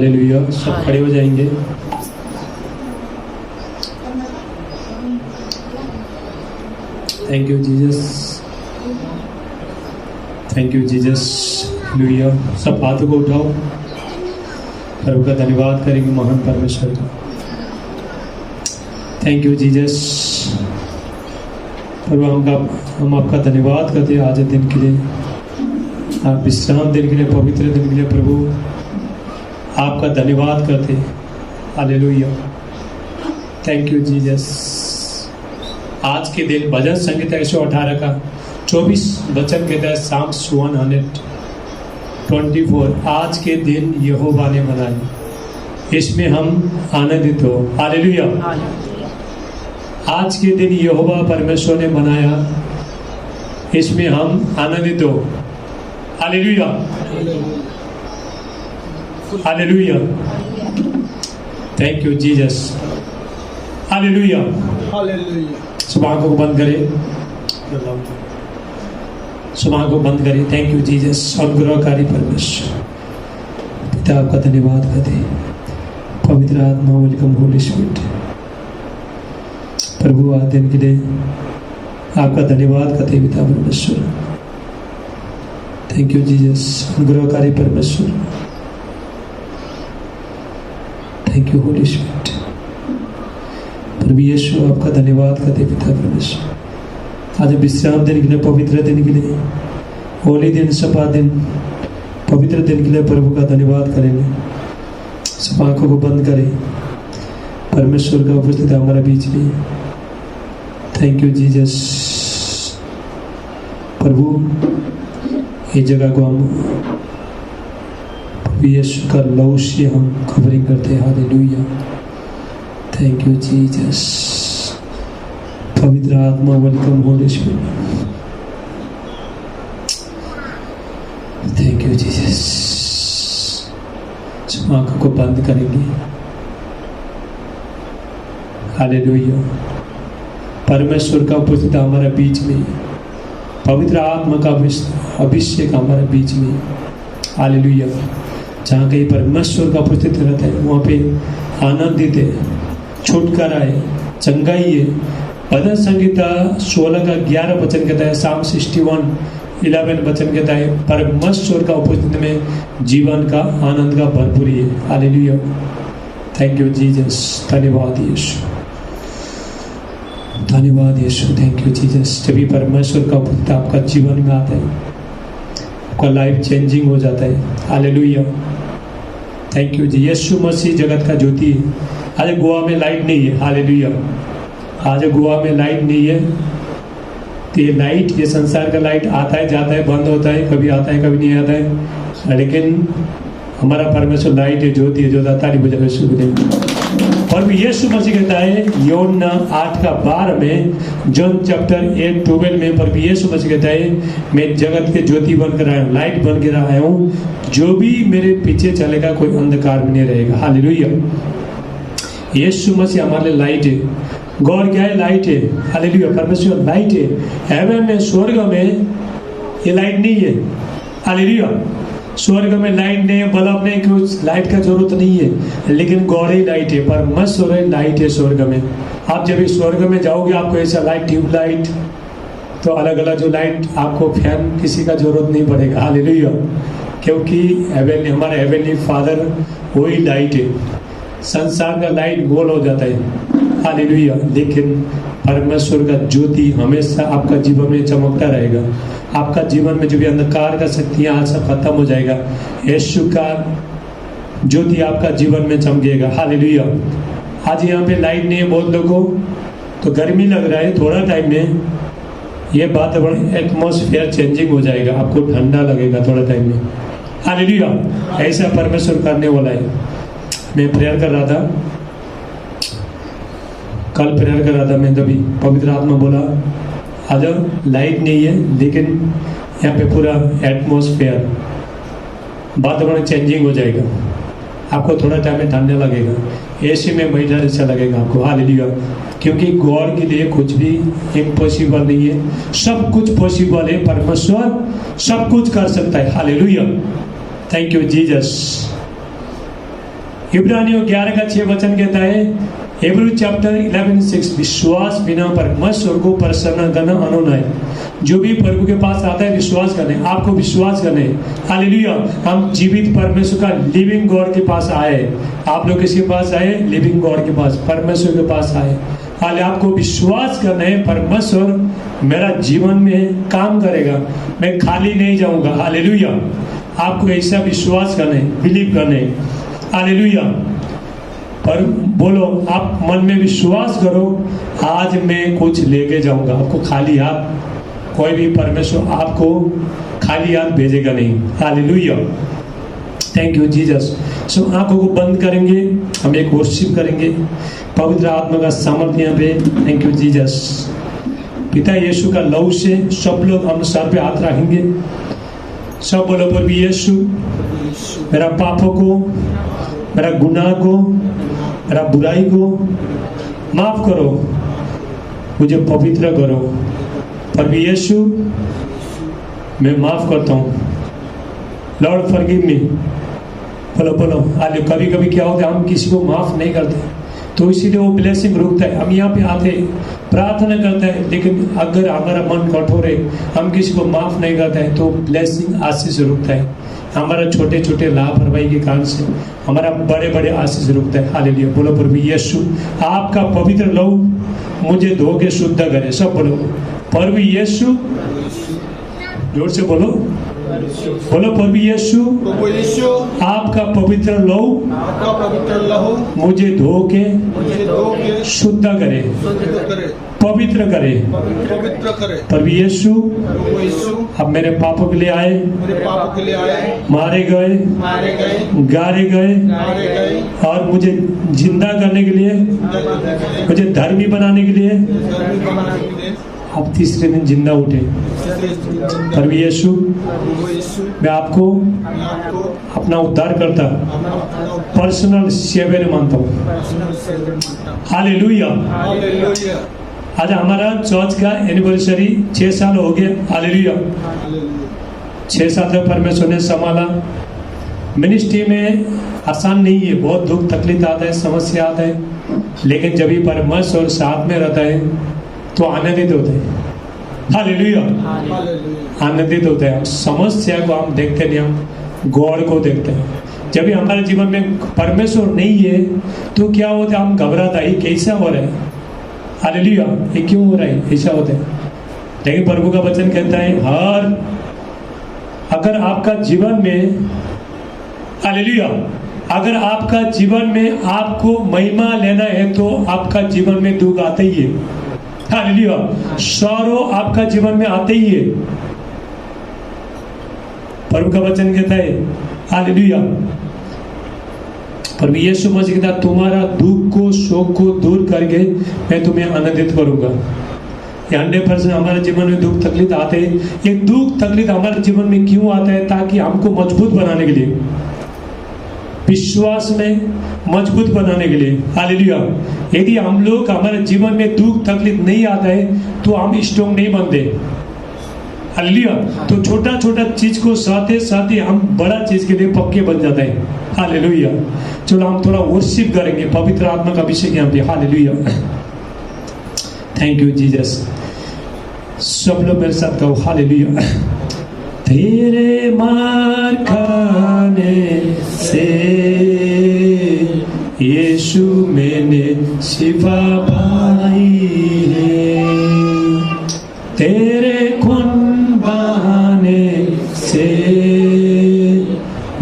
Hallelujah. सब खड़े हो जाएंगे। Thank you Jesus, thank you Jesus. Hallelujah. सब हाथों को उठाओ, प्रभु का धन्यवाद करेंगे महान परमेश्वर का। Thank you Jesus. प्रभु हम आपका धन्यवाद करते हैं आज दिन के लिए, आप विश्राम दिन के लिए, पवित्र दिन के लिए प्रभु आपका धन्यवाद करते हैं। हालेलुया। Thank you Jesus. आज के दिन भजन संहिता 118 का 24 वचन कहता है, साम्स 124, आज के दिन यहोवा ने बनाए, इसमें हम आनंदित हो। हालेलुया। आज के दिन यहोवा परमेश्वर ने बनाया, इसमें हम आनंदित हो। Hallelujah, hallelujah. Thank you Jesus. Hallelujah, hallelujah. सब आंखों को बंद करें, सब आंखों को बंद करें। Thank you Jesus. अनुग्रहकारी परमेश्वर पिता, आपका धन्यवाद करते हैं। पवित्र आत्मा, वेलकम होली स्पिरिट। प्रभु आज दिन के लिए आपका धन्यवाद करते हैं पिता परमेश्वर। Thank you Jesus. अनुग्रहकारी परमेश्वर, थैंक यू होली स्पिरिट। प्रभु यीशु, आपका धन्यवाद करते हैं पिता परमेश्वर। आज विश्राम दिन के लिए, पवित्र दिन के लिए, होली दिन, सपा दिन, पवित्र दिन के लिए प्रभु का धन्यवाद करेंगे। सब आंखों को बंद करें। परमेश्वर का उपस्थित हमारे बीच में। Thank you Jesus. प्रभु इस जगह को हम प्रभु यीशु का लहू से हम कवरिंग करते हैं। हालेलुया। Thank you Jesus. पवित्र आत्मा, welcome Holi spirit. Thank you Jesus. आंखों को बंद करेंगे। हालेलुया। परमेश्वर का उपस्थित हमारे बीच में, पवित्र आत्मा का अभिषेक हमारे बीच में। हालेलुया। जहाँ कहीं परमेश्वर का उपस्थित रहता है वहाँ पे आनंदित है, छुटकारा है, चंगाई है। भजन संहिता 16 का 11 वचन कहता है, साम 61:11 वचन कहता है, परमेश्वर का उपस्थिति में जीवन का आनंद का भरपूरी है। हालेलुया। Thank you Jesus. धन्यवाद यीशु, धन्यवाद यीशु। Thank you Jesus. जब भी परमेश्वर का उपस्थिति आपका जीवन में आता है, आपका लाइफ चेंजिंग हो जाता है। हालेलुया। थैंक यू जी। यीशु मसीह जगत का ज्योति है। आज गोवा में लाइट नहीं है। हालेलुया। आज गोवा में लाइट नहीं है। तो ये लाइट, ये संसार का लाइट आता है, जाता है, बंद होता है, कभी आता है, कभी नहीं आता है, लेकिन हमारा परमेश्वर लाइट है, ज्योति है, जो ताली बजा यीशु को देंगे। और यीशु मसीह कहता है यूहन्ना 8:12 में, जॉन चैप्टर 8:12 में प्रभु यीशु मसीह कहता है, मैं जगत के ज्योति बनकर आया हूँ, लाइट बन के आया हूँ, जो भी मेरे पीछे चलेगा कोई अंधकार में नहीं रहेगा। हालेलुया। यीशु मसीह हमारे लिए लाइट है। गॉड क्या है? लाइट है। हालेलुया। परमेश्वर लाइट है। हेवन में, स्वर्ग में ये लाइट नहीं है। हालेलुया। स्वर्ग में लाइट नहीं है, बल्ब नहीं, कुछ लाइट का जरूरत नहीं है, लेकिन गॉड ही लाइट है, परमेश्वर ही लाइट है स्वर्ग में। आप जब इस स्वर्ग में जाओगे आपको ऐसा लाइट, ट्यूबलाइट, तो अलग अलग जो लाइट, आपको फैन किसी का जरूरत नहीं पड़ेगा। हालेलुया। क्योंकि हेवन, हमारे हेवनली फादर वही लाइट है। संसार का लाइट गोल हो जाता है। हालेलुया। लेकिन परमेश्वर का ज्योति हमेशा आपका जीवन में चमकता रहेगा। आपका जीवन में जो भी अंधकार का शक्तियां आज सब खत्म हो जाएगा। यीशु का ज्योति आपका जीवन में चमकेगा। हालेलुया। आज यहाँ पे लाइट नहीं है बहुत लोगों, तो गर्मी लग रहा है, थोड़ा टाइम में ये वातावरण, एटमॉस्फेयर चेंजिंग हो जाएगा, आपको ठंडा लगेगा थोड़ा टाइम में। हालेलुया। ऐसा परमेश्वर करने वाला है। मैं प्रेयर कर रहा था, कल प्रेयर कर रहा था मैं, तभी पवित्र आत्मा बोला आज लाइट नहीं है, लेकिन यहाँ पे पूरा एटमॉस्फेयर, वातावरण चेंजिंग हो जाएगा, आपको थोड़ा टाइम में ठंडा लगेगा, एसी में बैठा जैसा लगेगा आपको। हालेलुया। क्योंकि गॉड के लिए कुछ भी इम्पॉसिबल नहीं है, सब कुछ पॉसिबल है। परमेश्वर सब कुछ कर सकता है। हालेलुया। Thank you Jesus. इब्रानियों 11 का 6 वचन कहता है, हिब्रू चैप्टर 11:6, विश्वास बिना परमेश्वर को प्रसन्न करना अनोना है। जो भी प्रभु के पास आता है विश्वास करने, आपको विश्वास करने। हालेलुया। हम जीवित परमेश्वर का लिविंग गॉड के पास आए। आप लोग किसके पास आए? लिविंग गॉड के पास, परमेश्वर के पास आए। हाले आपको विश्वास करना है, परमेश्वर मेरा जीवन में काम करेगा, मैं खाली नहीं जाऊंगा। हालेलुया। आपको ऐसा विश्वास करना है, बिलीव करना है। हालेलुया। पर बोलो, आप मन में विश्वास करो, आज मैं कुछ लेके जाऊंगा। आपको खाली हाथ कोई भी परमेश्वर आपको खाली हाथ भेजेगा नहीं। Hallelujah. Thank you Jesus. So आंखों को बंद करेंगे, हम एक वर्शिप करेंगे, पवित्र आत्मा का सामर्थ्य यहाँ पे। Thank you Jesus. पिता यीशु का लहू से सब लोग हम सर पे हाथ रखेंगे। सब बोलो, प्रभु यीशु मेरा पापों को, मेरा गुनाह को, मेरा बुराई को माफ करो, मुझे पवित्र करो। प्रभु यीशु मैं माफ करता हूँ, लॉर्ड फॉरगिव मी। बोलो बोलो। आज कभी कभी क्या होता है, हम किसी को माफ नहीं करते, तो इसीलिए वो ब्लेसिंग रुकता है। हम यहाँ पे आते प्रार्थना करते हैं, लेकिन अगर हमारा मन कठोर है, हम किसी को माफ नहीं करते हैं, तो ब्लेसिंग आशीष रुकता है। हमारा छोटे छोटे लापरवाही के कारण से हमारा बड़े बड़े आशीष रुकता है। हालेलुया। बोलो, प्रभु यीशु आपका पवित्र लहू मुझे धो के शुद्ध करे। सब बोलो, प्रभु यीशु, जोर से बोलो, बोलो, प्रभु यीशु आपका पवित्र लहू मुझे धो के शुद्ध करे, पवित्र करे। प्रभु यीशु अब मेरे पापों के लिए आए, मारे गए, गारे गए, और मुझे जिंदा करने के लिए, मुझे धर्मी बनाने के लिए आप तीसरे दिन जिंदा उठे। प्रभु यीशु मैं आपको अपना उद्धार करता, पर्सनल सेवियर मानता हूँ। हालेलुया। आज हमारा चर्च का एनिवर्सरी 6 साल हो गया। हालेलुया। 6 साल तक परमेश्वर ने संभाला। मिनिस्ट्री में आसान नहीं है, बहुत दुख तकलीफ आता है, समस्या आता है, लेकिन जब भी परमेश्वर साथ में रहता है तो आनंदित होते हैं। हालेलुया। आनंदित होते हैं। समस्या को हम देखते नहीं, हम गॉड को देखते हैं। जब भी हमारे जीवन में परमेश्वर नहीं है तो क्या होता है, हम घबराता है, कैसा हो रहा है। हालेलुया। ये क्यों हो रहा है, ऐसा होता है। लेकिन प्रभु का वचन कहता है, अगर आपका जीवन में, हालेलुया, अगर आपका जीवन में आपको महिमा लेना है तो आपका जीवन में दुख आता ही है। हालेलुया। सौरो आपका जीवन में आते ही है। प्रभु का वचन कहता है, हालेलुया, प्रभु यीशु मसीह कहता, तुम्हारा दुख को, शोक को दूर करके मैं तुम्हें आनंदित करूंगा। 100% हमारे जीवन में दुख तकलीफ आते हैं। ये दुख तकलीफ हमारे जीवन में क्यों आता है? ताकि हमको मजबूत बनाने के लिए, विश्वास में मजबूत बनाने के लिए। हालेलुया। यदि हम लोग, हमारे जीवन में दुख तकलीफ नहीं आता है तो हम स्ट्रॉन्ग नहीं बनते। हालेलुया। तो छोटा छोटा चीज को साथे साथे हम बड़ा चीज के लिए पक्के बन जाते हैं। हालेलुया। चलो हम थोड़ा वर्शिप करेंगे, पवित्र आत्मा का अभिषेक यहाँ पे। हालेलुया। Thank you Jesus. सब लोग मेरे साथ कहो, हालेलुया। तेरे मार खाने से यीशु मैंने शिफा पाई है, तेरे खून बहाने से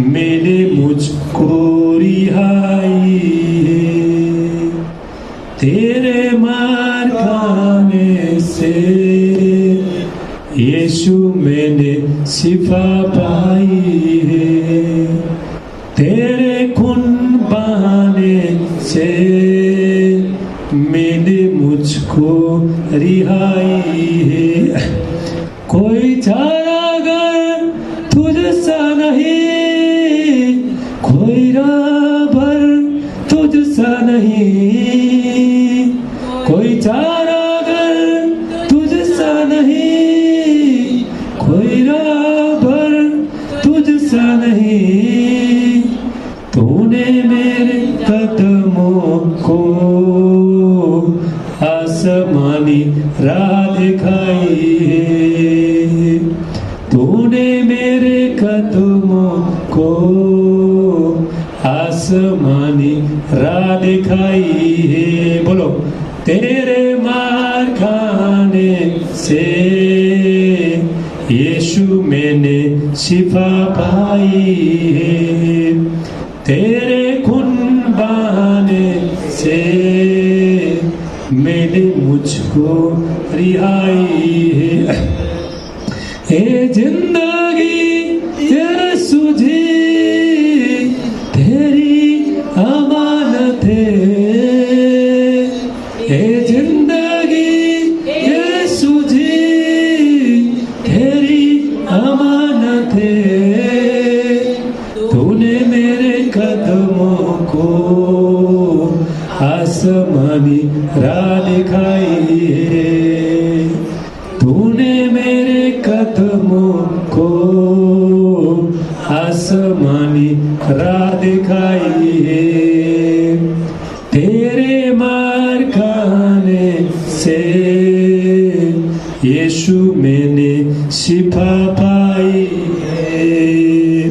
मेरे मुझको रिहाई है, तेरे मार खाने से यीशु मैंने शिफा पाई है, तेरे खून बहाने से मैंने मुझको रिहाई है। कोई चारा अगर तुझसा नहीं, कोई राबर तुझसा नहीं, कोई चारा अगर तुझसा नहीं, कोई राबर तुझसा नहीं, तूने मेरे राह दिखाई है। बोलो, तेरे मार खाने से यीशु मैंने शिफा पाई है, तेरे खून बहाने से मिली मुझको रिहाई है। ये जिंदगी यीशु जी तेरी अमानत है, ये जिंदगी यीशु जी तेरी अमानत है। तूने मेरे कदमों को आसमानी राह दिखाई है, तूने मेरे कदमों को आसमानी राह दिखाई है, तेरे मार खाने से यीशु मैंने शिफा पाई है,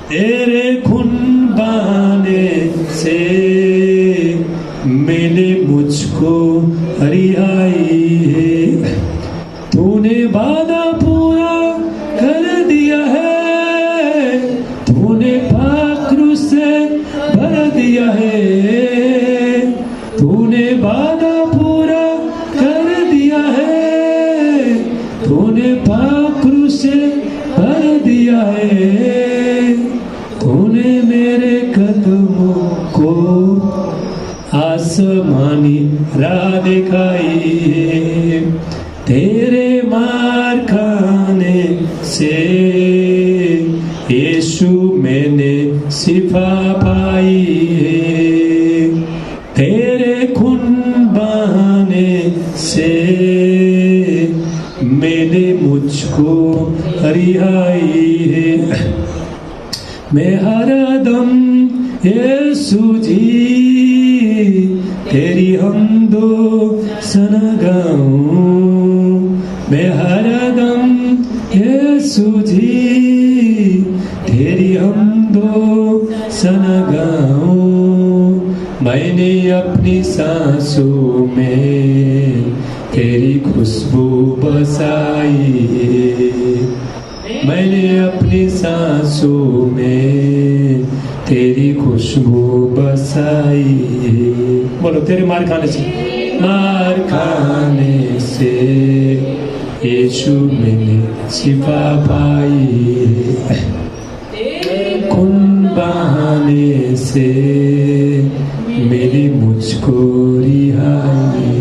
तेरे खून बहाने से मिले मुझको रिहाई है। तूने वादा पूरा कर दिया है, तूने पाखरू से भर दिया है, तूने वादा पूरा कर दिया है, तूने पाखरू से भर दिया है, तूने मेरे कदमों को आसमानी राह दिखाई है, तेरे मार खाने से यीशु मैंने शिफा पाई है, तेरे खून बहाने से मिले मुझको रिहाई है। मैं हरदम यीशु जी तेरी हमदो सना गाऊं, मैं हरदम यीशु जी तेरी हमदो सना गाऊं। मैंने अपनी सांसों में तेरी खुशबू बसाई है, मैंने अपनी सांसों में तेरी खुशबू बसाई है। बोलो, तेरे मार खाने से यीशु मैंने शिफा पाई है, खून बहाने से मिली मुझको रिहाई।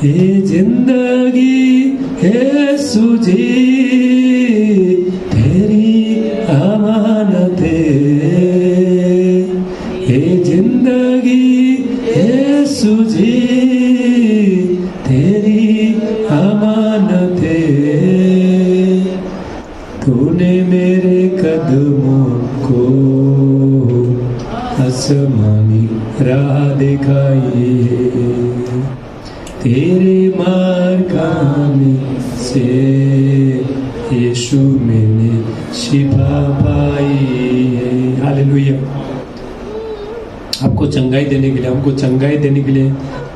ये जिंदगी यीशु जी तेरी अमानत है, ये जिंदगी यीशु जी तेरी अमानत है, तूने मेरे कदमों को आसमानी राह दिखाई है, तेरे मार खाने से यीशु मैंने शिफा पाई है। हालेलुया। आपको चंगाई देने के लिए, हमको चंगाई देने के लिए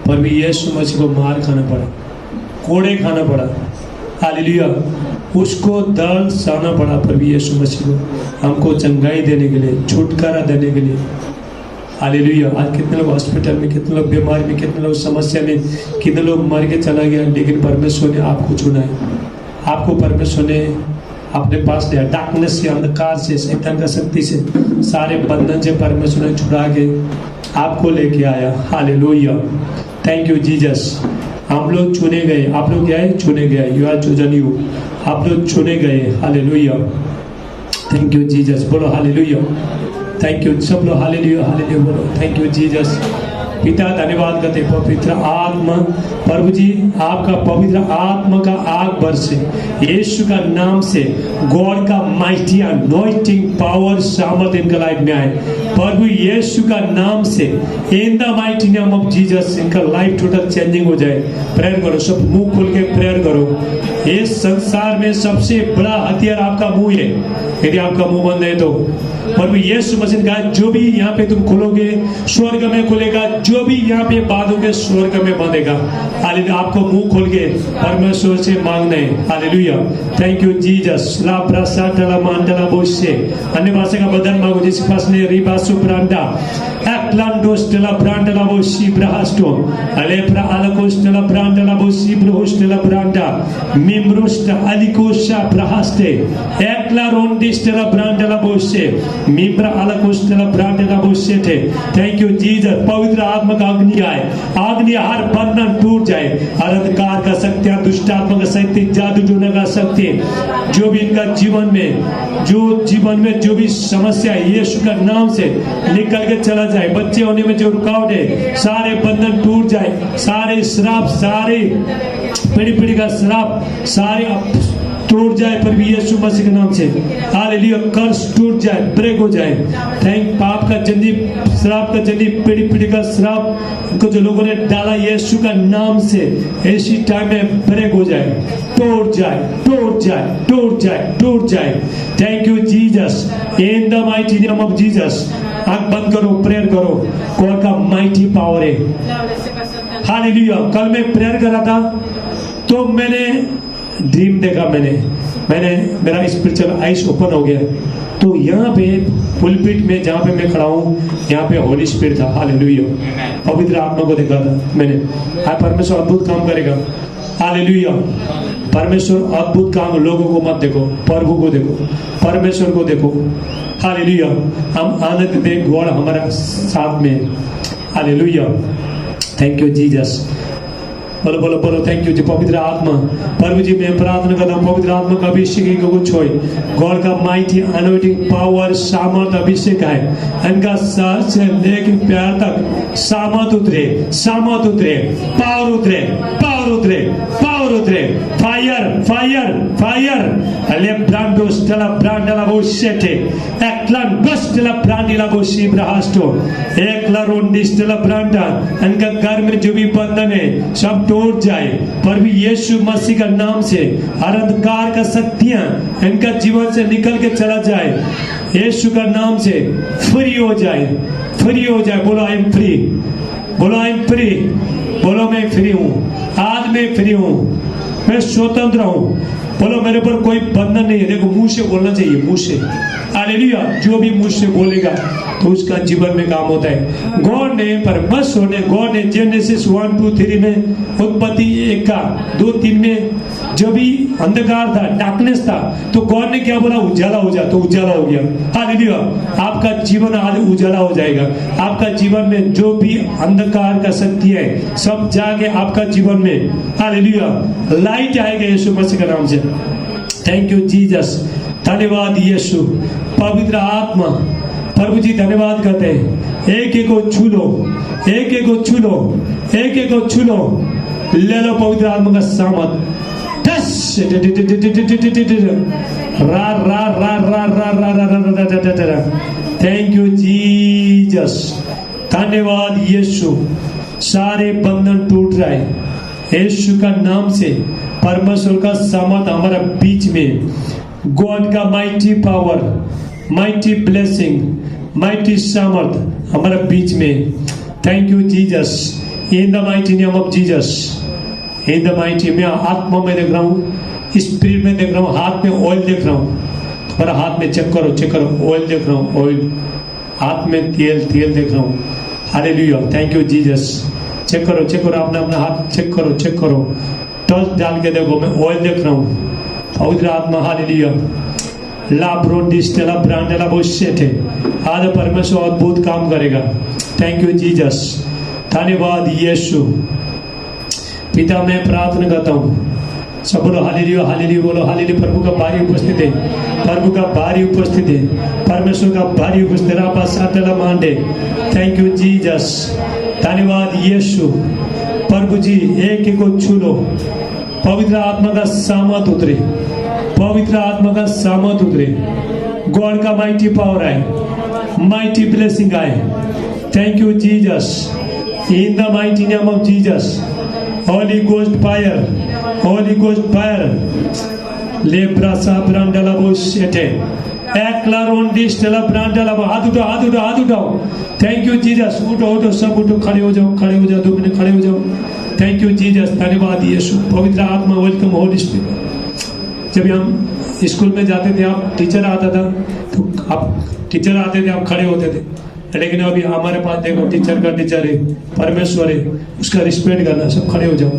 प्रभु यीशु मसीह को मार खाना पड़ा, कोड़े खाना पड़ा। हालेलुया। उसको दर्द सहना पड़ा प्रभु यीशु मसीह को हमको चंगाई देने के लिए, छुटकारा देने के लिए। हालेलुया। आज कितने लोग हॉस्पिटल में, कितने लोग बीमारी में, कितने लोग समस्या में, कितने लोग मर के चला गया, लेकिन परमेश्वर ने आपको चुना है। आपको परमेश्वर ने अपने पास लिया। डार्कनेस से, अंधकार से, शैतान का शक्ति से, सारे बंधन से परमेश्वर ने छुड़ा के आपको लेके आया। हालेलुया। Thank you Jesus. हम लोग चुने गए, आप लोग क्या है? चुने गए। यू आर चोजन यू, आप लोग चुने गए। हालेलुया। Thank you Jesus. बोलो हालेलुया। Thank you. सब लोग हालेलुया हालेलुया बोलो। Thank you Jesus. पिता धन्यवाद करते पवित्र आत्मा, प्रभु जी आपका पवित्र आत्मा का आग बरसे यीशु का नाम से। गॉड का माइटी अनॉइंटिंग पावर सामर्थ इनका लाइफ में आए प्रभु यीशु का नाम से। In the mighty name of Jesus इनका लाइफ टोटल चेंजिंग हो जाए। प्रेयर करो, सब मुंह खोल के प्रेयर करो। इस संसार में सबसे बड़ा हथियार आपका मुंह है। यदि आपका मुंह बंद है तो प्रभु यीशु मसीह ने कहा जो भी यहाँ पे तुम खोलोगे स्वर्ग में खुलेगा, जो भी यहाँ पे बांधोगे स्वर्ग में बांधेगा। हालेलुया। आपको मुंह खोल के परमेश्वर से मांगना है। हालेलुया। Thank you Jesus. ला ब्रासाटला मांडला बोसे अन्य भाषा का बदन मांगो जिसके पास ने रिबासु ब्रांडा एक्लांडोस्टला ब्रांडला बोसी ब्राहास्टो अलेप्रा अलकोस्टला ब्रांडला बोसी ब्रोहोस्टला ब्रांडा मिम्रोस्ट अलिकोशा ब्राहास्टे एक्ला रोंडिस्टला ब्रांडला बोसे मिम्रा अलकोस्टला ब्रांडला बोसे थे। Thank you Jesus. पवित्र आत्मा का अग्नि आए, अग्नि हर बंधन टूट जाए, हर अंधकार का शक्ति, दुष्ट आत्मा का शक्ति, जादू टोना का शक्ति, जो भी इनका जीवन में जो भी समस्या है यीशु का नाम से निकल के चला जाए। बच्चे होने में जो रुकावट है सारे बंधन टूट जाए, सारे श्राप, सारे पीढ़ी का श्राप सारे टूट जाए पर भी यीशु मसीह के नाम से। हालेलुया। कर्ज टूट जाए, ब्रेक हो जाए। थैंक पाप का जंदी, श्राप का जंदी, पीढ़ी का श्राप को जो लोगों ने डाला यीशु का नाम से ऐसी टाइम में ब्रेक हो जाए, टूट जाए, टूट जाए, टूट जाए, टूट जाए। Thank you Jesus. In the mighty name of Jesus. आंख बंद करो, प्रेयर करो। गॉड का माइटी पावर है। हालेलुया। कल मैं प्रेयर कर रहा था तो मैंने ड्रीम देखा, मैंने मेरा स्पिरिचुअल आइज ओपन हो गया। तो यहाँ पे पुलपिट में जहाँ पे मैं खड़ा हूँ यहाँ पे होली स्पिरिट था। हालेलुया। पवित्र आत्मा को देखा था मैंने। परमेश्वर अद्भुत काम करेगा। हालेलुया। परमेश्वर अद्भुत काम। लोगों को मत देखो, प्रभु को देखो, परमेश्वर को देखो। हालेलुया। हम आनंद दे, गॉड हमारा साथ में। हालेलुया। Thank you Jesus. बोलो बोलो बोलो। थैंक यू जी पवित्र आत्मा। प्रभु जी मैं प्रार्थना करता हूँ पवित्र आत्मा का अभिषेक को छोड़, गॉड का माइटी अनोइंटिंग पावर सामर्थ अभिषेक है इनका सर से लेकर पैर तक। सामर्थ उतरे, सामर्थ उतरे, पावर उतरे, पावर उतरे, पावर उतरे। Fire fire fire. अले ब्रांडो स्टेला ब्रांडला वो सेटे एक्लन बस्टेला ब्रांडीला वो शिब्राहास्टो एकला रोंडी स्टेला ब्रांडा। इनका घर में जो भी बंधन है सब टूट जाए पर भी यीशु मसीह का नाम से। हर अंधकार का शक्तियां इनका जीवन से निकल के चला जाए यीशु का नाम से। फ्री हो जाए, फ्री हो जाए। बोलो आई एम फ्री, बोलो आई एम फ्री, बोलो मैं फ्री हूँ। आज मैं फ्री हूँ, मैं स्वतंत्र हूँ। बोलो मेरे पर कोई बंधन नहीं है। देखो मुंह से बोलना चाहिए, मुंह से। हालेलुया। जो भी मुंह से बोलेगा तो उसका जीवन में काम होता है। गॉड ने, परमेश्वर ने, गॉड ने जेनेसिस 1, 2, 3 में, उत्पत्ति 1 का 2, 3 में जब भी अंधकार था, डार्कनेस था, तो गॉड ने क्या बोला? उजाला हो जा, तो उजाला हो गया। हालेलुया। आपका जीवन आज उजाला हो जाएगा। आपका जीवन में जो भी अंधकार का शक्ति है सब जाके आपका जीवन में हालेलुया लाइट आएगा यीशु मसीह के नाम से। Thank you Jesus. धन्यवाद यीशु। पवित्र आत्मा प्रभु जी धन्यवाद करते हैं। एक एक को छू लो, एक एक को छू लो, एक एक को छू लो। ले लो पवित्र आत्मा का सामर्थ। रा रा रा रा रा रा रा रा रा। Thank you Jesus. धन्यवाद यीशु। सारे बंधन टूट रहा है यीशु का नाम से। परमेश्वर का सामर्थ हमारा बीच में। गॉड का mighty power, mighty blessing, mighty सामर्थ हमारा बीच में। Thank you Jesus. In the mighty name of Jesus. In the mighty. मैं आत्मा में देख रहा हूँ, स्पिरिट में देख रहा हूँ, हाथ में ऑयल देख रहा हूँ। तुम्हारा हाथ में चेक करो, चेक करो। ऑयल देख रहा हूँ, ऑयल। हाथ में तेल, तेल देख रहा हूँ। Hallelujah. Thank you Jesus. Check करो, चेक करो। अपना अपना हाथ चेक करो, चेक करो। टच डाल के देखो। मैं ऑयल देख रहा हूँ। पवित्र आत्मा। हालेलुया। ला ब्रोंडिस्टेला ब्रांडेला बोशेटे। आज परमेश्वर अद्भुत काम करेगा। Thank you Jesus. धन्यवाद यीशु। पिता मैं प्रार्थना करता हूँ, सब बोलो हालेलुया, हालेलुया बोलो, हालेलुया। प्रभु का भारी उपस्थित है, प्रभु का भारी उपस्थित है, परमेश्वर का भारी उपस्थित है। मांडे। Thank you Jesus. धन्यवाद यीशु। प्रभु जी एक एक को छू लो। पवित्र आत्मा का सामर्थ उतरे, पवित्र आत्मा का सामर्थ उतरे। गॉड का माइटी पावर आए, माइटी ब्लेसिंग आए। Thank you Jesus. In the mighty name of Jesus. Holi ghost fire, Holi ghost fire. Lebra सा ब्रांडला बोशेटे हाथ उठाओ। Thank you Jesus. उठो सब उठो, खड़े हो जाओ 2 मिनट खड़े हो जाओ। थैंक यू जीसस, धन्यवाद यीशु। पवित्र आत्मा, वेलकम होली स्पिरिट। जब हम स्कूल में जाते थे, आप टीचर आता था तो आप टीचर आते थे, आप खड़े होते थे। लेकिन अभी हमारे पास देखो, टीचर का टीचर है, परमेश्वर है, उसका रिस्पेक्ट करना। सब खड़े हो जाओ।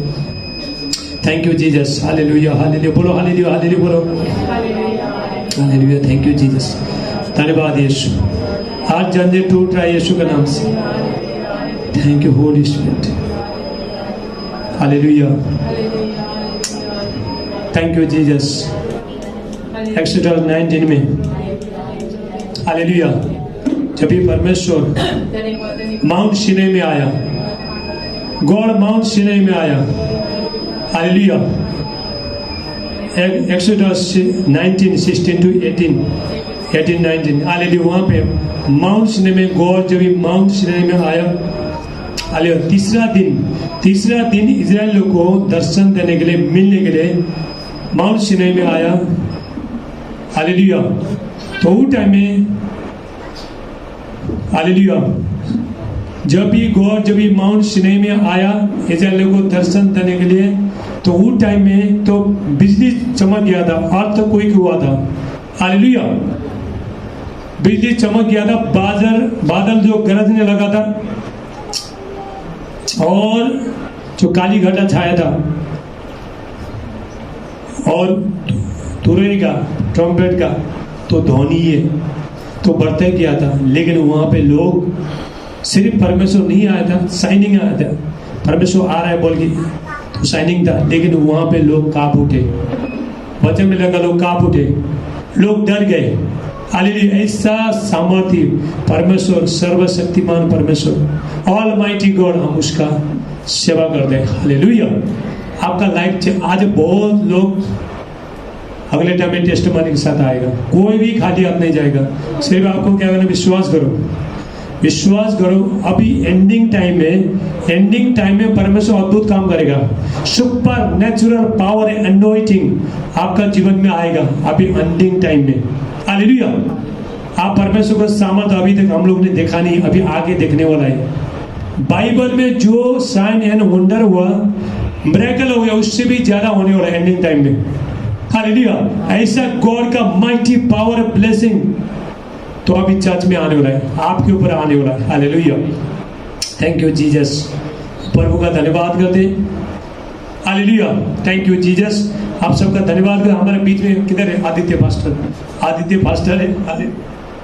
Thank you Jesus. Hallelujah hallelujah बोलो, हालेलुया हालेलुया बोलो, हालेलुया। थैंक यू जीसस, धन्यवाद यीशु। आज जंदे टूट रहा है यीशु के नाम से। Thank you holy spirit, hallelujah. Thank you Jesus. Exodus 19 में, हालेलुया, जब भी परमेश्वर माउंट सीनै में आया, गॉड माउंट सीनै में आया, हालेलुया। Exodus 19:16 to 18-19, hallelujah. वहाँ पे माउंट सीनै में गॉड जब भी माउंट सीनै में आया, हालेलुया, तीसरा दिन इजराइल को दर्शन देने के लिए, मिलने के लिए माउंट सीनै में आया, हालेलुया। तो वो टाइम में, हालेलुया, जब भी माउंट सीनै में आया इजराइल को दर्शन देने के लिए, तो वो टाइम में तो बिजली चमक गया था, अर्थक्वेक हुआ था, हालेलुया। बिजली चमक गया था, बादल जो गरजने लगा था, और जो काली घटा छाया था, और तुरई का, ट्रम्पेट का तो ध्वनि है, तो बढ़ते गया था। लेकिन वहां पे लोग, सिर्फ परमेश्वर नहीं आया था, शाइनिंग आया था, परमेश्वर आ रहा है बोल के तो शाइनिंग था। लेकिन वहां पे लोग कांप उठे, वचन में लगा, लोग कांप उठे, लोग डर गए। हालेलुया। ऐसा सामर्थ्य परमेश्वर, सर्वशक्तिमान परमेश्वर, ऑलमाइटी गॉड, हम उसका सेवा करते हैं। हालेलुया। आपका लाइफ आज बहुत लोग अगले टाइम में टेस्टिमनी के साथ आएगा, कोई भी खाली हाथ नहीं जाएगा। सिर्फ आपको क्या करना, विश्वास करो। अभी एंडिंग टाइम में परमेश्वर अद्भुत काम करेगा। Super natural power and anointing आपका जीवन में आएगा अभी एंडिंग टाइम में। हालेलुया। आप परमेश्वर का सामर्थ्य अभी तक हम लोग ने देखा नहीं, अभी आगे देखने वाला है। बाइबल में जो साइन एंड वंडर हुआ, मिरेकल हो गया, उससे भी ज्यादा होने वाला है एंडिंग टाइम में। हालेलुया। ऐसा गॉड का माइटी पावर ब्लेसिंग तो अभी चर्च में आने वाला है, आपके ऊपर आने वाला है। हालेलुया। Thank you Jesus. प्रभु का धन्यवाद करते। हालेलुया। Thank you Jesus. आप सबका धन्यवाद कर। हमारे बीच में किधर है? आदित्य पास्टर है।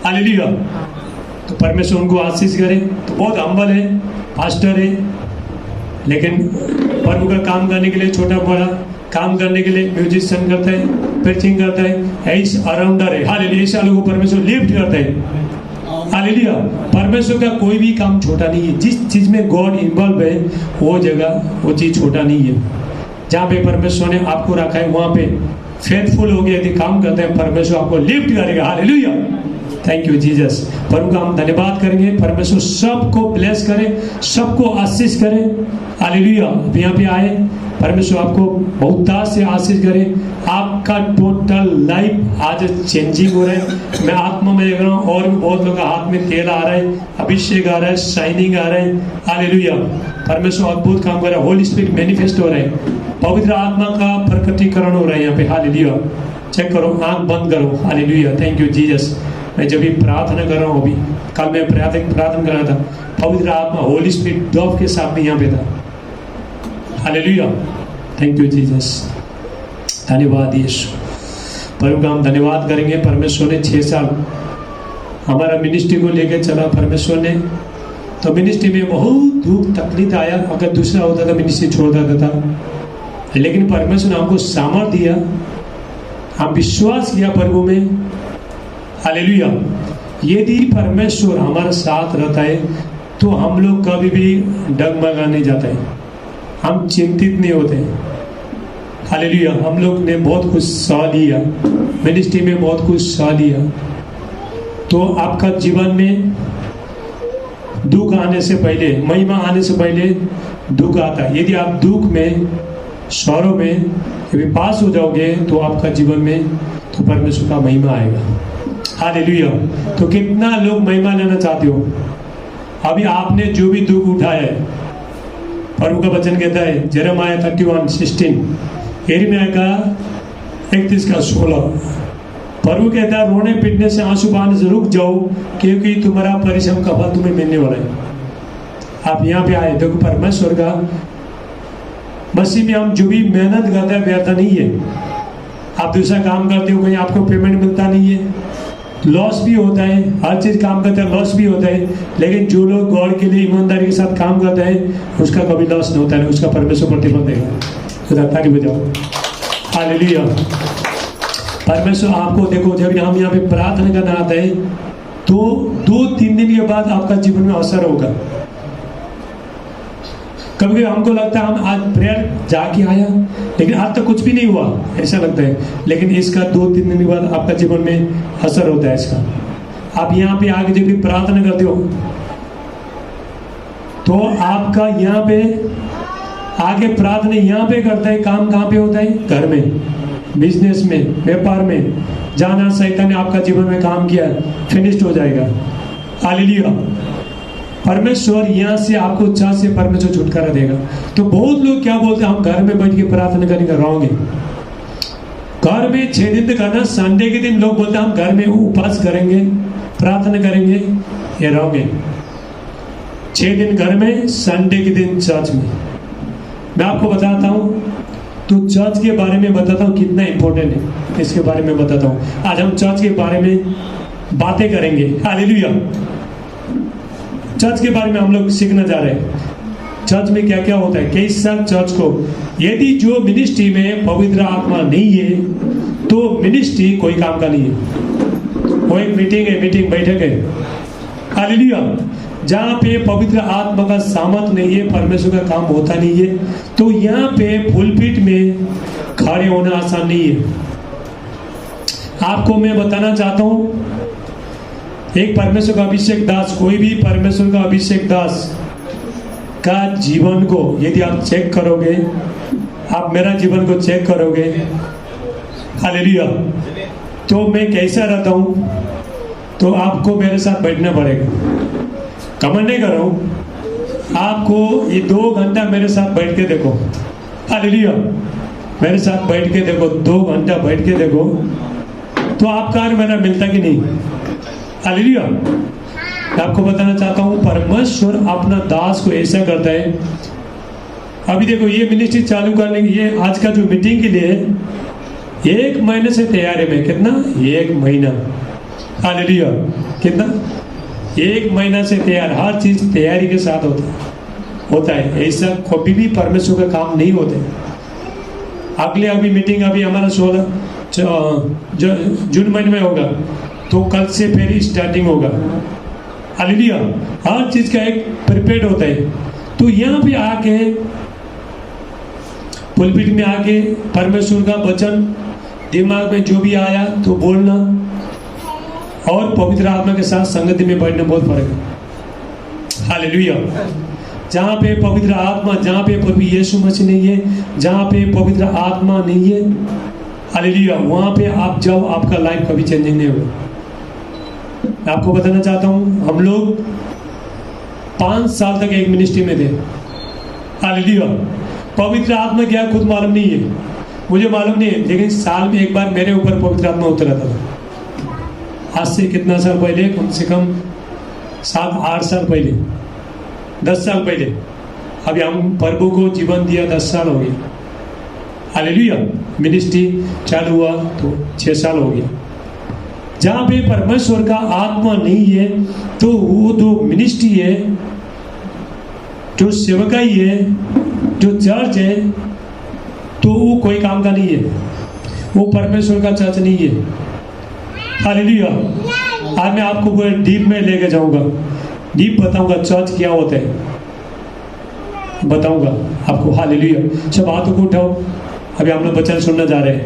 हालेलुया। तो परमेश्वर उनको आशीष करे। तो बहुत हम्बल है, पास्टर है, लेकिन प्रभु का काम करने के लिए, छोटा बड़ा काम करने के लिए म्यूजिशियन करता है, प्रीचिंग करता है, एज अराउंडर है। हालेलुया। ऐसे लोगों को परमेश्वर लिफ्ट करता है। हालेलुया। परमेश्वर का कोई भी काम छोटा नहीं है। जिस चीज में गॉड इन्वॉल्व है, वो जगह, वो चीज छोटा नहीं है। जहाँ पे परमेश्वर ने आपको रखा है, वहां पे फेथफुल हो गया, यदि काम करते हैं, परमेश्वर आपको लिफ्ट करेगा। हालेलुया। Thank you Jesus. प्रभु का हम धन्यवाद करेंगे। परमेश्वर सबको ब्लेस करे, सबको आशीष करे। हालेलुया। यहाँ पे आए, परमेश्वर आपको बहुत से आशीष करे। आपका टोटल लाइफ आज चेंजिंग हो रहा है। मैं आत्मा में देख रहा हूँ, और भी बहुत लोगों के हाथ में तेल आ रहा है, अभिषेक आ रहा है, शाइनिंग आ रहा है। हालेलुया। परमेश्वर अद्भुत काम कर रहा है। होली स्पिरिट मैनिफेस्ट हो रहा है, पवित्र आत्मा का प्रकटीकरण हो रहा है यहाँ पे। हालेलुया। चेक करो, आंख बंद करो। हालेलुया। Thank you Jesus. मैं जब भी प्रार्थना कर रहा हूँ, अभी कल मैं प्रार्थना कर रहा था, पवित्र आत्मा होली स्पिरिट डॉव के साथ में यहाँ पे था। हालेलुया। Thank you Jesus. धन्यवाद यीशु। प्रभु का हम धन्यवाद करेंगे। परमेश्वर ने 6 साल हमारा मिनिस्ट्री को लेकर चला। परमेश्वर ने तो मिनिस्ट्री में बहुत दुख तकलीफ आया, अगर दूसरा होता था मिनिस्ट्री छोड़ देता था, लेकिन परमेश्वर ने हमको सामर्थ दिया, हम विश्वास किया प्रभु में। हालेलुया। यदि परमेश्वर हमारे साथ रहता है तो हम लोग कभी भी डगमगा नहीं जाता है, हम चिंतित नहीं होते। हालेलुया। हम लोग ने बहुत कुछ सह लिया, मिनिस्ट्री में बहुत कुछ सह लिया। तो आपका जीवन में दुख आने से पहले, महिमा आने से पहले दुख आता है। यदि आप दुख में, सौरों में पास हो जाओगे, तो आपका जीवन में तो परमेश्वर का महिमा आएगा। हालेलुया। तो कितना लोग महिमा लेना चाहते हो? अभी आपने जो भी दुख उठाया है, प्रभु का वचन कहता है यिर्मयाह 31:16, यिर्मयाह का 31:16, प्रभु कहता है रोने पीटने से आंसू बहाने से रुक जाओ, क्योंकि तुम्हारा परिश्रम का फल तुम्हें मिलने वाला है। आप यहाँ पे आए, देखो परमेश्वर का मसीह में हम जो भी मेहनत करते हैं व्यर्थ नहीं है। आप दूसरा काम करते हो, कहीं आपको पेमेंट मिलता नहीं है, लॉस भी होता है, हर चीज काम करते हैं लॉस भी होता है, लेकिन जो लोग गॉड के लिए ईमानदारी के साथ काम करते हैं उसका कभी लॉस नहीं होता है, उसका परमेश्वर प्रतिफल देगा। ताली बजाओ, हालेलुया। परमेश्वर आपको देखो, जब हम यहाँ पे प्रार्थना करना आता है तो 2-3 दिन के बाद आपका जीवन में असर होगा। कभी हमको लगता है हम आज प्रेयर जाके आया लेकिन आज तक कुछ भी नहीं हुआ, ऐसा लगता है, लेकिन इसका 2-3 दिन के बाद आपका जीवन में असर होता है इसका। आप यहाँ पे आगे जब भी प्रार्थना करते हो तो आपका यहाँ पे आगे प्रार्थना यहाँ पे करता है, काम कहाँ पे होता है? घर में, बिजनेस में, व्यापार में। जाना शैतान ने आपका जीवन में काम किया, फिनिश्ड हो जाएगा। हालेलुया। परमेश्वर यहाँ से आपको चाह से परमेश्वर छुटकारा देगा। तो बहुत लोग क्या बोलते हैं, हम घर में बैठ के प्रार्थना करेंगे, रहोगे। घर में 6 दिन तक करना, संडे के दिन लोग बोलते हैं हम घर में उपवास करेंगे, प्रार्थना करेंगे, ये रहोगे। 6 दिन घर में, संडे के दिन चर्च में। मैं आपको बताता हूँ, तो चर्च के बारे में बताता हूँ कितना इंपॉर्टेंट है, इसके बारे में बताता हूँ। आज हम चर्च के बारे में बातें करेंगे। हालेलुया। चर्च के बारे में हम लोग सीखने जा रहे हैं। चर्च में क्या क्या होता है, कैसा चर्च को, यदि जो मिनिस्ट्री में पवित्र आत्मा नहीं है तो मिनिस्ट्री कोई काम का नहीं है। वो एक मीटिंग है, मीटिंग बैठक है। हालेलुया। जहाँ पे पवित्र आत्मा का सामर्थ नहीं है, परमेश्वर का काम होता नहीं है, तो यहाँ पे पुलपिट में खड़े होना आसान नहीं है। आपको मैं बताना चाहता हूँ, एक परमेश्वर का अभिषेक दास, कोई भी परमेश्वर का अभिषेक दास का जीवन को यदि आप चेक करोगे, आप मेरा जीवन को चेक करोगे, हालेलुया, तो मैं कैसा रहता हूँ, तो आपको मेरे साथ बैठना पड़ेगा। कमेंट नहीं कर रहा हूँ, आपको ये 2 घंटा मेरे साथ बैठ के देखो। हालेलुया। मेरे साथ बैठ के देखो, 2 घंटा बैठ के देखो, तो आपका और मेरा मिलता कि नहीं? हालेलुया। मैं आपको बताना चाहता हूँ, परमेश्वर अपना दास को ऐसा करता है। अभी देखो, ये मिनिस्ट्री चालू करने की, ये आज का जो मीटिंग के लिए 1 महीने से तैयार है। मैं कितना? 1 महीना। हालेलुया। कितना? 1 महीना से तैयार। हर चीज तैयारी के साथ होता है। ऐसा कभी भी परमेश्वर का काम नहीं होता है। अगले अभी मीटिंग अभी हमारा 16 जून महीने में होगा, तो कल से फिर स्टार्टिंग होगा। हालेलुया। हर चीज का एक प्रिपेयर्ड होता है। तो यहाँ पे आके पुलपिट में आके परमेश्वर का वचन दिमाग में जो भी आया तो बोलना, और पवित्र आत्मा के साथ संगति में बैठना बहुत फर्क है। हालेलुया। जहाँ पे पवित्र आत्मा, जहाँ पे प्रभु यीशु मसीह नहीं है, जहाँ पे पवित्र आत्मा नहीं है, हालेलुया, वहाँ पे आप जाओ, आपका लाइफ कभी चेंजिंग नहीं होगा। मैं आपको बताना चाहता हूँ, हम लोग 5 साल तक एक मिनिस्ट्री में थे। हालेलुया। पवित्र आत्मा क्या खुद मालूम नहीं है, मुझे मालूम नहीं है, लेकिन साल में एक बार मेरे ऊपर पवित्र आत्मा उतरा था। आज से कितना साल पहले, कम से कम 7-8 साल पहले, 10 साल पहले। अभी हम प्रभु को जीवन दिया 10 साल हो गया। हालेलुया। मिनिस्ट्री चालू हुआ तो 6 साल हो गया। जहाँ पे परमेश्वर का आत्मा नहीं है, तो वो जो मिनिस्ट्री है, जो सेवकाई है, जो चर्च है, तो वो कोई काम का नहीं है। वो परमेश्वर का चर्च नहीं है। हालेलुया। आज मैं आपको कोई डीप में लेके जाऊंगा, डीप बताऊंगा चर्च क्या होता है, बताऊंगा आपको। हालेलुया। सब हाथों को उठाओ। अभी हम लोग वचन सुनने जा रहे हैं।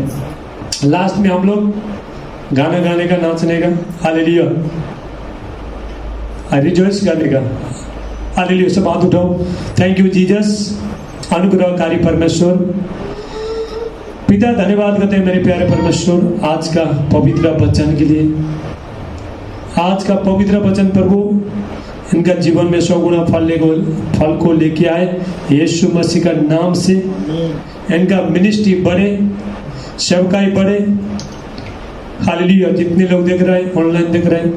लास्ट में हम लोग गाना गाने का, नाचने का। हालेलुया। रिजॉइस करने का। हालेलुया। सब हाथ उठाओ। Thank you Jesus. अनुग्रहकारी परमेश्वर पिता, धन्यवाद करते हैं मेरे प्यारे परमेश्वर आज का पवित्र वचन के लिए। आज का पवित्र वचन प्रभु इनका जीवन में 100 गुना फल को लेके आए यीशु मसीह का नाम से। इनका मिनिस्ट्री बढ़े, सेवकाई बढ़े। हालेलुया। जितने लोग देख रहे हैं, ऑनलाइन देख रहे हैं,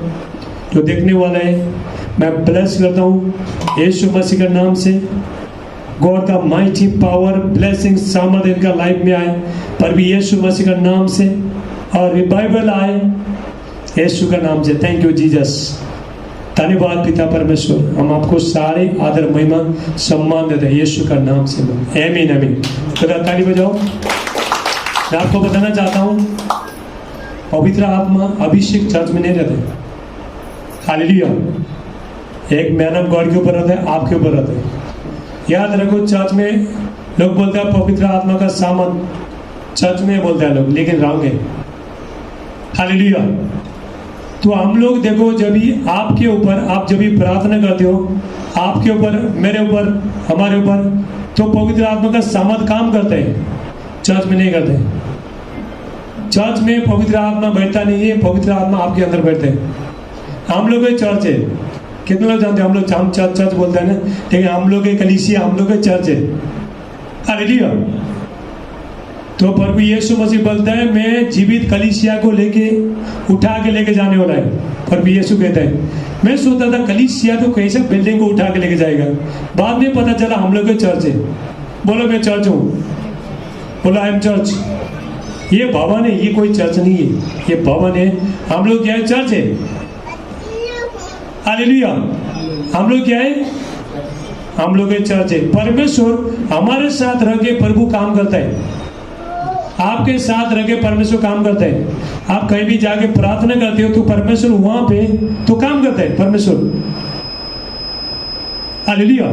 जो देखने वाला है, मैं ब्लेस करता हूँ यीशु मसीह का नाम से। गॉड का माइटी पावर, ब्लेसिंग, सामर्थ इनका लाइफ में आए पर भी यीशु मसीह का नाम से, और रिवाइवल आए यीशु का नाम से। Thank you Jesus. धन्यवाद पिता परमेश्वर। हम आपको सारे आदर, महिमा, सम्मान देते हैं यीशु का नाम से। आमीन आमीन। तो ताली बजाओ। मैं आपको बताना चाहता हूँ, पवित्र आत्मा अभिषेक चर्च में नहीं रहते। हालेलुया। एक मैन ऑफ गॉड के ऊपर रहता है, आपके ऊपर रहता है। याद रखो, चर्च में लोग बोलते हैं पवित्र आत्मा का सामर्थ, चर्च में बोलते हैं लोग, लेकिन रॉन्ग है। हालेलुया। तो हम लोग देखो, जब भी आपके ऊपर, आप जब भी प्रार्थना करते हो, आपके ऊपर, मेरे ऊपर, हमारे ऊपर, तो पवित्र आत्मा का सामर्थ काम करता है। चर्च में नहीं करते। चर्च में पवित्र आत्मा बैठता नहीं है, पवित्र आत्मा आपके अंदर बैठते हैं। हम लोग चर्च है, कितने लोग जानते हैं? हम लोग चर्च चर्च बोलते हैं ना, लेकिन हम लोग कलीसिया, हम लोग चर्च है। हालेलुया। तो प्रभु यीशु मसीह बोलता है, मैं जीवित कलीसिया को लेके उठा के लेके जाने वाला है। प्रभु यीशु कहता है, मैं सोचता था कलीसिया तो कैसे बिल्डिंग को उठा के लेके जाएगा, बाद में पता चला हम लोग चर्च है। बोलो मैं चर्च हूँ, बोलो आई एम चर्च। ये भवन है, ये कोई चर्च नहीं है, ये भवन है। हम लोग क्या है? चर्च है। हालेलुया। हम लोग क्या है? हम लोग चर्च है। परमेश्वर हमारे साथ रह के प्रभु काम करता है, आपके साथ रह के परमेश्वर काम करता है। आप कहीं भी जाके प्रार्थना करते हो तो परमेश्वर वहां पे तो काम करता है परमेश्वर। हालेलुया।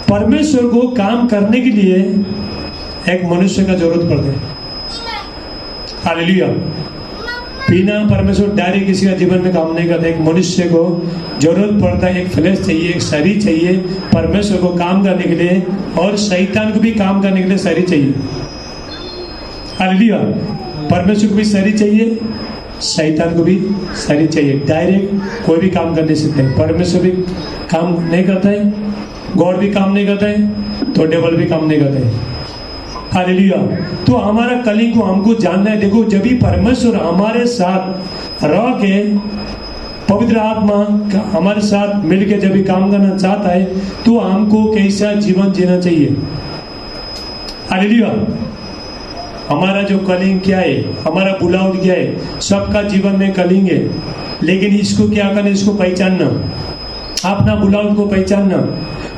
परमेश्वर को काम करने के लिए एक मनुष्य का जरूरत पड़ता है। हालेलुया। बिना परमेश्वर डायरेक्ट किसी का जीवन में काम नहीं करता। एक मनुष्य को जरूरत पड़ता है, एक फ्लैश चाहिए, एक शरीर चाहिए परमेश्वर को काम करने के लिए, और शैतान को भी काम करने के लिए शरीर चाहिए। हालेलुया। परमेश्वर को भी शरीर चाहिए, शैतान को भी शरीर चाहिए। डायरेक्ट कोई भी काम कर नहीं सकते। परमेश्वर भी काम नहीं करता है, गॉड भी काम नहीं करता है, तो डेविल भी काम नहीं करता है। हालेलुया। तो हमारा कलिंग को हमको जानना है। देखो, जब भी परमेश्वर हमारे साथ रह के, पवित्र आत्मा हमारे साथ मिलके जब भी काम करना चाहता है, तो हमको कैसा जीवन जीना चाहिए। हालेलुया। हमारा जो कलिंग क्या है, हमारा बुलावट क्या है। सबका जीवन में कलिंग है, लेकिन इसको क्या करना, इसको पहचानना, अपना बुलावट को पहचानना।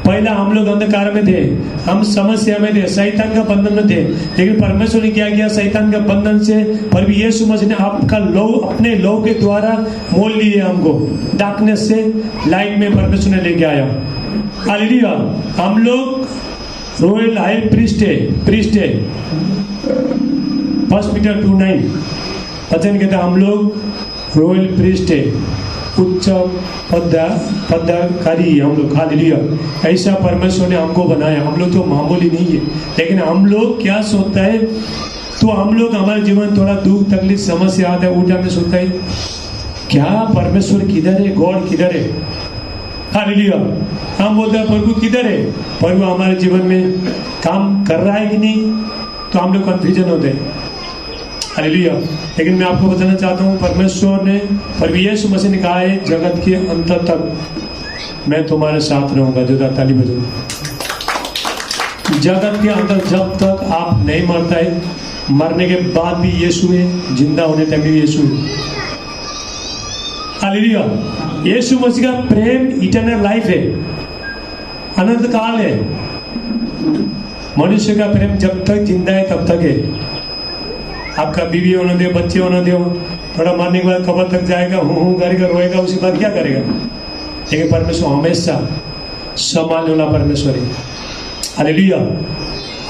पहला हम लोग अंधकार में थे, हम समस्या में थे, शैतान का बंधन में थे, लेकिन परमेश्वर ने क्या किया? शैतान का बंधन से प्रभु यीशु मसीह ने आपका लौ, अपने लौ के द्वारा मोल लिए हमको। डार्कनेस से लाइट में परमेश्वर ने लेके आया। हालेलुया। हम लोग रॉयल हाई प्रीस्ट है। 1 पीटर 2:9 वचन कहता है, हम लोग रॉयल प्रीस्ट है, उच्च पदाधिकारी हम लोग। हालेलुया। ऐसा परमेश्वर ने हमको बनाया। हम लोग तो मामूली नहीं है, लेकिन हम लोग क्या सोचता है, तो हम लोग हमारे जीवन थोड़ा दुख तकलीफ समस्या आता है, उल्टा में सोचता है क्या परमेश्वर किधर है, गॉड किधर है। हालेलुया। हम बोलते हैं प्रभु किधर है, प्रभु हमारे जीवन में काम कर रहा है कि नहीं, तो हम लोग कंफ्यूजन होते हैं। हालेलुया। लेकिन मैं आपको बताना चाहता हूँ, परमेश्वर ने, प्रभु यीशु मसीह ने कहा है, जगत के अंत तक मैं तुम्हारे साथ रहूंगा। जो ताली बजाओ। जगत के अंदर जब तक आप नहीं मरता है, मरने के बाद भी यीशु है, जिंदा होने तक भी यीशु है। हालेलुया। यीशु मसीह का प्रेम इटर्नल लाइफ है, अनंत काल है। मनुष्य का प्रेम जब तक जिंदा है तब तक है। आपका बीवी होने दो, बच्चे होने दो, थोड़ा मरने के बाद कब्र तक जाएगा, हूँ करेगा, रोएगा, उसके बाद क्या करेगा। लेकिन परमेश्वर हमेशा संभालने वाला परमेश्वर है। हालेलुया।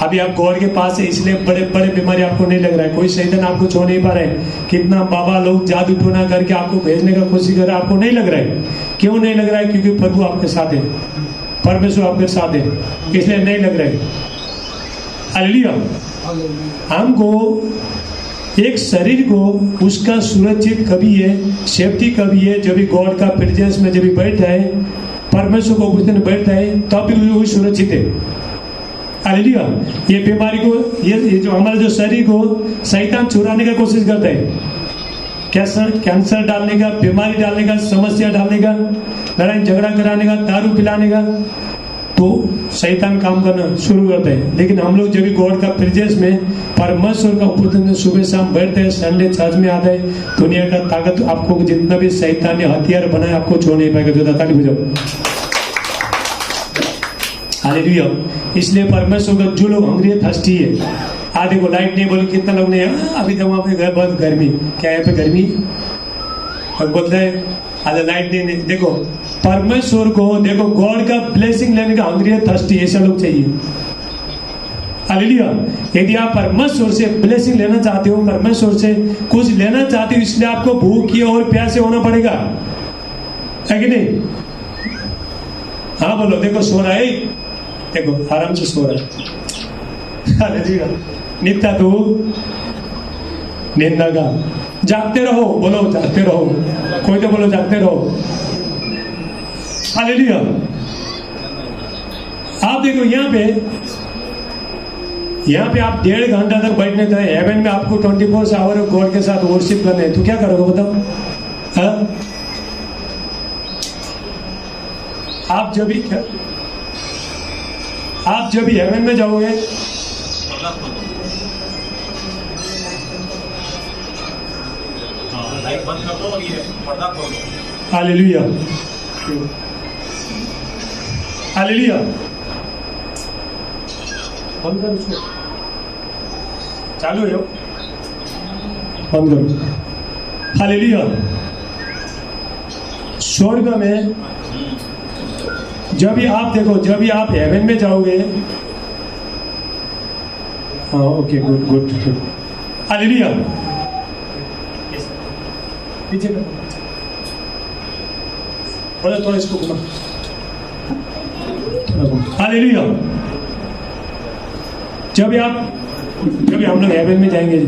अभी आप गॉड के पास है, इसलिए बड़े बड़े बीमारी आपको नहीं लग रहा है, कोई शैतान आपको छो नहीं पा रहा है। कितना बाबा लोग जादू टोना करके आपको भेजने का कोशिश कर रहे हैं, आपको नहीं लग रहा है। क्यों नहीं लग रहा है? क्योंकि प्रभु आपके साथ है, परमेश्वर आपके साथ है, इसलिए नहीं लग रहा है। हालेलुया। हमको एक शरीर को उसका सुरक्षित कभी है, सेफ्टी कभी है जब भी गॉड का प्रेजेंस में जब भी बैठ जाए, परमेश्वर को उस दिन बैठ जाए, तब भी वो सुरक्षित है। हालेलुया। ये बीमारी को, ये जो हमारे जो शरीर को शैतान चुराने का कोशिश करता है, कैंसर डालने का, बीमारी डालने का, समस्या डालने का, लड़ाई झगड़ा कराने का, दारू पिलाने का, तो शैतान काम करना शुरू करता है। लेकिन हम लोग जब भी गॉड का प्रेजेंस में परमेश्वर का उपदेश में सुबह शाम बैठते हैं, संडे चर्च में आते हैं, दुनिया का ताकत आपको जितना भी शैतान ने हथियार बनाए आपको छोड़ नहीं पाएगा। जो ताली बजाओ, हालेलुया। इसलिए परमेश्वर का जो लोग हंग्री है, थर्स्टी है, आधे को लाइट नहीं, बोले कितना लोग नहीं, अभी तो वहां पे घर बहुत गर्मी, क्या यहाँ पे गर्मी बोलता है, आधे लाइट नहीं। देखो परमेश्वर को, देखो गॉड का ब्लेसिंग लेने का हंग्री है, थर्स्टी ऐसा लोग चाहिए। हालेलुया। यदि आप परमेश्वर से ब्लेसिंग लेना चाहते हो, परमेश्वर से कुछ लेना चाहते हो, इसलिए आपको भूख और प्यासे होना पड़ेगा, है कि नहीं? हाँ बोलो। देखो सो रहा है, देखो आराम से सो रहा है, हालेलुया। नित्या तू निंदा का, जागते रहो, बोलो जागते रहो, कोई तो बोलो जागते रहो, हालेलुया। आप देखो यहाँ पे आप 1.5 घंटा तक बैठने तो हेवन में आपको 24 आवर गॉड के साथ वर्शिप करने हैं, तो क्या करोगे बताओ? हाँ? आप जब भी हेवन में जाओगे, हालेलुया, हालेलुया। बंद करो, चालू है, बंद करो, हालेलुया। स्वर्ग में जब भी आप देखो, जब भी आप हेवन में जाओगे, हाँ ओके, गुड गुड, हालेलुया। पीछे बोले थोड़ा इसको घुमा, हालेलुया। जब भी हम लोग हेवन में जाएंगे,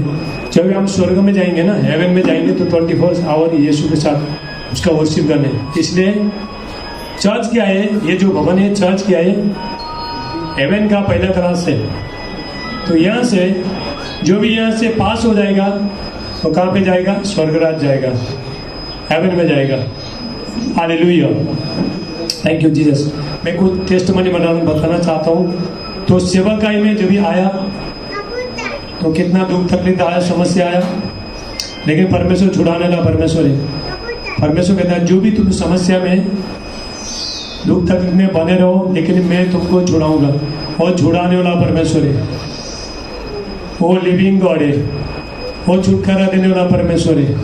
जब भी हम स्वर्ग में जाएंगे ना, हेवन में जाएंगे तो 24 आवर यीशु के साथ उसका वर्शिप करने। इसलिए चर्च क्या है, ये जो भवन है चर्च क्या है, हेवन का पहला क्लास है। तो यहाँ से जो भी यहाँ से पास हो जाएगा तो कहाँ पे जाएगा? स्वर्गराज जाएगा, हेवन में जाएगा। Hallelujah, thank you Jesus. मैं कुछ टेस्टमनी बताना चाहता हूँ। तो सेवकाई में जब भी आया तो कितना दुख तकलीफ आया, समस्या आया, लेकिन परमेश्वर छुड़ाने का परमेश्वर है। परमेश्वर कहता है जो भी तुम समस्या में, दुख तकलीफ में बने रहो, लेकिन मैं तुमको छुड़ाऊंगा। और छुड़ाने वाला परमेश्वर है, वो लिविंग गॉड है, वो छुटकारा देने वाला परमेश्वर है।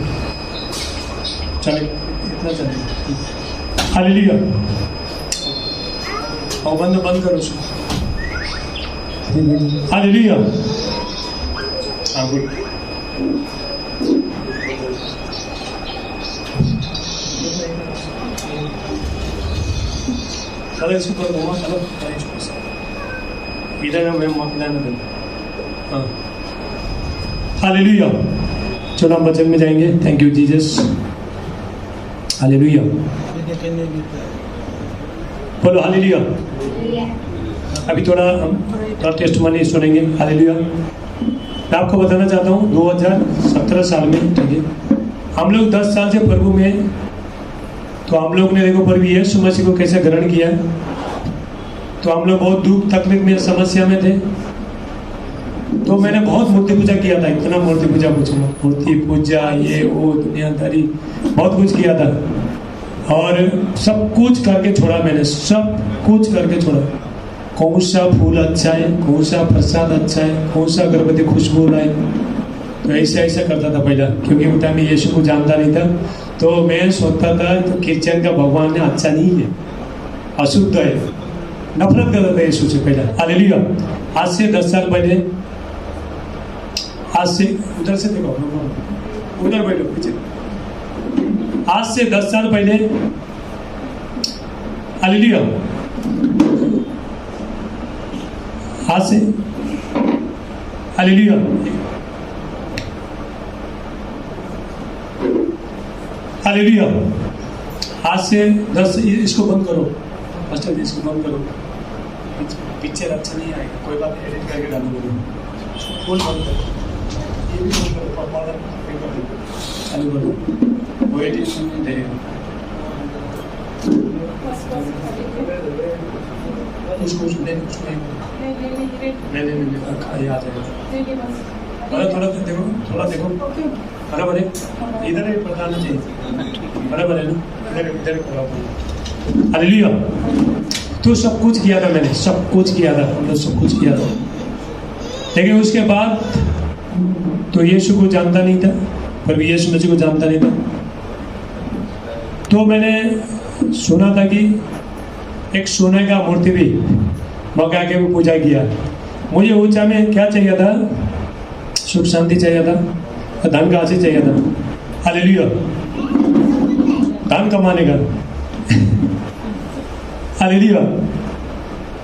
चले इतना चले, हालेलुया। और बंद करो उसको, हालेलुया। हाँ गुड। चलो इसको कर दूंगा, चलो इधर मैं इधर न, हाँ हालेलुया। चलो हम वचन में जाएंगे। Thank you Jesus, hallelujah. बोलो हालेलुया। अभी थोड़ा टेस्टमनी सुनेंगे, हालेलुया। मैं आपको बताना चाहता हूँ 2017 साल में, ठीक है, हम लोग 10 साल से प्रभु में, तो हम लोग ने देखो प्रभु यीशु मसीह को कैसे ग्रहण किया। तो हम लोग बहुत दुख तकलीफ में, समस्या में थे। तो मैंने बहुत मूर्ति पूजा किया था, इतना मूर्ति पूजा पूछूंगा, मूर्ति पूजा ये वो दुनियादारी बहुत कुछ किया था। और सब कुछ करके छोड़ा मैंने, सब कुछ करके छोड़ा। कौन सा फूल अच्छा है, कौन सा प्रसाद अच्छा है, कौन सा अगरबत्ती खुशबू लाए, तो ऐसा करता था पहला, क्योंकि उस टाइम में यीशु को जानता नहीं था। तो मैं सोचता था तो क्रिश्चियन का भगवान ने अच्छा नहीं है, अशुद्ध है, नफरत करता था यीशु से पहला। हालेलुया। आज से 10 साल पहले, आज से उधर से देखो, उधर बैठो पीछे, आज से 10 साल पहले, हालेलुया, आज से, हालेलुया, हालेलुया। आज से 10 इसको बंद करो, मास्टर इसको बंद करो, पिक्चर अच्छा नहीं आएगा, कोई बात एडिट करके डालो, फुल बंद करो, ये भी बंद करो, पापा चालू करो, वो एडिट नहीं देगा, उसको नहीं आ जाएगा। थोड़ा देखो बराबर है, इधर ही बताना चाहिए, बराबर है ना, इधर हालेलुया। तो सब कुछ किया था मैंने, सब कुछ किया था, हमने सब कुछ किया था, लेकिन उसके बाद तो यीशु को जानता नहीं था, पर भी यीशु मसीह को जानता नहीं था। तो मैंने सुना था कि एक सोने का मूर्ति भी मंगा के वो पूजा किया। मुझे ऊंचा में क्या चाहिए था? सुख शांति चाहिए था, धन का आशीष चाहिए था, हालेलुया, धन कमाने का हालेलुया।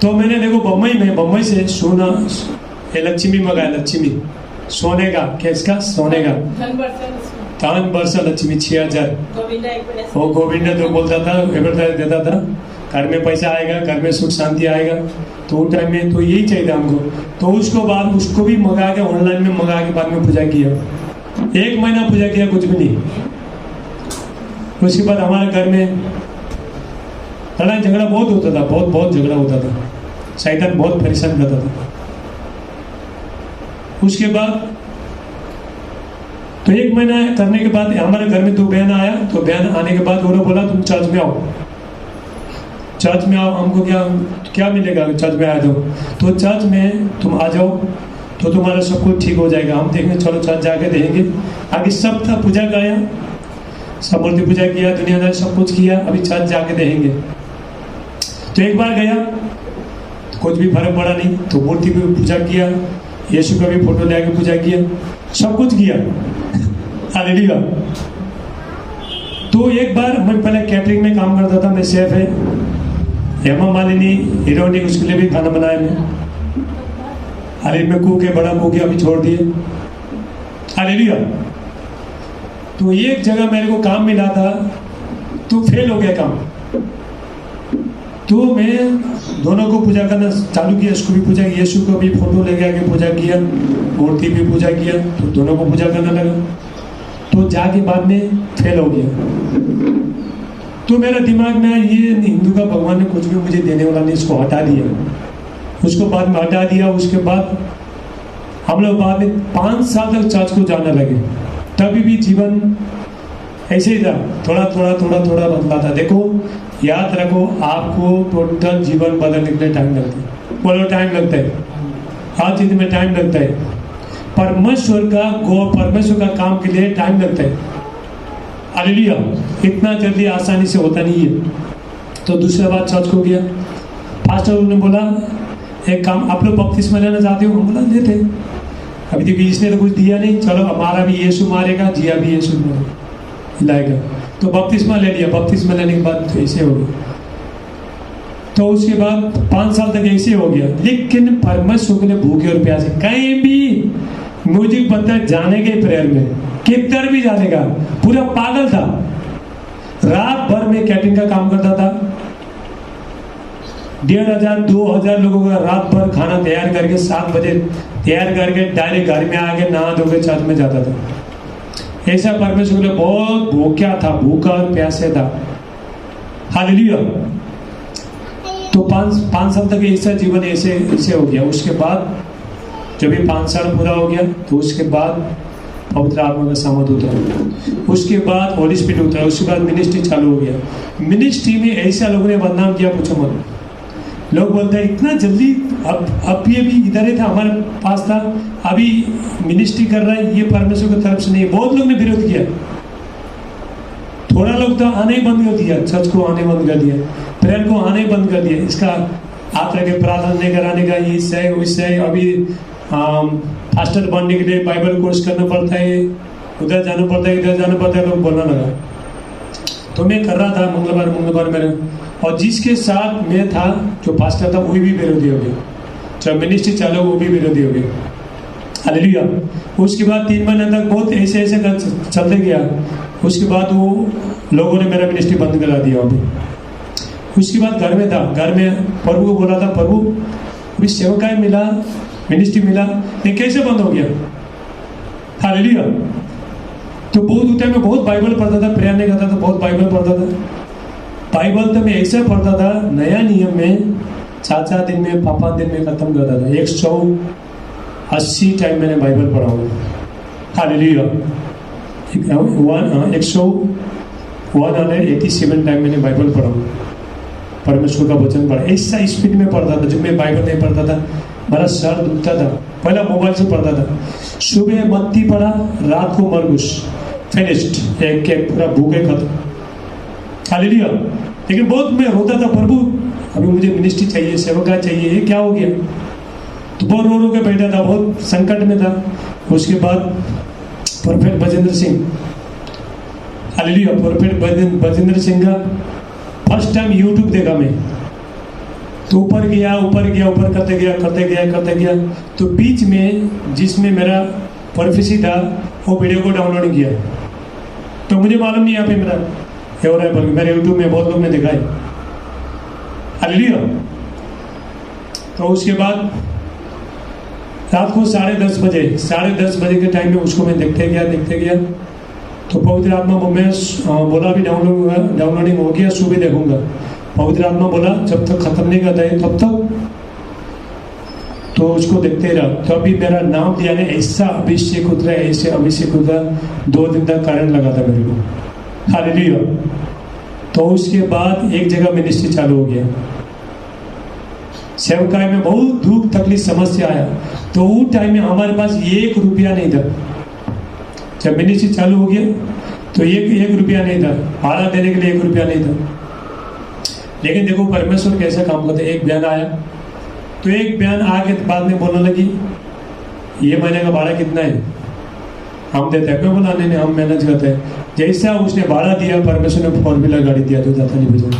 तो मैंने देखो बम्बई से सोना ये लक्ष्मी मंगाया, लक्ष्मी सोने का, किसका? सोने का धन वर्षा लक्ष्मी 6000। वो गोविंदा तो बोलता था, देता था, घर में पैसा आएगा, घर में सुख शांति आएगा। तो उस टाइम में तो यही चाहिए था हमको। तो उसको बाद उसको भी मंगा के ऑनलाइन में मंगा के बाद में पूजा किया, 1 महीना पूजा किया, कुछ भी नहीं। उसके बाद हमारे घर में लड़ाई झगड़ा बहुत होता था, बहुत झगड़ा होता था, शैतान बहुत परेशान करता था। उसके बाद तो 1 महीना करने के बाद हमारे घर में 2 बहन आया। तो बहन आने के बाद उन्होंने बोला तुम चर्च में आओ, चर्च में आओ, हमको क्या मिलेगा चर्च में आए तो चर्च में तुम आ जाओ तो तुम्हारा सब कुछ ठीक हो जाएगा। हम देखेंगे, चलो चर्च जाके देखेंगे। आगे सब था, पूजा गया, सब मूर्ति पूजा किया, दुनियादारी सब कुछ किया, अभी चर्च जाके देखेंगे। तो एक बार गया तो कुछ भी फर्क पड़ा नहीं। तो मूर्ति भी पूजा किया, यीशु का भी फोटो लेके पूजा किया, सब कुछ किया, हालेलुया। तो एक बार मैं पहले कैटरिंग में काम करता था, मैं शेफ है, हेमा मालिनी हीरोइनिक, उसके लिए भी खाना बनाया मैं। हाल में कुक है, बड़ा कुक है, अभी छोड़ दिए, हालेलुया। तो एक जगह मेरे को काम मिला था, तो फेल हो गया काम। तो मैं दोनों को पूजा करना चालू किया, इसको भी पूजा किया, यीशु को भी फोटो लेके आके पूजा किया, मूर्ति भी पूजा किया, तो दोनों को पूजा करने लगा। तो जाके बाद में फेल हो गया। तो मेरा दिमाग में ये हिंदू का भगवान ने कुछ भी मुझे देने वाला नहीं, इसको हटा दिया, उसको बाद में हटा दिया। उसके बाद हम लोग बाद में 5 साल तक चर्च को जाने लगे। तभी भी जीवन ऐसे ही था, थोड़ा बदला था। देखो याद रखो, आपको टोटल जीवन बदलने के लिए टाइम लगता है, बोलो टाइम लगता है, हर चीज में टाइम लगता है। परमेश्वर का काम के लिए टाइम लगता है, हालेलुया। इतना जल्दी आसानी से होता नहीं है। तो दूसरा बात चर्च को गया, पास्टर ने बोला एक काम, आप लोग बपतिस्मा लेना चाहते हो? हम बोला लेते, अभी तक इसने तो कुछ दिया नहीं, चलो हमारा भी यीशु मारेगा, जिया भी यीशु लाएगा। तो बपतिस्मा ले लिया। बपतिस्मा लेने के बाद तो ऐसे हो गया। तो उसके बाद 5 साल तक ऐसे हो गया। लेकिन परमेश्वर के लिए भूखे और प्यासे, कहीं भी म्यूजिक बंदा जाने के प्रेयर में किधर भी जानेगा, पूरा पागल था। रात भर में कैटरिंग का काम करता था, 1500-2000 लोगों का रात भर खाना तैयार करके 7 बजे तैयार करके डायरेक्ट घर में आके नहा धोके चर्च में जाता था। ऐसा परमेश्वर के लिए बहुत भूखा और प्यासे था, हालेलुया। तो 5 साल तक ऐसा जीवन ऐसे हो गया। उसके बाद जब ये 5 साल पूरा हो गया तो उसके बाद पवित्र आत्मा का सामर्थ उतरा, उसके बाद होली स्पिरिट उतरा, उसके बाद मिनिस्ट्री चालू हो गया। मिनिस्ट्री में ऐसा लोगों ने बदनाम किया, पूछो मत। लोग बोलते हैं इतना जल्दी, अब ये भी इधर ही था, हमारे पास था, अभी मिनिस्ट्री कर रहा है, ये परमेश्वर की तरफ से नहीं। बहुत लोग ने विरोध किया, थोड़ा लोग तो आने ही बंद कर दिया, चर्च को आने बंद कर दिया, प्रेयर को आने बंद कर दिया। इसका आप के प्रार्थना नहीं कराने का, इससे अभी फास्टर बनने के लिए बाइबल कोर्स करना पड़ता है, उधर जाना पड़ता है, इधर जाना पड़ता है, लोग बोलना लगा। तो मैं कर रहा था मंगलवार मेरे, और जिसके साथ मैं था जो पास्टर था वो भी विरोधी हो गया, जब मिनिस्ट्री चालू वो भी विरोधी हो गया, हालेलुया। उसके बाद 3 महीने तक बहुत ऐसे चलते गया। उसके बाद वो लोगों ने मेरा मिनिस्ट्री बंद करा दिया अभी। उसके बाद घर में था, घर में प्रभु को बोला था, प्रभु अभी सेवकाई मिला, मिनिस्ट्री मिला, ये कैसे बंद हो गया? हालेलुया। तो बहुत टाइम में बहुत बाइबल पढ़ता था, प्रेयर नहीं करता था, बहुत बाइबल पढ़ता था। बाइबल तो मैं ऐसे पढ़ता था, नया नियम में 4 दिन में 5 दिन में खत्म करता था। 180 टाइम मैंने बाइबल पढ़ा हूँ। हालेलुया। 187 टाइम मैंने बाइबल पढ़ा हूँ, परमेश्वर का वचन पढ़ा। ऐसा स्पीड में पढ़ता था, जब मैं बाइबल नहीं पढ़ता था मेरा सर दुखता था। पहला मोबाइल से पढ़ता था, सुबह मत्ती पढ़ा, रात को मरकुस, फिनिश्ड, एक पूरा भूखे खत्म। हालेलुया। लेकिन बहुत मैं रोता था, प्रभु अभी मुझे मिनिस्ट्री चाहिए, सेवका चाहिए, ये क्या हो गया? तो बहुत रो के बैठा था, बहुत संकट में था। उसके बाद prophet Bajendra Singh, hallelujah, prophet Bajendra Singh का फर्स्ट टाइम यूट्यूब देखा मैं। तो ऊपर गया करते गया तो बीच में जिसमें मेरा प्रोफेसी था वो वीडियो को डाउनलोड किया। तो मुझे मालूम नहीं यहाँ पे मेरा हो रहा है, बल्कि मेरे यूट्यूब में बहुत लोग ने देखा है। हालेलुया। तो उसके बाद रात को 10:30 बजे के टाइम में उसको मैं देखते गया। तो पवित्र आत्मा में बोला भी डाउनलोडिंग हो गया, सुबह देखूंगा। पवित्र आत्मा बोला जब तक खत्म नहीं करता है तब तक तो उसको देखते रहा। तो अभी मेरा नाम दिया ने ऐसा अभिषेक उतरा, 2 दिन तक कारण लगा था मेरे को। हालेलुया। तो उसके बाद एक जगह मिनिस्ट्री चालू हो गया। सेवकाई में बहुत दुख तकलीफ समस्या आया। तो वो टाइम में हमारे पास 1 रुपया नहीं था। जब मिनिस्ट्री चालू हो गया तो एक रुपया नहीं था, भाड़ा देने के लिए 1 रुपया नहीं था। लेकिन देखो परमेश्वर कैसे काम करते। एक बयान आया, तो एक बयान आके बाद में बोलने लगी ये महीने का भाड़ा कितना है, हम देते हैं। मैं बोला नहीं हम मैनेज करते हैं। जैसा उसने भाड़ा दिया, परमेश्वर ने 4 व्हीलर गाड़ी दिया, जो जाता नहीं बजा।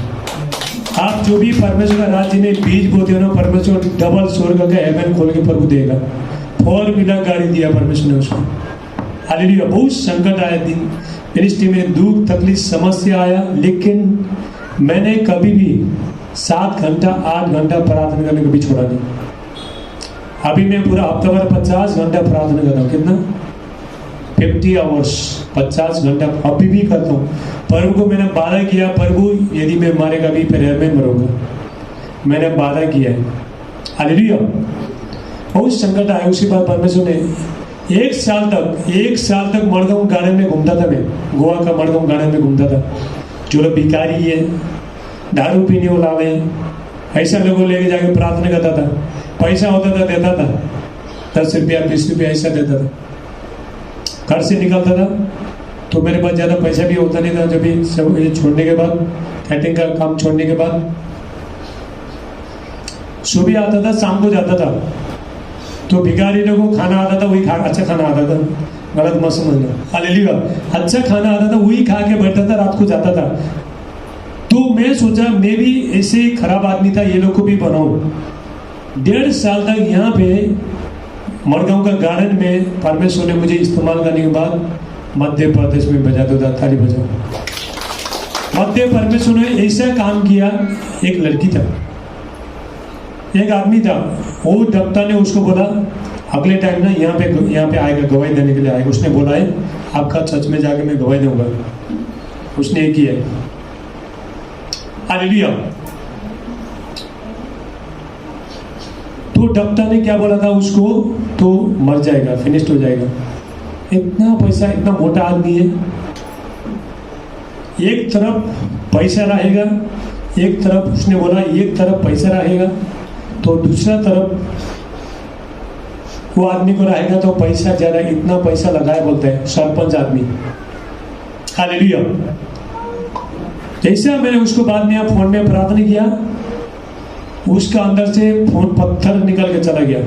आप जो भी परमेश्वर का राज्य ने बीज बोते हो ना, परमेश्वर डबल स्वर्ग का हेवन खोल के प्रभु देगा। 4 व्हीलर गाड़ी दिया परमेश्वर ने उसको। हालेलुया। बहुत संकट आया, दिन मिनिस्ट्री में दुख तकलीफ समस्या आया, लेकिन मैंने कभी भी 7 घंटा 8 घंटा प्रार्थना करने कभी छोड़ा नहीं। अभी मैं पूरा हफ्ता भर 50 घंटा प्रार्थना करता हूँ। कितना? 50 आवर्स, 50 घंटा अभी भी करता हूँ। प्रभु को मैंने वादा किया, प्रभु यदि मैं मारेगा भी फिर मैं मरूंगा, मैंने वादा किया है। हालेलुया। बहुत संकट आया। उसके बाद परमेश्वर ने 1 साल तक मड़गांव गार्डन में घूमता था। मैं गोवा का मड़गांव गार्डन में घूमता था। जो लोग भिखारी है, दारू पीने वाले हैं, ऐसा लोगों लेके जाके प्रार्थना करता था। पैसा होता था देता था, 10 रुपया 20 रुपया ऐसा देता था। घर से निकलता था तो मेरे पास ज़्यादा पैसा भी होता नहीं था। जब भी सब ये छोड़ने के बाद, कैटरिंग का काम छोड़ने के बाद सुबह आता था, शाम को जाता था। तो भिखारी लोगों को खाना आता था, वही अच्छा खाना आता था, गलत मत समझना। हालेलुया। अच्छा खाना आता था, वही खा के बैठता था, रात को जाता था। तो मैं सोचा मैं भी ऐसे खराब आदमी था, ये लोग को भी बनाऊं। 1.5 साल तक यहाँ पे मड़गांव का गार्डन में परमेश्वर ने मुझे इस्तेमाल करने के बाद मध्य प्रदेश में बजाता था, थाली बजाओ। मध्य परमेश्वर ने ऐसा काम किया। एक लड़की था, एक आदमी था, वो डॉक्टर ने उसको बोला अगले टाइम ना यहाँ पे आएगा, गवाही देने के लिए आएगा। उसने बोला है आपका चर्च में जाके मैं गवाही दूंगा। उसने ये किया। हालेलुया। तो डॉक्टर ने क्या बोला था उसको, तो मर जाएगा, फिनिश्ड हो जाएगा। इतना पैसा, इतना मोटा आदमी है। एक तरफ पैसा रहेगा, एक तरफ उसने बोला एक तरफ पैसा रहेगा तो दूसरा तरफ वो आदमी को रहेगा तो पैसा ज्यादा, इतना पैसा लगाए बोलते हैं सरपंच आदमी। हालेलुया। जैसे मैंने उसको बाद में फोन में प्रार्थना किया, उसका अंदर से फोन पत्थर निकल के चला गया।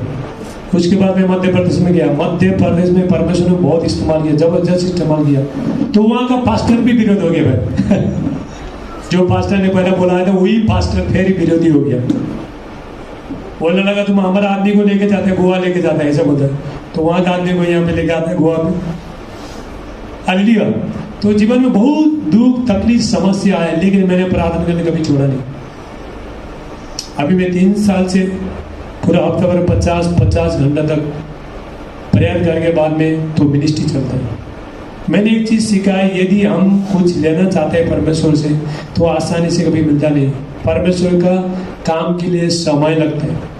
उसके बाद मैं मध्य प्रदेश में गया। मध्य प्रदेश में परमेश्वर ने बहुत इस्तेमाल किया, जबरदस्त इस्तेमाल किया। तो वहाँ का पास्टर भी विरोध हो गया भाई। जो पास्टर ने पहले बुलाया था वही पास्टर फिर ही विरोधी हो गया। बोलने लगा तुम हमारा आदमी को लेके जाते, गोवा लेके जाता है, ऐसा बोलता है। तो वहाँ का आदमी को यहाँ पे लेके आता है गोवा में। हालेलुया। तो जीवन में बहुत दुख तकलीफ समस्या है, लेकिन मैंने प्रार्थना करने कभी छोड़ा नहीं। अभी मैं 3 साल से पूरा हफ्ता भर 50 घंटा तक प्रेयर करके बाद में तो मिनिस्ट्री चलता है। मैंने एक चीज सीखा है, यदि हम कुछ लेना चाहते हैं परमेश्वर से तो आसानी से कभी मिलता नहीं। परमेश्वर का काम के लिए समय लगता है।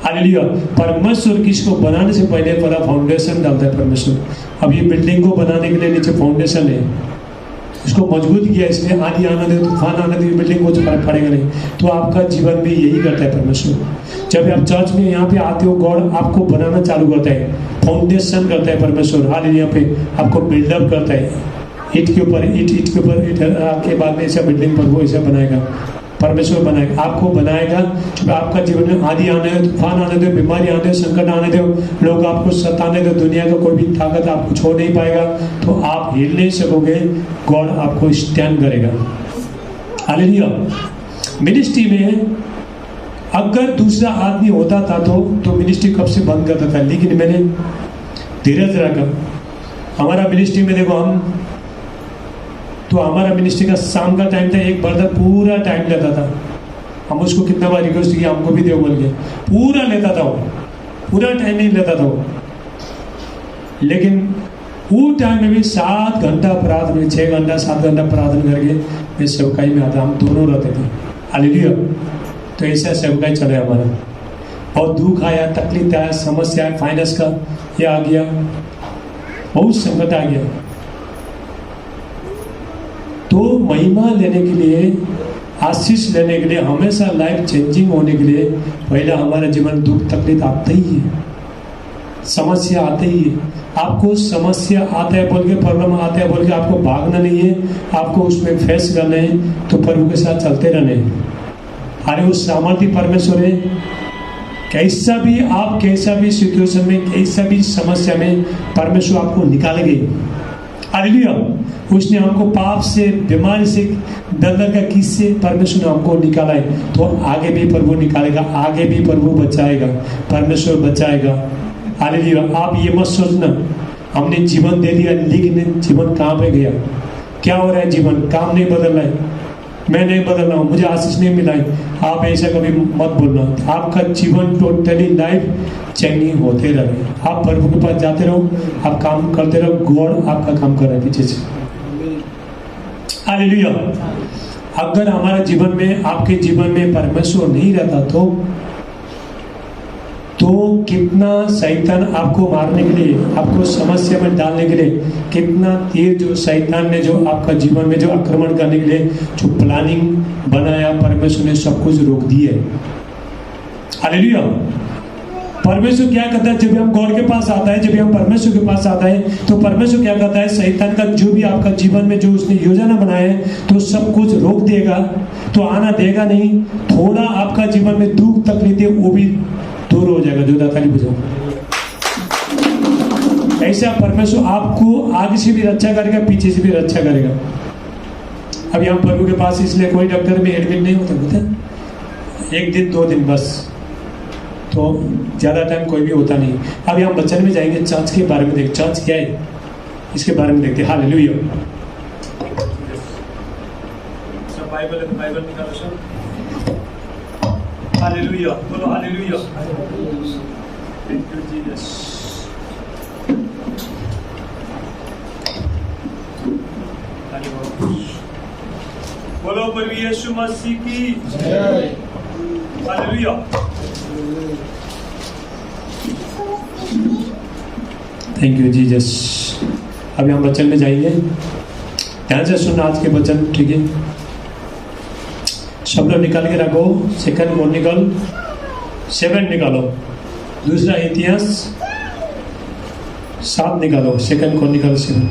हालेलुया। परमेश्वर किसको बनाने से पहले पहला फाउंडेशन डालता है परमेश्वर। अब ये बिल्डिंग को बनाने के लिए नीचे फाउंडेशन है, इसको मजबूत किया, इसलिए आंधी आने दे, तूफान आने दे, बिल्डिंग को फर्क पड़ेगा नहीं। तो आपका जीवन भी यही करता है परमेश्वर। जब आप चर्च में यहाँ पे आते हो, गॉड आपको बनाना चालू करता है, फाउंडेशन करता है परमेश्वर। हालेलुया। पे आपको बिल्डअप करता है, ईट के ऊपर ईट के ऊपर ईट के बाद में ऐसा बिल्डिंग पर वो ऐसा बनाएगा, परमेश्वर बनाएगा, आपको बनाएगा। जब आपका जीवन में आंधी आने दो, तूफान आने दो, बीमारी आने दो, संकट आने दो, लोग आपको सताने दो, दुनिया का कोई भी ताकत आपको छोड़ नहीं पाएगा, तो आप हिल नहीं सकोगे। गॉड आपको स्टैंड करेगा। हालेलुया। मिनिस्ट्री में अगर दूसरा आदमी होता था तो मिनिस्ट्री कब से बंद करता था, लेकिन मैंने धीरज रखा। हमारा मिनिस्ट्री में देखो, हमारा मिनिस्ट्री का शाम का टाइम था, एक ब्रदर पूरा टाइम लेता था। हम उसको कितना बार रिक्वेस्ट किया, हमको भी दो बोल के, पूरा लेता था वो, पूरा टाइम नहीं लेता था वो। लेकिन वो टाइम में भी 7 घंटा प्रार्थना, 6 घंटा 7 घंटा प्रार्थना करके मैं सेवकाई में आता। हम दोनों रहते थे। हालेलुया। तो ऐसा सेवकाई चले हमारा। और दुख आया, तकलीफ आया, समस्या आया, फाइनेंस का ये आ गया, बहुत संकट आ गया। तो महिमा लेने के लिए, आशीष लेने के लिए, हमेशा लाइफ चेंजिंग होने के लिए पहले हमारे जीवन दुख तकलीफ आता ही है, समस्या आते ही है। आपको समस्या आता है बोल के, प्रॉब्लम आता है बोल के आपको भागना नहीं है, आपको उसमें फेस करना है, तो प्रभु के साथ चलते रहने। अरे उस सामर्थ्य परमेश्वर है, कैसा भी आप कैसा भी सिचुएशन में, कैसा भी समस्या में परमेश्वर आपको निकालेंगे। हालेलुया। उसने हमको पाप से, बीमारी से, दलदल का किस से परमेश्वर ने हमको निकाला है, तो आगे भी प्रभु निकालेगा, आगे भी प्रभु बचाएगा, परमेश्वर बचाएगा। हालेलुया। आप ये मत सोचना हमने जीवन दे दिया, लेकिन जीवन कहाँ पे गया, क्या हो रहा है, जीवन काम नहीं बदल रहा है, मैं नहीं बदल रहा हूँ, मुझे आशीष नहीं मिला है। आप ऐसा कभी मत बोलना। आपका जीवन टोटली लाइफ चेंजिंग होते रहे। आप प्रभु के पास जाते रहो, आप काम करते रहो, गॉड आपका काम कर रहा है पीछे से। हालेलुया। अगर हमारे जीवन में, आपके जीवन में परमेश्वर नहीं रहता तो कितना शैतान आपको मारने के लिए, आपको समस्या में डालने के लिए, कितना तेज जो शैतान ने जो आपका जीवन में जो आक्रमण करने के लिए जो प्लानिंग बनाया, परमेश्वर ने सब कुछ रोक दिया है। हालेलुया। परमेश्वर क्या करता है, जब हम गॉड के पास आता है, जब हम परमेश्वर के पास आता है, तो परमेश्वर क्या करता है, शैतान का जो भी आपका जीवन में जो उसने योजना बनाया है, तो सब कुछ रोक देगा, तो आना देगा नहीं। थोड़ा आपका जीवन में दुख तकलीफ है, वो भी दूर हो जाएगा। जो दाताली बुझाओ, ऐसा परमेश्वर आपको आगे से भी रक्षा करेगा, पीछे से भी रक्षा करेगा। अभी हम प्रभु के पास इसलिए कोई डॉक्टर में एडमिट नहीं होता, 1 दिन 2 दिन बस, तो ज़्यादा टाइम कोई भी होता नहीं। अभी हम वचन में जाएंगे, चर्च के बारे में देख, चर्च क्या है इसके बारे में देखते हैं। हालेलुया। सब बाइबल है, बाइबल निकालो सब। हालेलुया, बोलो हालेलुया। Thank you Jesus. बोलो प्रभु यीशु मसीह की जय। हालेलुया। Thank you Jesus. अभी हम वचन में जाएंगे, ध्यान से सुनना आज के वचन, ठीक है। सब लोग निकाल के रखो। 2 क्रॉनिकल 7 निकालो, दूसरा इतिहास 7 निकालो, 2 Chronicle 7।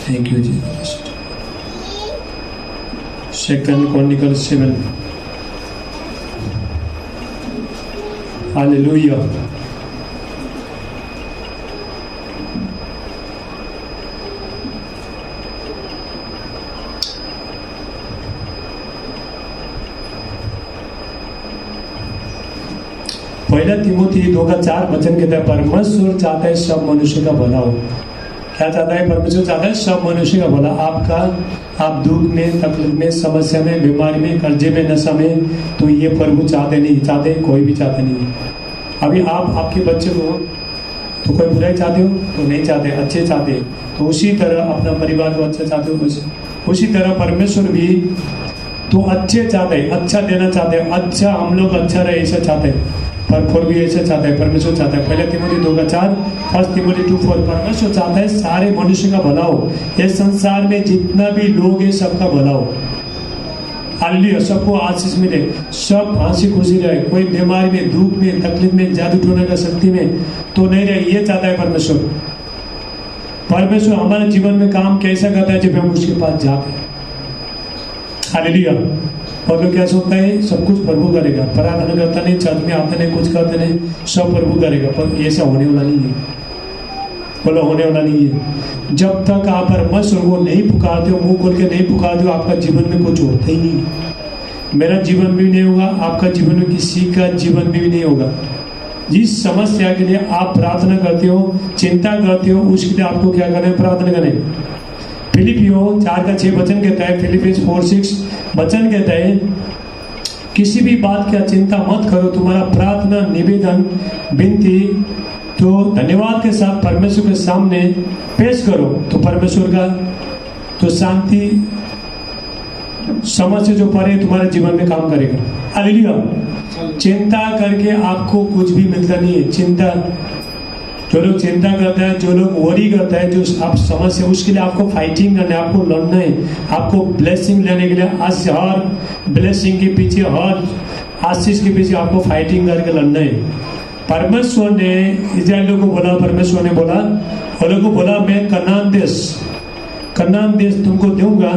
Thank you Jesus. 2 Chronicle 7। Hallelujah. पहला तिमोथी 2:4 वचन कहता है, परमेश्वर चाहता है सब मनुष्य का भला हो। क्या चाहता है परमेश्वर? चाहता है सब मनुष्य का भला। आप दुख में, तकलीफ में, समस्या में, बीमारी में, कर्जे में, नशा में, तो ये प्रभु चाहते नहीं, चाहते कोई भी चाहते नहीं। अभी आप आपके बच्चे को तो कोई बुराई चाहते हो तो नहीं चाहते, अच्छे चाहते। तो उसी तरह अपना परिवार को अच्छा चाहते हो, उसी तरह परमेश्वर भी तो अच्छे चाहते हैं, अच्छा देना चाहते हैं, अच्छा हम लोग अच्छा रहे ऐसा चाहते हैं। पर भी ऐसा चाहता है, परमेश्वर चाहता है। पहले तिमोथी 2:4, 1 तिमोथी 2:4, परमेश्वर चाहता है सारे मनुष्य का भला हो। इस संसार में जितना भी लोग हैं सबका भला हो। हालेलुया, सबको आशीष मिले, सब हंसी खुशी रहे, कोई बीमारी में, दुख में, तकलीफ में, जादू टोने का शक्ति में तो नहीं रहे। ये चाहता है परमेश्वर। परमेश्वर हमारे जीवन में काम कैसा करता है जब हम उसके पास जाते हैं। हालेलुया। और लोग क्या सोचता है सब कुछ प्रभु करेगा, प्रार्थना करता नहीं, चर्च में आते नहीं, कुछ करते नहीं, सब प्रभु करेगा। पर ऐसा होने वाला नहीं है। बोलो, होने वाला नहीं है। जब तक आप परमेश्वर को नहीं पुकारते हो, मुंह खोल के नहीं पुकारते हो, आपका जीवन में कुछ होता ही नहीं। मेरा जीवन भी नहीं होगा, आपका जीवन में किसी का जीवन भी नहीं होगा। जिस समस्या के लिए आप प्रार्थना करते हो, चिंता करते हो, उसके लिए आपको क्या करना है? प्रार्थना करना है। फिलिपियो 4:6 वचन कहता है, फिलिपियंस 4:6 वचन कहता है, किसी भी बात की चिंता मत करो, तुम्हारा प्रार्थना, निवेदन, विनती तो धन्यवाद के साथ परमेश्वर के सामने पेश करो, तो परमेश्वर का तो शांति समझ से जो परे तुम्हारे जीवन में काम करेगा। हालेलुया। चिंता करके आपको कुछ भी मिलता नहीं है। चिंता, जो लोग चिंता करता है, जो लोग वरी करता है, जो आप समस्या, उसके लिए आपको फाइटिंग करना है, आपको लड़ना है, आपको ब्लेसिंग लेने के लिए हर ब्लेसिंग के पीछे, हर आशीष के पीछे आपको फाइटिंग करके लड़ना है। परमेश्वर ने इस्राएलियों को बोला, परमेश्वर ने बोला, और लोगों को बोला, मैं कनान देश तुमको दूंगा,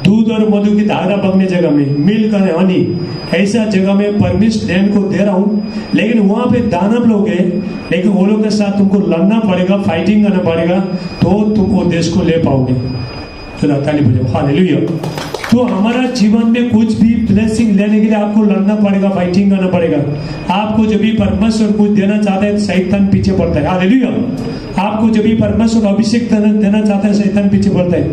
दूध और मधु की धारा बगने जगह में, मिल्क और हनी, ऐसा जगह में परमिश लैंड को दे रहा हूँ। लेकिन वहां पे दानव लोग हैं, लेकिन वो लोग के साथ तुमको लड़ना पड़ेगा, फाइटिंग करना पड़ेगा, तो तुम वो देश को ले पाओगे। तो ताली बजाओ, हालेलुया। तो हमारा जीवन में कुछ भी ब्लेसिंग लेने के लिए आपको लड़ना पड़ेगा, फाइटिंग करना पड़ेगा। आपको जब भी परमेश्वर कुछ देना चाहता है, शैतान पीछे पड़ता है। हालेलुया। आपको जब भी परमेश्वर अभिषेक देना चाहता है, शैतान पीछे पड़ता है।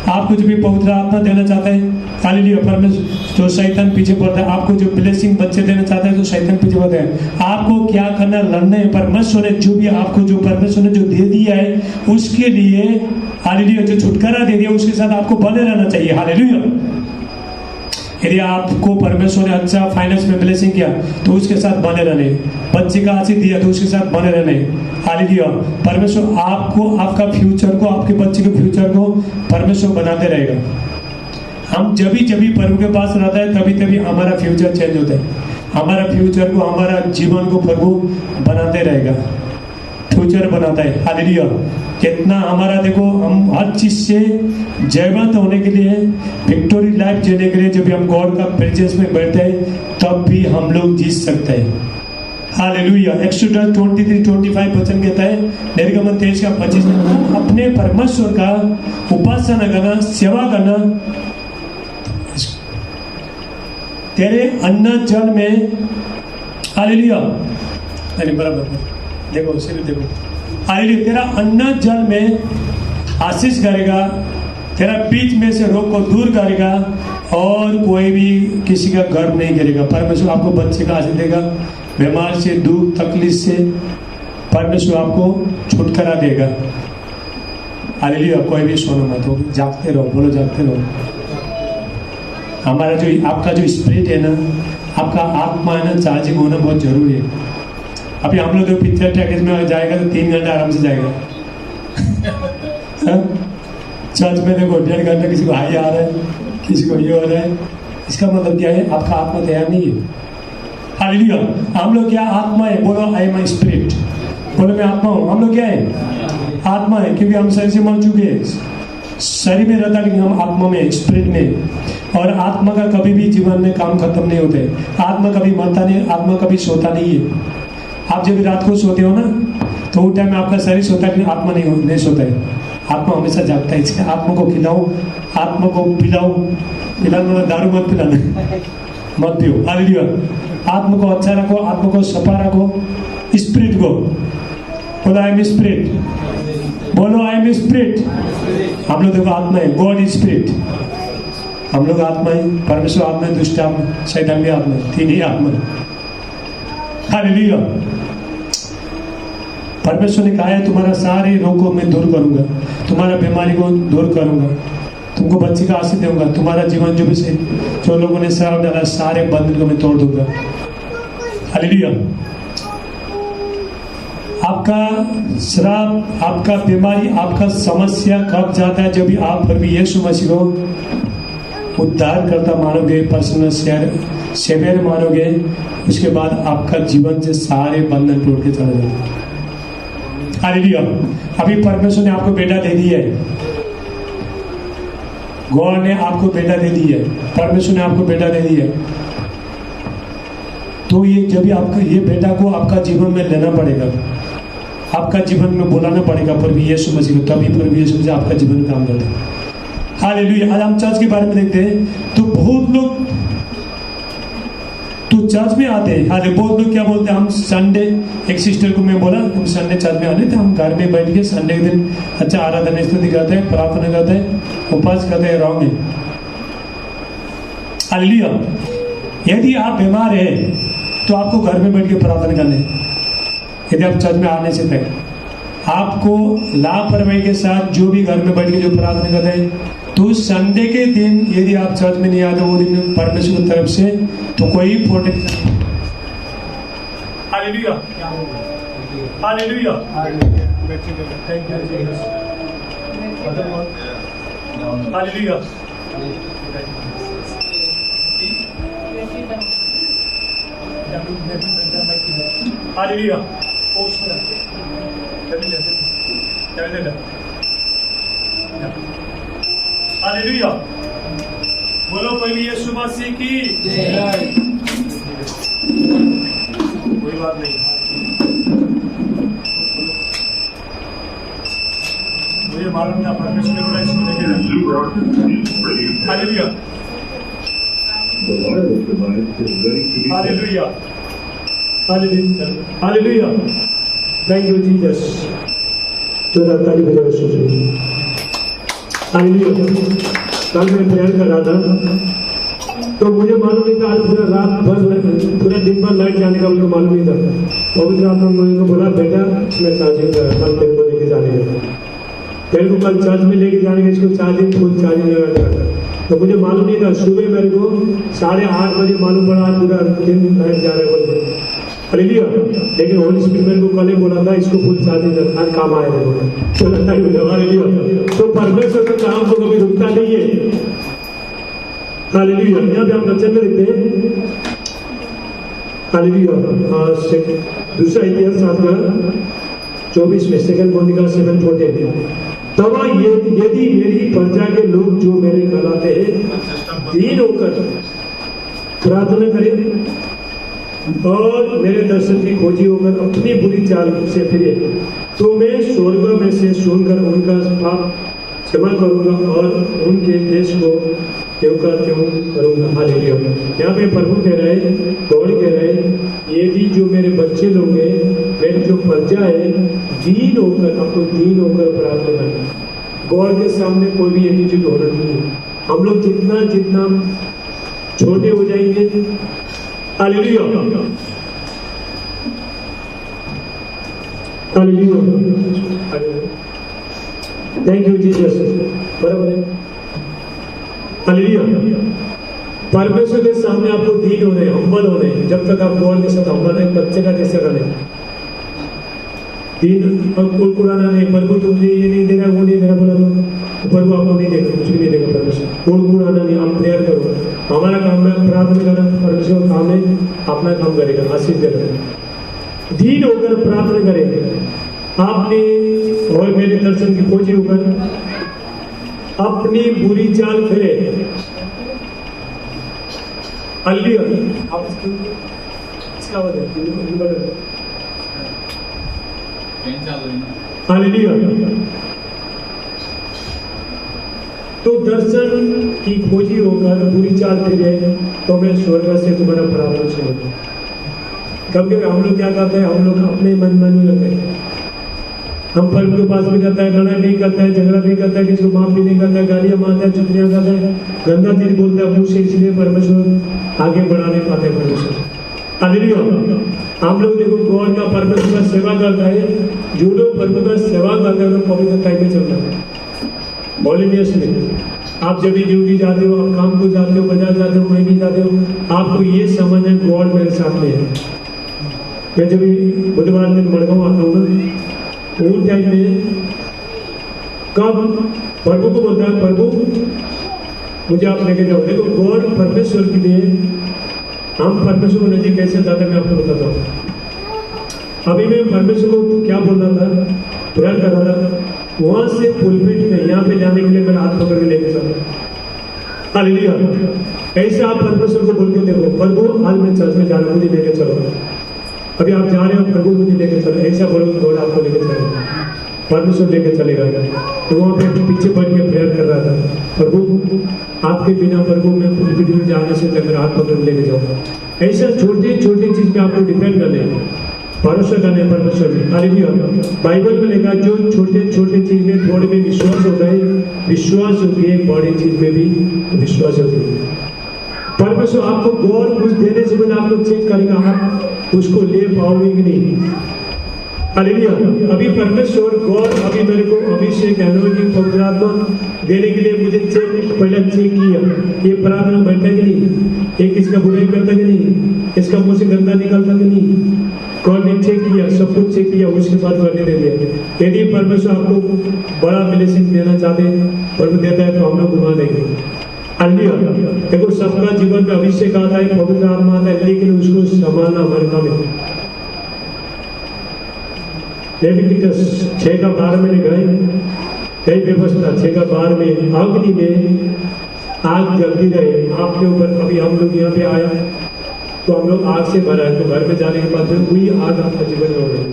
आपको जब भी पवित्र आत्मा देना चाहता है, हालेलुया, परमेश्वर तो शैतान पीछे पड़ता है। आपको जो ब्लेसिंग बच्चे देना चाहता है तो शैतान पीछे पड़ता है। आपको क्या करना, लड़ना है। परमेश्वर ने जो भी आपको, जो परमेश्वर ने जो दे दिया है, उसके लिए हालेलुया, जो छुटकारा दे दिया उसके साथ आपको बने रहना चाहिए। हालेलुया। यदि आपको परमेश्वर ने अच्छा फाइनेंस में ब्लेसिंग किया तो उसके साथ बने रहने, बच्चे का आशीष दिया तो उसके साथ बने रहने। हालेलुया। परमेश्वर आपको, आपका फ्यूचर को, आपके बच्चे के फ्यूचर को परमेश्वर बनाते रहेगा। हम जब भी प्रभु के पास रहता है तभी हमारा फ्यूचर चेंज होता है। हमारा फ्यूचर को, हमारा जीवन को प्रभु बनाते रहेगा, फ्यूचर बनाता है। हालेलुया। कितना हमारा, देखो, हम हर चीज से जयवंत होने के लिए, विक्टोरी लाइफ जीने के लिए जब हम गॉड का प्रेजेंस में बैठते हैं तब भी हम लोग जीत सकते हैं। हालेलुया। एक्सोडस 23:25 वचन कहता है, निर्गमन 23:25, अपने परमेश्वर का उपासना करना, सेवा करना, तेरे अन्न जल में, हालेलुया, बराबर देखो, सिर्फ देखो, हालेलुया, तेरा अन्न जल में आशीष करेगा, तेरा बीच में से रोग को दूर करेगा, और कोई भी किसी का गर्व नहीं करेगा। परमेश्वर आपको बच्चे का आशीष देगा, बीमार से, दुख तकलीफ से परमेश्वर आपको छुटकारा देगा। हालेलुया। कोई भी सोना मत हो, जागते रहो, बोलो जागते रहो। हमारा जो, आपका जो स्पिरिट है ना, आपका आत्मा है ना, चार्जिंग होना बहुत जरूरी है। अभी हम लोग पिक्चर टैकेज में जाएगा तो 3 घंटा आराम से जाएगा। चर्च में देखो 1.5 घंटा किसी को हाई आ रहा है, किसी को ये हो रहा है। इसका मतलब क्या है? आपका आत्मा तैयार नहीं है। हालेलुया। हम लोग क्या आत्मा है? बोलो, आई एम अ स्पिरिट। बोलो, मैं आत्मा हूँ। हम लोग क्या है? आत्मा है, क्योंकि हम शरीर से मर चुके हैं। शरीर में रहता, लेकिन हम आत्मा में, स्पिरिट में। और आत्मा का कभी भी जीवन में काम खत्म नहीं होते। आत्मा कभी मरता नहीं, आत्मा कभी सोता नहीं है। आप जब रात को सोते हो ना, तो उस टाइम में आपका शरीर सोता है, लेकिन आत्मा नहीं सोता है। आत्मा हमेशा जागता है। इसलिए आत्मा को खिलाओ, आत्मा को पिलाओ। पिलाना दारू मत पिलाना, मत पियो। हालेलुया। आत्मा को अच्छा रखो, आत्मा को सफा रखो, स्पिरिट को बोलो आई एम स्पिरिट, बोलो आई एम स्पिरिट। हम लोग देखो आत्मा है, गॉड इज स्पिरिट। हम लोग आत्मा है, परमेश्वर आत्मा है, दुष्ट आत्मा, शैतान भी आत्मा है, तीन ही आत्मा है। हालेलुया। परमेश्वर ने कहा है तुम्हारा सारे रोग को मैं दूर करूंगा, तुम्हारा बीमारी को दूर करूंगा, तुमको बच्चे का आशीष दूंगा, तुम्हारा जीवन जो भी से जो लोगों ने श्राप डाला सारे बंधन को मैं तोड़ दूंगा। हालेलुया। आपका श्राप, आपका बीमारी, आपका समस्या कब जाता है? जब भी आप पर भी यीशु मसीह को उद्धार करता मानोगे, पर्सनल सेवियर मानोगे, उसके बाद आपका जीवन से सारे बंधन टूट के चले जाएंगे। हालेलुया। अभी परमेश्वर ने आपको बेटा दे दिया है, गॉड ने आपको बेटा दे दिया है, परमेश्वर ने आपको बेटा दे दिया है। तो ये जब भी आपका ये बेटा को आपका जीवन में लेना पड़ेगा, आपका जीवन में बुलाना पड़ेगा प्रभु यीशु मसीह को, तभी प्रभु यीशु मसीह आपका जीवन में काम करता है। हालेलुया। आज हम चर्च के बारे में देखते हैं तो बहुत लोग तो चर्च में आते हैं। हाले बहुत लोग क्या बोलते हैं, हम संडे, एक सिस्टर को मैं बोला हम संडे चर्च में आने थे, हम घर में बैठ के संडे के दिन अच्छा आराधना स्तुति करते हैं, प्रार्थना करते हैं, उपवास करते हैं। रॉन्ग है। हालेलुया। यदि आप बीमार है तो आपको घर में बैठ के प्रार्थना करना है। यदि आप चर्च में आने से पहले आपको लापरवाही के साथ जो भी घर में बैठ के जो प्रार्थना करते हैं, तो संडे के दिन यदि आप चर्च में नहीं आते वो दिन परमेश्वर की तरफ से तो कोई protection. Hallelujah. Hallelujah. Thank you Jesus. Hallelujah. Hallelujah. Hallelujah. बोलो प्रभु यीशु मसीह की जय। कोई बात नहीं, मुझे मालूम नहीं परमेश्वर ने बोला इसको लेके। Hallelujah. Hallelujah. Hallelujah. Hallelujah. Thank you Jesus. तो ताली बजाओ यीशु। हालेलुया। कल मैं प्रेयर कर रहा था तो मुझे मालूम नहीं था, आज पूरा रात भर पूरा दिन भर लाइट जाने का मुझे मालूम नहीं था। पवित्र आत्मा ने मुझे बोला बेटा इसमें चार्जिंग कल तेरे को लेके जाने का, तेरे को कल चर्च में लेके जाने का, इसको चार्जिंग फुल चार्जिंग लगा। तो मुझे मालूम नहीं था, सुबह मेरे को 8:30 बजे मालूम पड़ा पूरा दिन लाइट जा रहा है। हालेलुया। लेकिन होली स्पिरिट मेरे को कल ही बोला था इसको फुल चार्जिंग रखना, काम आएगा। हालेलुया। तो परमेश्वर का काम तो कभी रुकता नहीं है। हालेलुया। यहाँ पे हम वचन में देखते हैं। हालेलुया। दूसरा इतिहास 7:24 में, सेकंड क्रोनिकल 7:14। तब यदि मेरी प्रजा के लोग जो मेरे कहलाते हैं दीन होकर प्रार्थना करें और मेरे दर्शन की खोजी होकर अपनी बुरी चाल से फिरे, तो मैं स्वर्ग में से सुनकर उनका पाप क्षमा करूंगा और उनके देश को त्यों का त्यों करूंगा। हालेलुया। यहाँ पे प्रभु कह रहे, गॉड कह रहे, यदि जो मेरे बच्चे लोग हैं, मेरी जो प्रजा है, दीन होकर, आपको दीन होकर प्रार्थना करना। गॉड के सामने कोई भी एटीट्यूड होना नहीं है। हम लोग जितना जितना छोटे हो जाएंगे। Hallelujah. Hallelujah. Thank you Jesus. बराबर है। हालेलुया। परमेश्वर के सामने आपको दीन होने, हम्बल होने, जब तक आप गॉड के साथ हम्बल है, बच्चे का जैसे रहे दीन और कुड़कुड़ाना नहीं। प्रभु तुमने ये नहीं दे रहा, वो नहीं दे रहा बोला तो प्रभु आपको नहीं देगा, कुछ भी नहीं देगा परमेश्वर। कुड़कुड़ाना नहीं, हम प्रेयर करो। हमारा काम है प्रार्थना करना, परमेश्वर का काम है अपना काम करेगा, आशीष देगा। दीन होकर प्रार्थना करेंगे आपने और मेरे दर्शन की खोजी होकर अपनी बुरी चाल फिरे। हालेलुया। आप इसका हालेलुया। तो दर्शन की खोजी होकर बुरी चाल फिरे, तो मैं स्वर्ग से तुम्हारा प्रार्थना सुनूंगा। कभी हम लोग क्या करते हैं, हम लोग अपने मन मानी रहते हैं। हम प्रभु के पास भी करता है, लड़ाई नहीं करता है, झगड़ा नहीं करता है, किसी को माफ भी नहीं करता है, गालियां मारता है, चुगलियां करता है, गंदा चीज बोलता है मुंह से, इसलिए परमेश्वर आगे बढ़ा नहीं पाते परमेश्वर। हालेलुया। हम लोग देखो गॉड का परमेश्वर का सेवा करता है, जो लोग प्रभु का सेवा करते हैं लोग पवित्रता में चलता है, वॉलंटियर्स में। आप जब भी ड्यूटी जाते हो, आप काम को जाते हो, बाजार जाते हो, कहीं भी जाते हो, आपको ये समझना है गॉड मेरे साथ में है। मैं जब बुधवार दिन मड़गांव आता हूँ ना, उस टाइम में कब प्रभु को बोलता है, प्रभु मुझे आप लेके जाओ। देखो गॉड परमेश्वर के लिए हम परमेश्वर को नजदीक कैसे जाते मैं आपको बताता हूँ। अभी मैं परमेश्वर को क्या बोल रहा था, प्रेयर कर रहा था, वहां से पुलपिट में यहाँ पे जाने के लिए मेरा हाथ पकड़ के लेके चला। हालेलुया। ऐसे आप परमेश्वर को बोल के देखो, प्रभु आज मैं चर्च में जाना, मुझे लेके चलो। अभी आप जा रहे हो, प्रभु मुझे लेके चलो, ऐसा बोलो, गॉड आपको लेके चलेगा, परमेश्वर लेके चलेगा। तो वहाँ पे पीछे बढ़ के प्रेयर कर रहा था, प्रभु आपके बिना प्रभु मैं पुलपिट में जाने से मेरा हाथ पकड़ लेके जाऊंगा। ऐसा छोटी छोटी चीज पे आपको डिपेंड करने, भरोसा करने परमेश्वर में। हालेलुया। बाइबल में लिखा जो छोटे छोटे चीज में थोड़े में विश्वास होता है, विश्वास होती है बड़ी चीज में भी विश्वास होती है। परमेश्वर आपको गॉड कुछ देने से पहले आपको चेक करेगा, आप उसको ले पाओगे कि नहीं। हालेलुया। अभी परमेश्वर गॉड अभी मेरे को अभिषेक एनोइंटिंग पवित्र आत्मा देने के लिए मुझे पहले चेक किया, ये प्रार्थना बैठा कि नहीं, ये किसका बुराई करता कि नहीं, इसका मुंह से गंदा निकलता कि नहीं। गॉड ने चेक किया, सब कुछ चेक किया, उसके बाद करने दे दिया। यदि परमेश्वर आपको बड़ा ब्लेसिंग देना चाहते हैं, प्रभु देता है तो हम लोग घुमा देंगे। हालेलुया। देखो सबका जीवन में अभिषेक आता है, पवित्र आत्मा आता है, लेकिन उसको संभालना हमारे काम है। लेविटिकस 6:12 में गए, कई व्यवस्था 6:12 में अग्नि में आग जलती रहे आपके ऊपर। अभी हम लोग यहाँ पे आया तो हम लोग आग से भरा है, तो घर में जाने के बाद वही आग आपका जीवन में हो गई।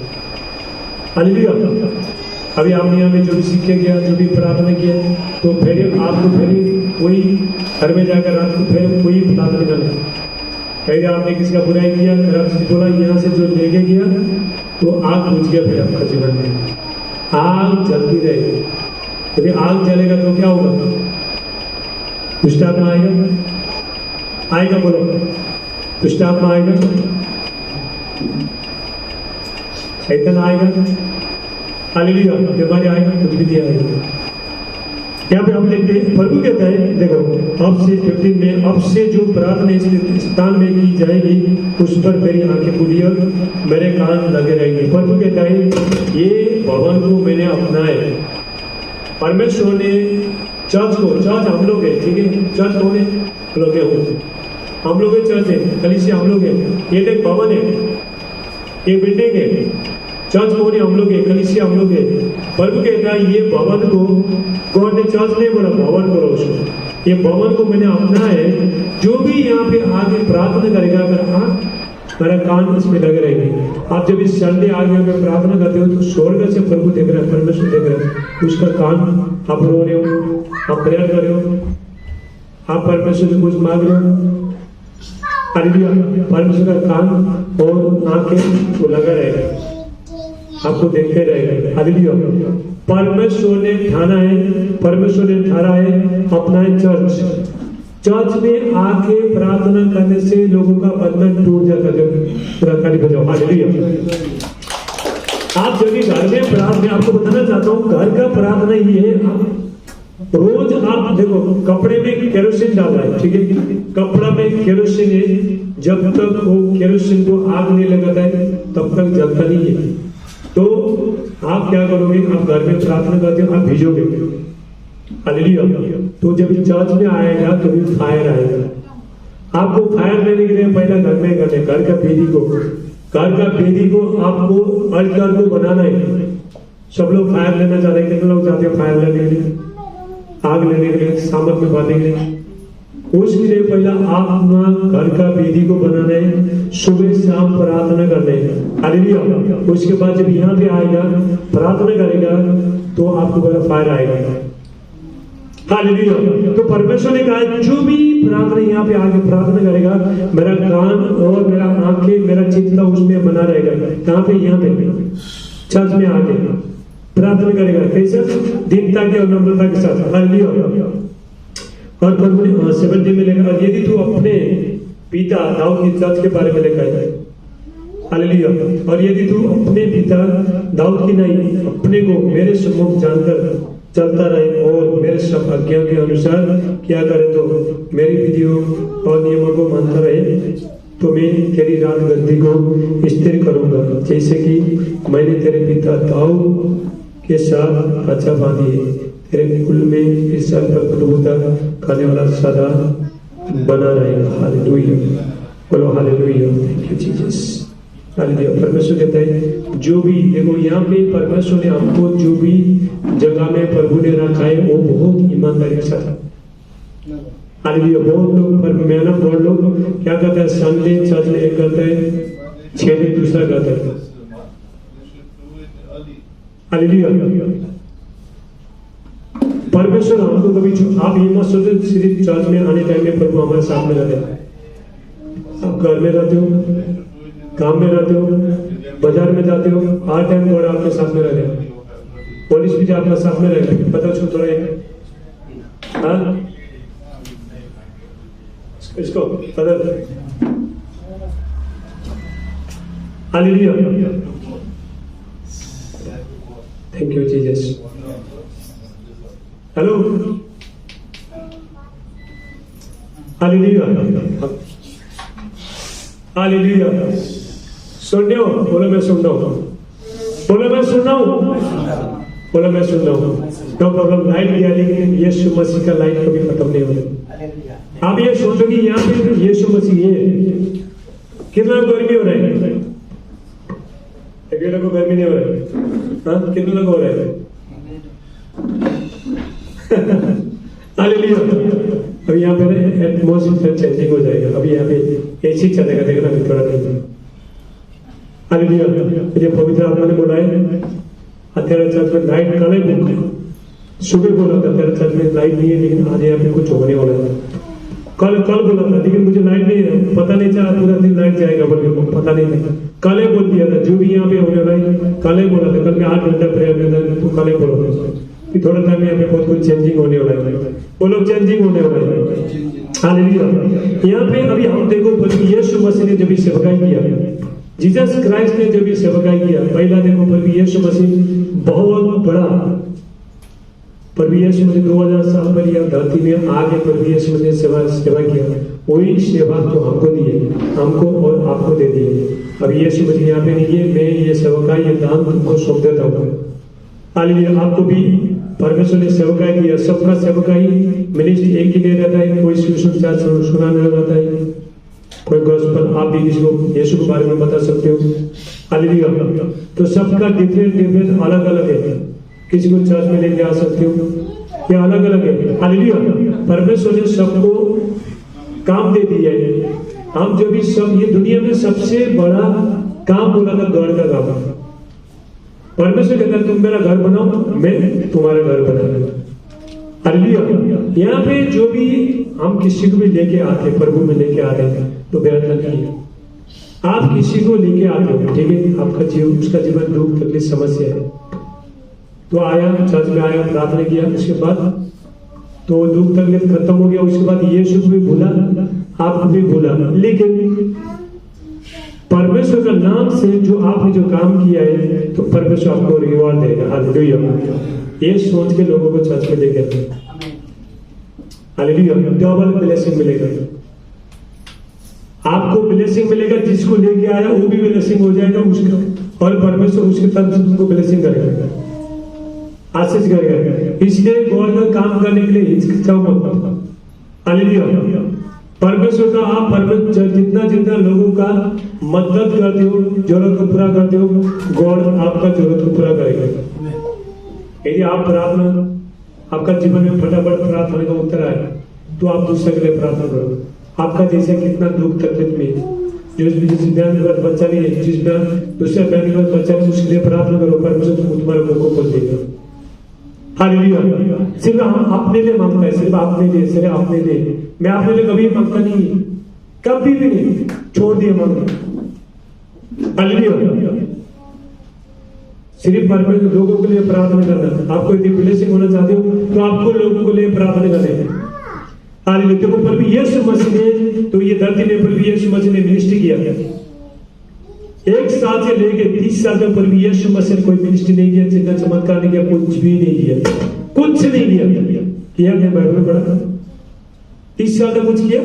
हालेलुया। अभी आपने यहाँ में जो भी सीखे गया, जो भी प्रार्थना किया, तो फिर आपको फिर वही घर में जाकर रात को फिर वही प्रार्थना करना। कहीं आपने किसी का बुराई किया, खराब चीज बोला, यहाँ से जो लेके गया तो आग बुझ गया फिर आपका जीवन में। आग जलती रहे, क्योंकि आग जलेगा तो क्या होगा, दुष्ट आत्मा आएगा, आएगा बोलो, दुष्ट आत्मा आएगा, शैतान आएगा। हालेलुया। बीमारी आएगा, कुछ भी दिया आएगा। यहाँ पे हम देखते हैं प्रभु कहता है, देखो अब से 15 में, अब से जो प्रार्थना इस स्थान में की जाएगी उस पर मेरी आंखें खुली और मेरे कान लगे रहेंगे। प्रभु कहता है ये भवन को मैंने अपनाया है। परमेश्वर ने चर्च को, चर्च हम लोग है, ठीक है, चर्च कौन है, लोग हम लोग चर्च है, कलीसिया हम लोग है, ये एक भवन है, ये बिल्डिंग है। चर्च कौन है, हम लोग है, कलीसिया हम लोग है। प्रभु कहता है ये भवन को, गॉड ने चर्च नहीं बोला, भवन बोला उसको, ये भवन को मैंने अपना है। जो भी यहाँ पे आगे प्रार्थना करेगा, मेरा कान इसमें लगे रहेंगे। आप जब इस संडे आगे में प्रार्थना करते हो तो स्वर्ग से प्रभु देख रहा है, परमेश्वर देख रहा है, उसका कान आप रो रहे हो, आप प्रेयर कर रहे हो, आप परमेश्वर से कुछ मांग रहे हो। हालेलुया। परमेश्वर का कान और आंखें तो लगा रहेगा, आपको देखते रहेगा। हालेलुया। परमेश्वर ने ठाना है, परमेश्वर ने ठहरा है अपना चर्च। चर्च में आके प्रार्थना करने से लोगों का बंधन टूट जाता है। हालेलुया। आप जब भी घर में प्रार्थना, आपको बताना चाहता हूँ घर का प्रार्थना ये है, रोज आप देखो कपड़े में केरोसिन डाला है, ठीक है, कपड़ा में केरोसिन है, जब तक वो केरोसिन को आग नहीं लगाता है तब तक जलता नहीं है। तो आप क्या करोगे, आप घर में प्रार्थना करते हो, आप भेजोगे। हालेलुया। तो जब चर्च में आएगा कभी फायर आएगा। आपको फायर देने के लिए पहला घर में करने, घर का बेदी को आपको अल्टर को बनाना है। सब लोग फायर लेना चाहते हैं, कितने लोग चाहते हैं फायर लेने के लिए, आग लेने के लिए, सामक में बांधने के लिए। उसके लिए पहला आप घर का बेदी को बनाना है, सुबह शाम प्रार्थना करना है। हालेलुया। उसके बाद जब यहाँ पे आएगा प्रार्थना करेगा तो आपको बड़ा फायर आएगा। हालेलुया। तो परमेश्वर ने कहा जो भी प्रार्थना यहाँ पे आगे प्रार्थना करेगा, मेरा कान और मेरा आंखें, मेरा चित्त उसमें बना रहेगा। कहाँ पे? यहाँ पे चर्च में आके प्रार्थना करेगा। कैसे? दीनता के और नम्रता के साथ। हालेलुया। और प्रभु ने 70 में लिखा, और यदि तू अपने पिता दाऊद की चर्च के बारे में लिखा है। हालेलुया। और यदि तू अपने पिता दाऊद की नहीं, अपने को मेरे सम्मुख जानकर चलता रहे और मेरे सब आज्ञा के अनुसार क्या करे, तो मेरी विधियों और नियमों को मानता रहे, तो मैं तेरी रात गद्दी को स्थिर करूंगा, जैसे कि मैंने तेरे पिता दाऊद के साथ अच्छा बांधी है। तेरे कुल में इस साल पर प्रभुता करने वाला सदा बना रहेगा। हालेलुया। बोलो hallelujah. Thank you Jesus. Hallelujah. परमेश्वर कहता है जो भी, देखो यहाँ पे परमेश्वर ने हमको जो भी जगह में प्रभु ने रखा है वो बहुत ईमानदारी के साथ। हालेलुया। बहुत लोग पर मैन ऑफ गॉड लोग क्या करते हैं, संडे चर्च में एक करते हैं, 6 दिन दूसरा करते हैं। हालेलुया। परमेश्वर हमको कभी आप ये मत सोचो सिर्फ चर्च में आने टाइम में प्रभु हमारे साथ में रहते हैं। आप घर में रहते हो, काम में रहते हो, बाजार में जाते हो, हर टाइम गॉड आपके साथ में रहते हैं। पुलिस भी आपके साथ में रहेगा, पता उसको थोड़ा इसको पता। Hallelujah. Thank you Jesus. Hello. Hallelujah. Hallelujah. सुन रहे हो? बोलो मैं सुन रहा हूँ। बोलो मैं सुन रहा हूँ। बोलो मैं सुन रहा हूँ। No problem. लाइट गया लेकिन यीशु मसीह का लाइट कभी खत्म नहीं होता। आप ये सोचो कि यहाँ पे यीशु मसीह है। कितना गर्मी हो रहा है? लोगों को गर्मी नहीं हो रहा है? हाँ, कितने लोग हो रहे हैं? हालेलुया। अभी यहाँ पे एटमॉस्फेयर चेंजिंग हो जाएगा। अभी यहाँ पे एसी चलेगा, देखना अभी थोड़ा देर। हालेलुया। मुझे पवित्र आत्मा ने बोला है तेरा चर्च में लाइट कल है बुक। सुबह बोला था तेरा चर्च में लाइट नहीं है, लेकिन आज यहाँ पे कुछ होने वाला है। कल बोला था, लेकिन मुझे लाइट नहीं है, पता नहीं चला पूरा दिन लाइट जाएगा बोल के, पता नहीं था। कल बोल दिया था जो भी यहाँ पे होने वाला है, कल बोला था। कल मैं 8 घंटा प्रेयर में था, तो कल बोला था कि थोड़ा टाइम यहाँ पे बहुत कुछ चेंजिंग होने वाला है। वो लोग चेंजिंग होने वाला है। हालेलुया। यहाँ पे अभी हम देखो यीशु मसीह ने जब सेवकाई किया, जीसस क्राइस्ट ने जब सेवकाई किया, पहला देखो प्रभु यीशु मसीह बहुत बड़ा, प्रभु यीशु मसीह 2000 साल पर यह धरती में आगे प्रभु यीशु मसीह सेवा किया। वही सेवा तो हमको दी है, हमको और आपको दे दी है। अब यीशु मसीह यहाँ पे नहीं है, मैं ये सेवकाई ये दान तुमको सौंप देता हूँ। हालेलुया। आपको भी परमेश्वर ने सेवकाई दिया। सबका सेवकाई मिनिस्ट्री एक ही नहीं रहता है। कोई सुसमाचार सुनाने रहता है, कोई गॉस्पेल। आप भी किसी को यीशु के बारे में बता सकते हो। हालेलुया। तो सबका डिफरेंट अलग अलग है। किसी को चर्च में लेके आ सकते हो, ये अलग अलग है। हालेलुया। परमेश्वर ने सबको काम दे दिया है। हम जो भी सब ये दुनिया में सबसे बड़ा काम बोला था गॉड का काम। परमेश्वर कहता है तुम मेरा घर बनाओ, मैं तुम्हारा घर बनाऊंगा। हालेलुया। यहाँ पे जो भी हम किसी को भी लेके आते, प्रभु में लेके आते हैं, तो बेहतर नहीं है। आप किसी को लेके आते हो, ठीक है, आपका जीवन, उसका जीवन दुख तकलीफ समस्या है, तो आया चर्च में आया, प्रार्थना किया, उसके बाद तो दुख तकलीफ खत्म हो गया। उसके बाद यीशु को भी भूला, आपको भी भूला, लेकिन परमेश्वर का नाम से जो आपने जो काम किया है, तो परमेश्वर आपको रिवॉर्ड देगा। हालेलुया। ये सोच के लोगों को चर्च में लेकर, हालेलुया, डबल ब्लेसिंग मिलेगा। आपको ब्लेसिंग मिलेगा, जिसको लेके आया वो भी ब्लेसिंग हो जाएगा उसका, और परमेश्वर उसके तरफ से तुमको ब्लेसिंग करेगा, आशीष करेगा। इसलिए गॉड का काम करने के लिए हिचकिचाओ मत। हालेलुया। परमेश्वर का आप परमेश्वर जितना लोगों का मदद करते हो, जरूरत को पूरा करते हो, गॉड आपका जरूरत को पूरा करेगा। यदि आप प्रार्थना, आपका जीवन में फटाफट प्रार्थना का उत्तर आए, तो आप दूसरे के लिए प्रार्थना करो। आपका जैसे कितना दुख तकलीफ में जिस बहन के पास बच्चा नहीं है, जिस बहन दूसरे बहन के पास बच्चा नहीं, उसके लिए प्रार्थना करो, परमेश्वर तुम्हारे मुंह को खोल देगा। हालेलुया। सिर्फ हम अपने लिए मांगता है, सिर्फ अपने लिए। मैं अपने लिए कभी मांगता नहीं, कभी भी नहीं, छोड़ दिया मांगना। हालेलुया। सिर्फ परमेश्वर लोगों के लिए प्रार्थना करना। आपको यदि ब्लेसिंग होना चाहते हो तो आपको लोगों के लिए प्रार्थना करना है। हालेलुया। देखो प्रभु यीशु मसीह ने तो ये धरती में प्रभु यीशु मसीह ने मिनिस्ट्री किया। 1 साल से लेके 30 साल तक प्रभु यीशु मसीह ने कोई मिनिस्ट्री नहीं किया, चिन्ह चमत्कार नहीं किया, कुछ भी नहीं किया, कुछ नहीं किया क्या बाइबल में पढ़ा? 30 साल तक कुछ किया?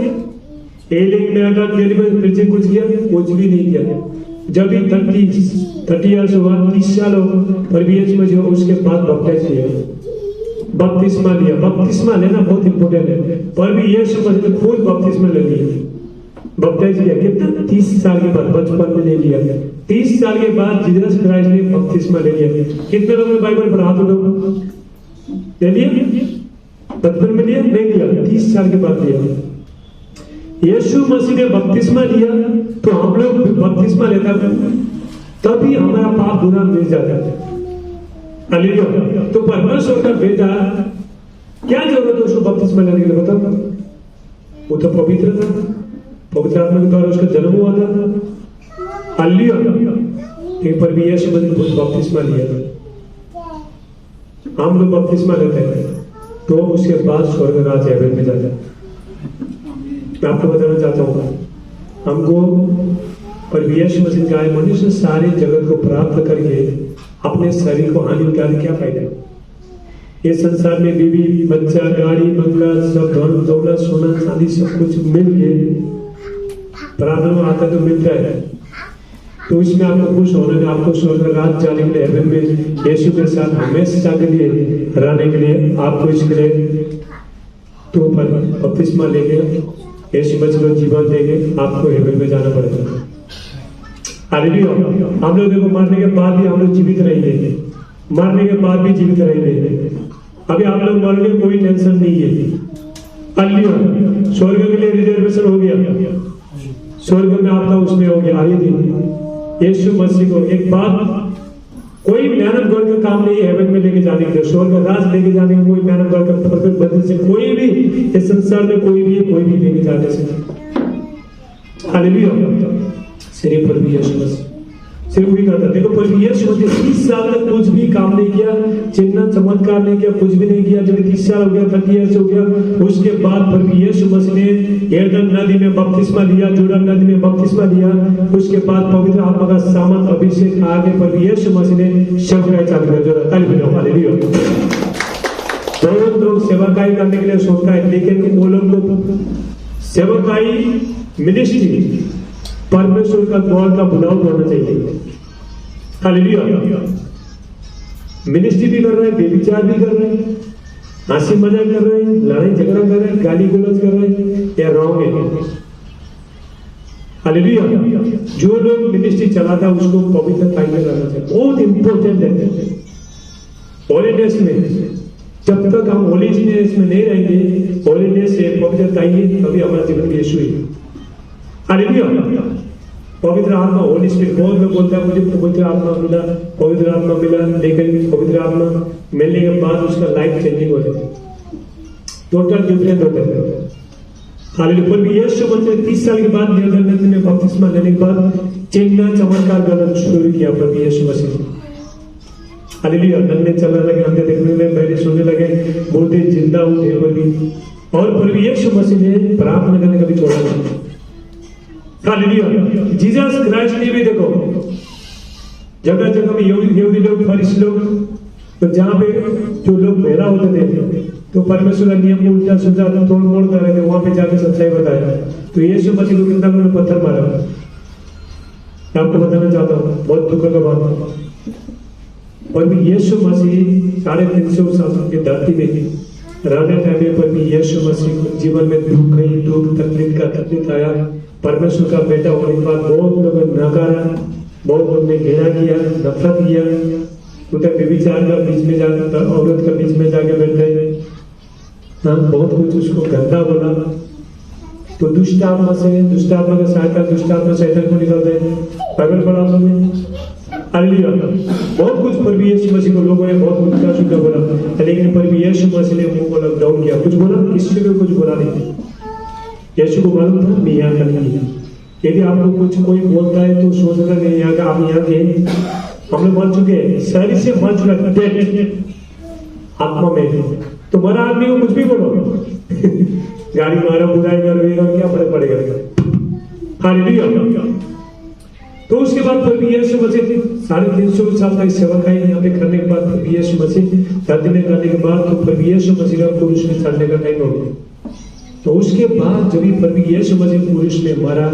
एलिंग में आकर फिर से कुछ किया? कुछ भी नहीं किया। जब भी 30 इयर्स हुआ, 30 साल हो प्रभु यीशु मसीह, उसके बाद बपटिस्मा लिया। बपतिस्मा लेना बहुत इंपॉर्टेंट है। प्रभु यीशु मसीह ने खुद बपतिस्मा ले लिया, बपटाइज किया। कितना? 30 साल के बाद, बचपन में ले लिया। 30 साल के बाद जीसस क्राइस्ट ने बपतिस्मा ले लिया। कितने लोगों ने बाइबल पढ़ा? तो लोग ले लिया, बचपन में लिया, नहीं लिया, 30 साल के बाद लिया। यीशु मसीह ने बपतिस्मा लिया तो हम लोग बपतिस्मा लेता तभी हमारा पाप गुनाह मिल जाता है। हालेलुया। तो परमेश्वर का बेटा क्या जरूरत है उसको बपतिस्मा लेने के लिए? बताओ। वो तो पवित्र था, पवित्र आत्मा के द्वारा उसका जन्म हुआ था। हालेलुया। लेकिन प्रभु यीशु मसीह ने बपतिस्मा लिया था। हम लोग बपतिस्मा लेते हैं तो उसके बाद स्वर्ग राज हेवन में जाता है। मैं आपको बताना चाहता हूँ, हमको प्रभु यीशु मसीह का मनुष्य सारे जगत को प्राप्त करके अपने शरीर को हानि उठाने क्या फायदा? ये संसार में बीवी बच्चा गाड़ी बंगला सब धन दौलत सोना चांदी सब कुछ मिल के प्रार्थना में आता तो मिलता है, तो इसमें आपको खुश होने में, आपको स्वर्ग राज जाने के लिए, हेवन में यीशु के साथ हमेशा के लिए रहने के लिए, आपको इसके लिए तो बपतिस्मा लेके यीशु मसीह को जीवन देंगे, आपको हेवन में जाना पड़ेगा। हालेलुया। हम लोग देखो मरने के बाद भी हम लोग जीवित रहेंगे, मरने के बाद भी जीवित रहेंगे। अभी आप लोग मरने की कोई टेंशन नहीं है। हालेलुया। स्वर्ग के लिए रिजर्वेशन हो गया, स्वर्ग में आपका उसमें हो गया। आइए दिन यीशु मसीह को एक बात, कोई मेहनत कर का काम नहीं है हेवन में लेके जाने के लिए, स्वर्ग राज लेके जाने का कोई मेहनत कर परफेक्ट बदल से कोई भी इस संसार में कोई भी लेके जाने से। हालेलुया। सिर्फ प्रभु यीशु मसीह सिर्फ वही करता। देखो प्रभु यीशु मसीह 30 साल तक कुछ भी काम नहीं किया, चिन्ह चमत्कार नहीं किया, कुछ भी नहीं किया। जब 30 साल हो गया, 30 ईयर्स हो गया, उसके बाद प्रभु यीशु मसीह ने यरदन नदी में बपतिस्मा लिया, जोर्डन नदी में बपतिस्मा लिया। उसके बाद पवित्र आत्मा का सामर्थ अभिषेक आगे प्रभु यीशु मसीह ने सेवकाई चालू कर दिया। हालेलुया। बहुत लोग सेवकाई करने के लिए सोचता है, लेकिन वो लोग को सेवकाई मिनिस्ट्री परमेश्वर का गौर का बुलाव होना चाहिए। हालेलुया। मिनिस्ट्री भी कर रहे हैं, बेविचार भी कर रहे हैं, हंसी मजाक कर रहे हैं, लड़ाई झगड़ा कर रहे हैं, गाली गलौज कर रहे हैं, या रॉन्ग है? हालेलुया। जो लोग मिनिस्ट्री चलाता है उसको पवित्रता में रहना चाहिए, बहुत इंपॉर्टेंट है। हॉलीडेज में जब तक हम होलीनेस में नहीं रहेंगे, होलीनेस से पवित्रता तभी हमारा जीवन में यीशु है। हालेलुया। पवित्र आत्मा, होली स्पिरिट, बहुत लोग बोलता है मुझे पवित्र आत्मा मिला, पवित्र आत्मा मिला, लेकिन पवित्र आत्मा मिलने के बाद उसका लाइफ चेंजिंग हो जाती है, टोटल डिफरेंट होता है। हालेलुया। पर यीशु मसीह 30 साल के बाद यरदन नदी में बपतिस्मा लेने के बाद चिन्ह चमत्कार करना शुरू किया प्रभु यीशु मसीह। हालेलुया। नन्हे चलने लगे, अंधे देखने लगे, बहरे सुनने लगे, मुर्दे जिंदा उठे और प्रभु यीशु मसीह ने प्रार्थना करने का भी छोड़ा नहीं। हालेलुया। जीसस क्राइस्ट ने भी देखो जगह जगह में यहूदी लोग, फरीसी लोग, तो जहाँ पे जो लोग बहरा होते थे तो परमेश्वर का नियम को उल्टा सुलझा तोड़ मोड़ कर रहे थे, वहां पे जाकर सच्चाई बताया। तो यीशु मसीह को कितना लोगों ने पत्थर मारा। आपको बताना चाहता हूँ, बहुत दुख का बात है। और यीशु मसीह 350 साल की धरती में रहने टाइम पर भी यीशु मसीह को जीवन में दुख तकलीफ आया। परमेश्वर का बेटा होने के बाद बहुत लोगों ने नकारा, बहुत लोगों ने घृणा किया, नफरत किया, उधर व्यभिचार का बीच में जाकर, औरत का बीच में जाके बैठ गए, बहुत कुछ उसको गंदा बोला। तो दुष्ट आत्मा का सहायता, दुष्ट आत्मा शैतान को निकल गए। बाइबल पढ़ा आपने? हालेलुया। बहुत कुछ प्रभु यीशु मसीह को लोगों ने बहुत उल्टा सीधा बोला, लेकिन प्रभु यीशु मसीह ने मुंह को लॉकडाउन किया, कुछ बोला, किसी को कुछ बोला नहीं। यीशु को मालूम था मैं यहाँ का नहीं है। यदि आपको कुछ कोई बोलता है तो सोचना नहीं यहाँ का, आप यहाँ के हम लोग मर चुके हैं, शरीर से मर चुका, डेड आत्मा में। तो मरा आदमी को कुछ भी बोलो गाड़ी मारा, बुराई करोगे, क्या फर्क पड़ेगा। हालेलुया। तो उसके बाद प्रभु यीशु मसीह 350 साल तक सेवा का यहाँ पे करने के बाद प्रभु यीशु मसीह धरती में करने के बाद तो प्रभु यीशु मसीह का पुरुष में चढ़ने का टाइम हो गया। तो उसके बाद जब प्रभु यीशु मसीह पुरुष में मरा,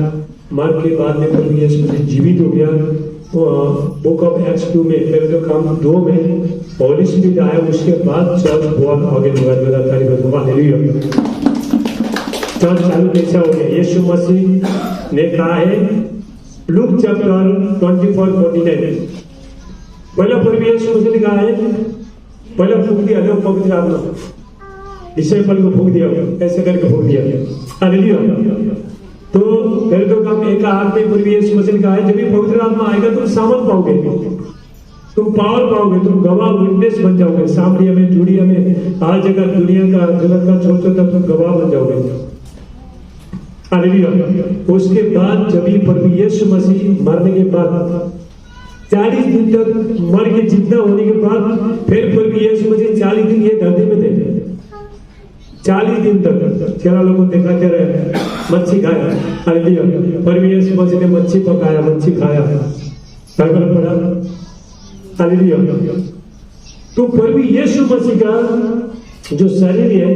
मर के बाद में प्रभु यीशु मसीह जीवित हो गया। बुक ऑफ एक्ट्स 2 में, फिर तो काम 2 में होली स्पिरिट आया, उसके बाद चर्च बहुत आगे बढ़ा। हालेलुया। चर्च चालू कैसा हो गया? यीशु मसीह ने कहा है लूक चैप्टर 24:49, पहला प्रभु यीशु मसीह ने कहा है, पहला फूंक दिया लो पवित्र आत्मा, डिसाइपल को फूंक दिया, ऐसे करके फूंक दिया। हालेलुया। तो फिर तो काम एक हाथ में प्रभु यीशु मसीह ने कहा है जब भी पवित्र आत्मा आएगा तुम सामर्थ पाओगे, तुम पावर पाओगे, तुम गवाह विटनेस बन जाओगे, सामरिया में, जूडिया में, हर जगह दुनिया का जगत का छोड़ तक तुम गवाह बन जाओगे। हालेलुया। उसके बाद जब भी प्रभु यीशु मसीह मरने के बाद 40 दिन तक मर के जितना होने के बाद फिर प्रभु यीशु मसीह 40 दिन ये धरती में थे। 40 दिन तक चला लोगों को देखा क्या रहे, मच्छी खाया। हालेलुया। प्रभु यीशु मसीह ने मच्छी पकाया, मच्छी खाया, बाइबल पढ़ा। हालेलुया। तो प्रभु यीशु मसीह का जो शरीर है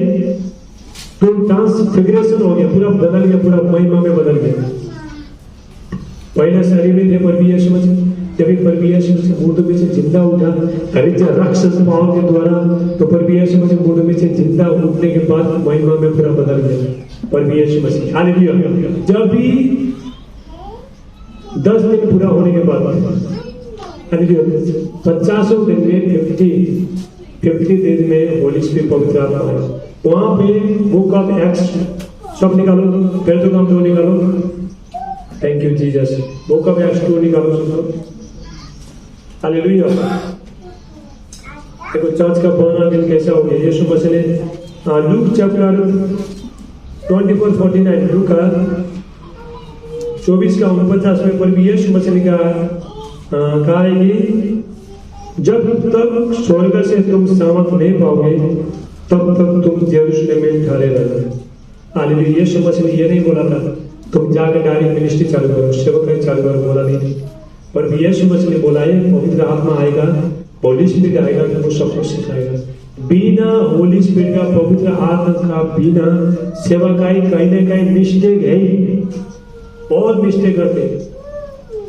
तो ट्रांसफिगरेशन हो गया, पूरा बदल गया, पूरा महिमा में बदल गया। पहले शरीर में थे प्रभु यीशु मसीह, जब प्रभु यीशु मसीह मुर्दों में से जिंदा उठा राक्षस पाव के द्वारा, तो प्रभु यीशु मसीह मुर्दों में से जिंदा उठने के बाद महिमा में पूरा बदल गया प्रभु यीशु मसीह। हालेलुया। जब भी 10 दिन पूरा होने के बाद, हालेलुया, 50 दिन में 50 दिन में होली स्पिरिट पवित्र आत्मा है। वहां पे बुक ऑफ एक्ट्स सब निकालो, फिर तो काम 2 निकालो। Thank you Jesus. Book of acts 2 निकालो सब। हालेलुया। देखो चर्च का बर्न अगेन कैसा हो गया। यीशु मसीह ने लूक चैप्टर 24:49, लूक का 24:49 में प्रभु यीशु मसीह ने कहा है कि जब तक स्वर्ग से तुम सामर्थ नहीं पाओगे तब तक तुम यरूशलेम में ठहरे रहना। हालेलुया। यीशु मसीह ने ये नहीं बोला था तुम जाकर डायरेक्ट मिनिस्ट्री चालू करो, सेवकाई चालू करो, बोला नहीं। पर यीशु मसीह ने बोला है पवित्र आत्मा आएगा, होली स्पिरिट आएगा, तुमको सब कुछ सिखाएगा। बिना होली स्पिरिट का, पवित्र आत्मा का बिना सेवकाई कहीं ना कहीं मिस्टेक है ही। बहुत मिस्टेक करते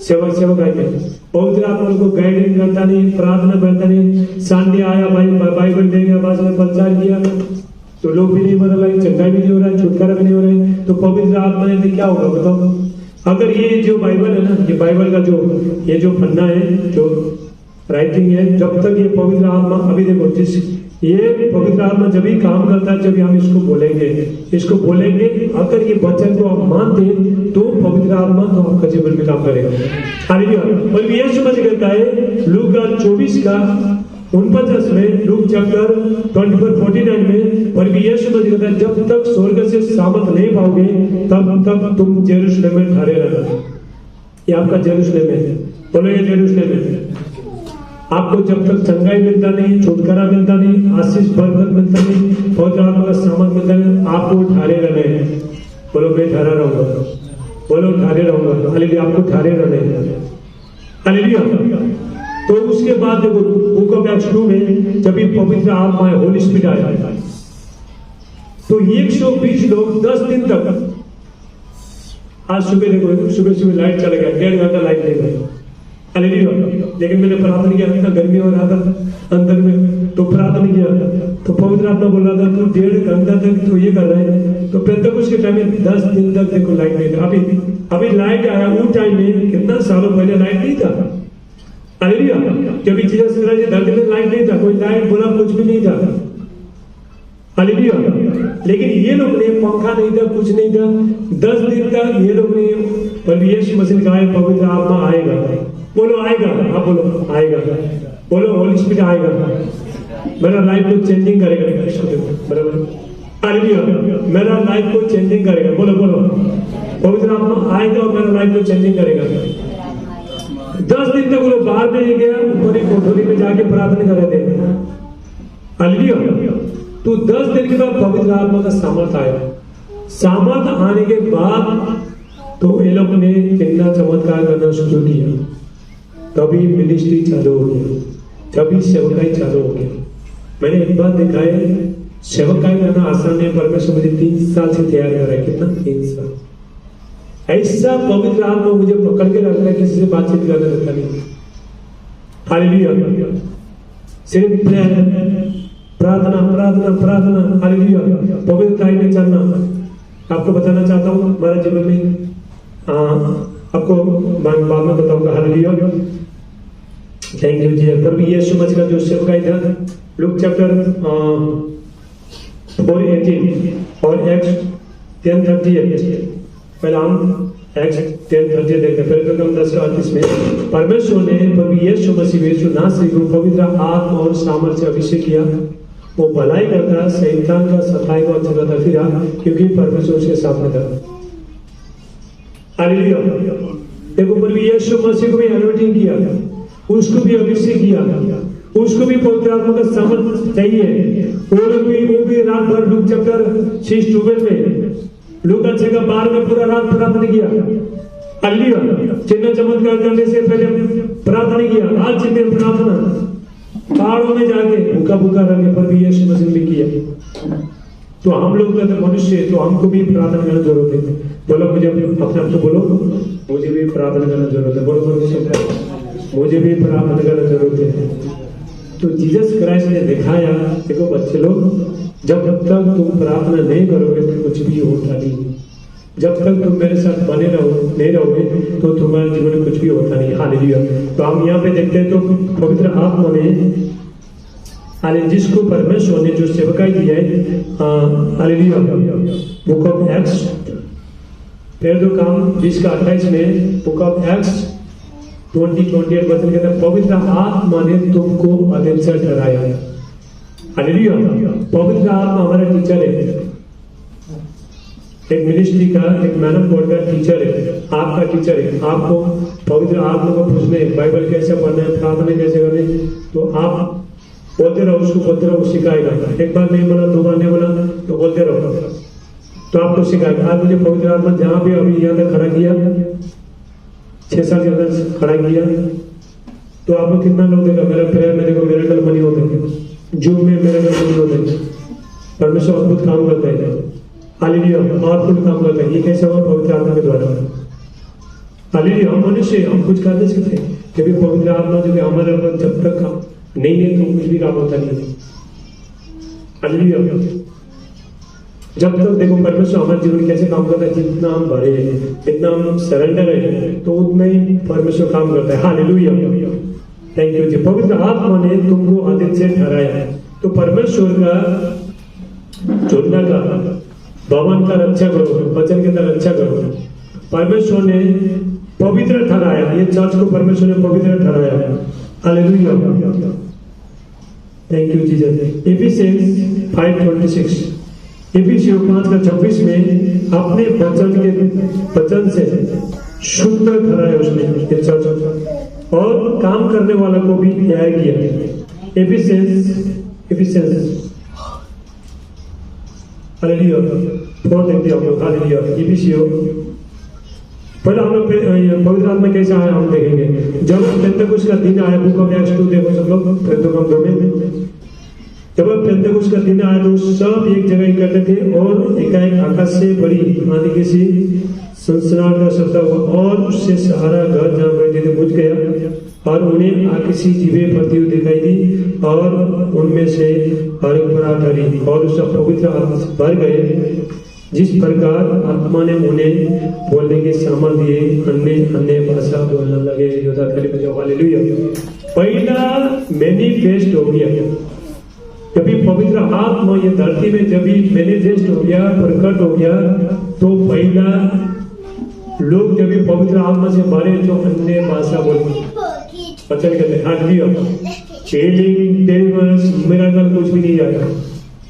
सेवकाई में। पवित्र आत्मा को गाइडेंस करता नहीं, प्रार्थना करता नहीं। संडे आया भाई बाइबल दे गया, बाद में प्रचार किया तो लोग भी नहीं बदल रहे, चंगा भी नहीं हो रहा है, छुटकारा भी नहीं हो रहा है। तो पवित्र आत्मा ने क्या होगा बताओ? अगर ये जो बाइबल है ना, ये बाइबल का ये जो पन्ना है, जो राइटिंग है, जब तक ये पवित्र आत्मा, अभी देखो जिस ये पवित्र आत्मा जब भी काम करता है, जब हम इसको बोलेंगे अगर ये वचन को आप मानते तो पवित्र आत्मा तो आपका जीवन में काम करेगा। हालेलुया। और यीशु मसीह कहता है लूक 24:49 में, लूक चैप्टर 24:49 में प्रभु यीशु मसीह कहता है जब तक स्वर्ग से सामर्थ नहीं पाओगे तब तक तुम यरूशलेम में ठहरे रहना। ये आपका यरूशलेम है, बोलो ये यरूशलेम है। आपको जब तक चंगाई मिलता नहीं, छुटकारा मिलता नहीं, आशीष बरकत मिलता नहीं, पवित्र आत्मा का सामर्थ मिलता नहीं, आपको ठारे रहने हैं। बोलो मैं ठहरा रहूंगा, बोलो ठारे रहूंगा। हालेलुया। आपको ठारे रहने हैं। हालेलुया। तो उसके बाद देखो बुक ऑफ एक्ट्स 2 में जब भी पवित्र आत्मा है, होली स्पिरिट आया, तो 120 लोग 10 दिन तक, आज सुबह देखो सुबह लाइट चला गया, 1.5 घंटा लाइट नहीं गई। हालेलुया। लेकिन मैंने प्रार्थना किया, इतना गर्मी हो रहा था अंदर में, तो प्रार्थना किया तो पवित्र आत्मा बोल रहा था तू 1.5 घंटा तक तो ये कर रहा है। तो फिर तक उसके टाइम में 10 दिन तक देखो लाइट नहीं था। अभी लाइट आया, वो टाइम में कितना सालों पहले लाइट नहीं था। हालेलुया। जब जीसस क्राइस्ट धरती में लाइट नहीं था, कोई लाइट बोला कुछ भी नहीं था। हालेलुया। लेकिन ये लोग ने, पंखा नहीं था, कुछ नहीं था, 10 दिन तक ये लोग ने, पर यीशु मसीह ने कहा पवित्र आत्मा आएगा, बोलो आएगा, हाँ बोलो आएगा, बोलो होली स्पिरिट आएगा, मेरा लाइफ को चेंजिंग करेगा। इसको देखो बराबर, हालेलुया, मेरा लाइफ को चेंजिंग करेगा। बोलो बोलो, पवित्र आत्मा आएगा और मेरा लाइफ को चेंजिंग करेगा। 10 दिन तक वो लोग बाहर नहीं गया, ऊपर ही कोठरी में जाके प्रार्थना कर रहे थे। हालेलुया। तो 10 दिन के बाद पवित्र आत्मा का सामर्थ आया। सामर्थ आने के बाद तो ये लोग ने चिन्ह चमत्कार करना शुरू किया, तभी मिनिस्ट्री चालू हो गया, तभी सेवकाई चालू हो गया। मैंने एक बात देखा है, सेवकाई करना आसान है। परमेश्वर मुझे 3 साल से तैयार कर रहा है। कितना? 3 साल। ऐसा पवित्र आत्मा मुझे पकड़ के रख रहा है, किसी से बातचीत करना रहता नहीं। हालेलुया। सिर्फ प्रार्थना प्रार्थना प्रार्थना। हालेलुया। पवित्रताई में चलना। आपको बताना चाहता हूँ हमारे जीवन में, आपको बाद में बताऊंगा। हालेलुया। थैंक यू जी। पर भी यीशु मसीह का जो सेवकाई था, लूक चैप्टर 4:18 और एक्स 10:38। पहले हम एक्स 10:38 देखते हैं। पहले तो हम 10:38 में परमेश्वर ने प्रभु यीशु मसीह यीशु नासरी को पवित्र आत्मा और सामर्थ्य से अभिषेक किया। वो भलाई करता, शैतान का सताई को चलाता फिरा, क्योंकि परमेश्वर उसके साथ में था। हालेलुया। देखो प्रभु यीशु मसीह को भी अनॉइंटिंग किया, उसको भी अभिषेक किया, उसको भी पवित्र आत्मा का सामर्थ चाहिए। वो भी रात भर लूक चैप्टर 6:12 में, लूका 6:12 में पूरा रात प्रार्थना किया। हालेलुया। चिन्ह चमत्कार करने से पहले प्रार्थना किया। आज चिन्ह प्रार्थना पहाड़ों में जाके भूखा भूखा रहने पर भी यीशु मसीह ने किया। तो हम लोग कहते मनुष्य, तो हमको भी प्रार्थना करना जरूरत है। बोलो मुझे अपने आप को बोलो, मुझे भी प्रार्थना करना जरूरत है। बोलो मुझे भी प्रार्थना करना जरूरत है। तो जीसस क्राइस्ट ने दिखाया, देखो बच्चे लोग, जब तक तुम प्रार्थना नहीं करोगे तो कुछ भी होता नहीं। जब तक तुम मेरे साथ बने नहीं रहोगे तो तुम्हारे जीवन में कुछ भी होता नहीं। हालेलुया। तो हम यहाँ पे देखते हैं, तो पवित्र आत्मा ने जिसको परमेश्वर ने जो सेवकाई दी है, हालेलुया, बुक ऑफ एक्ट्स फिर तो काम 20:28 में बुक ऑफ एक्ट्स 20:28 वचन कहता है, पवित्र आत्मा ने तुमको अधीनस्थ ठहराया। हालेलुया। पवित्र आत्मा हमारा टीचर है, एक मिनिस्ट्री का, एक मैन ऑफ गॉड का टीचर है, आपका टीचर है। आपको पवित्र आत्मा को पूछने, बाइबल कैसे पढ़ना है, प्रार्थना कैसे करनी, तो आप बोलते रहो, उसको बोलते रहो, सिखाएगा। एक बार नहीं बोला, 2 बार नहीं बोला, तो बोलते रहो, तो आपको सिखाएगा। आज मुझे पवित्र आत्मा जहाँ भी अभी यहाँ तक खड़ा किया, 6 साल के अंदर खड़ा किया, तो आपको कितना लोग देखा मेरा प्रेयर में, देखो मिरेकल बनी होते हैं, जूम में मिरेकल बनी होते हैं, परमेश्वर अद्भुत काम करता है। हालेलुया। पावरफुल काम करता है। ये कैसे हुआ? पवित्र आत्मा के द्वारा। हालेलुया। हम मनुष्य, हम कुछ कर नहीं सकते, क्योंकि पवित्र आत्मा जब हमारे ऊपर जब तक नहीं है तो कुछ भी काम होता नहीं। हालेलुया। जब तक देखो परमेश्वर हमारे जीवन कैसे काम करता है, जितना हम भरे हैं, जितना हम सरेंडर है, तो उतना ही परमेश्वर काम करता है। हालेलुया। थैंक यू जी। पवित्र आत्मा ने तुमको आदित्य ठहराया। तो परमेश्वर का चुनना का, भवन का रक्षा करो, वचन के अंदर रक्षा करो। परमेश्वर ने पवित्र ठहराया, ये चर्च को परमेश्वर ने पवित्र ठहराया। Hallelujah. Thank you Jesus. Ephesians 5:26, इफिसियों 5:26 में अपने वचन से शुद्ध ठहराया उसने ये चर्च, और काम करने वाला को भी तैयार किया। इफिसियंस हालेलुया 4 देखते हैं हम लोग। हालेलुया। इफिसियों पहले हम लोग पवित्र आत्मा कैसे आया हम देखेंगे। जब पेंटेकोस्ट का दिन आया, बुक ऑफ एक्ट्स 2 देखो सब लोग, पेंटेकोस्ट 2 में जब पेंटेकोस्ट का दिन आया तो सब एक जगह इकट्ठे थे, और एकाएक आकाश से बड़ी आंधी की सी सनसनाहट का शब्द हुआ, और उससे सारा घर जहाँ बैठे थे बुझ गया, और उन्हें आग की जीभें पड़ती हुई दिखाई दी, और उनमें से हर एक पर आ ठहरी, और उसका पवित्र आत्मा से भर गए, जिस प्रकार आत्मा ने उन्हें बोलने के सामर्थ दिए, अन्य भाषा बोलने लगे। हालेलुया। पहला मैनिफेस्ट हो गया, जब पवित्र आत्मा ये धरती में जब मैनिफेस्ट हो गया, प्रकट हो गया, तो पहला लोग जब पवित्र आत्मा से भरे तो अन्य भाषा बोले। वचन कहते हैं हालेलुया। हीलिंग डिलीवरेंस मिरेकल कुछ भी नहीं आया।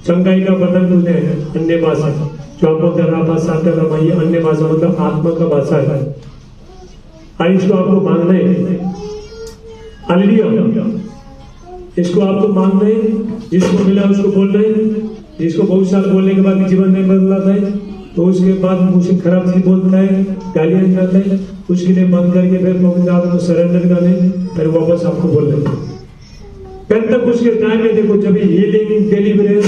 चंगाई का बटन कुछ है अन्य भाषा, जो आप बोलते हैं भाषा ये अन्य भाषा मतलब आत्मा का भाषा है। और इसको आपको मांगना है। हालेलुया। इसको आपको मांगना है, जिसको मिला उसको बोलना है। जिसको बहुत साल बोलने के बाद जीवन में बदलाता है, तो उसके बाद मुझसे खराब चीज बोलता है, गालियां जाता है, उसके लिए बंद करके फिर पवित्र आत्मा को सरेंडर करने, फिर वापस आपको बोलना है। पेंतकुस्त के टाइम में देखो, जब हीलिंग डिलीवरेंस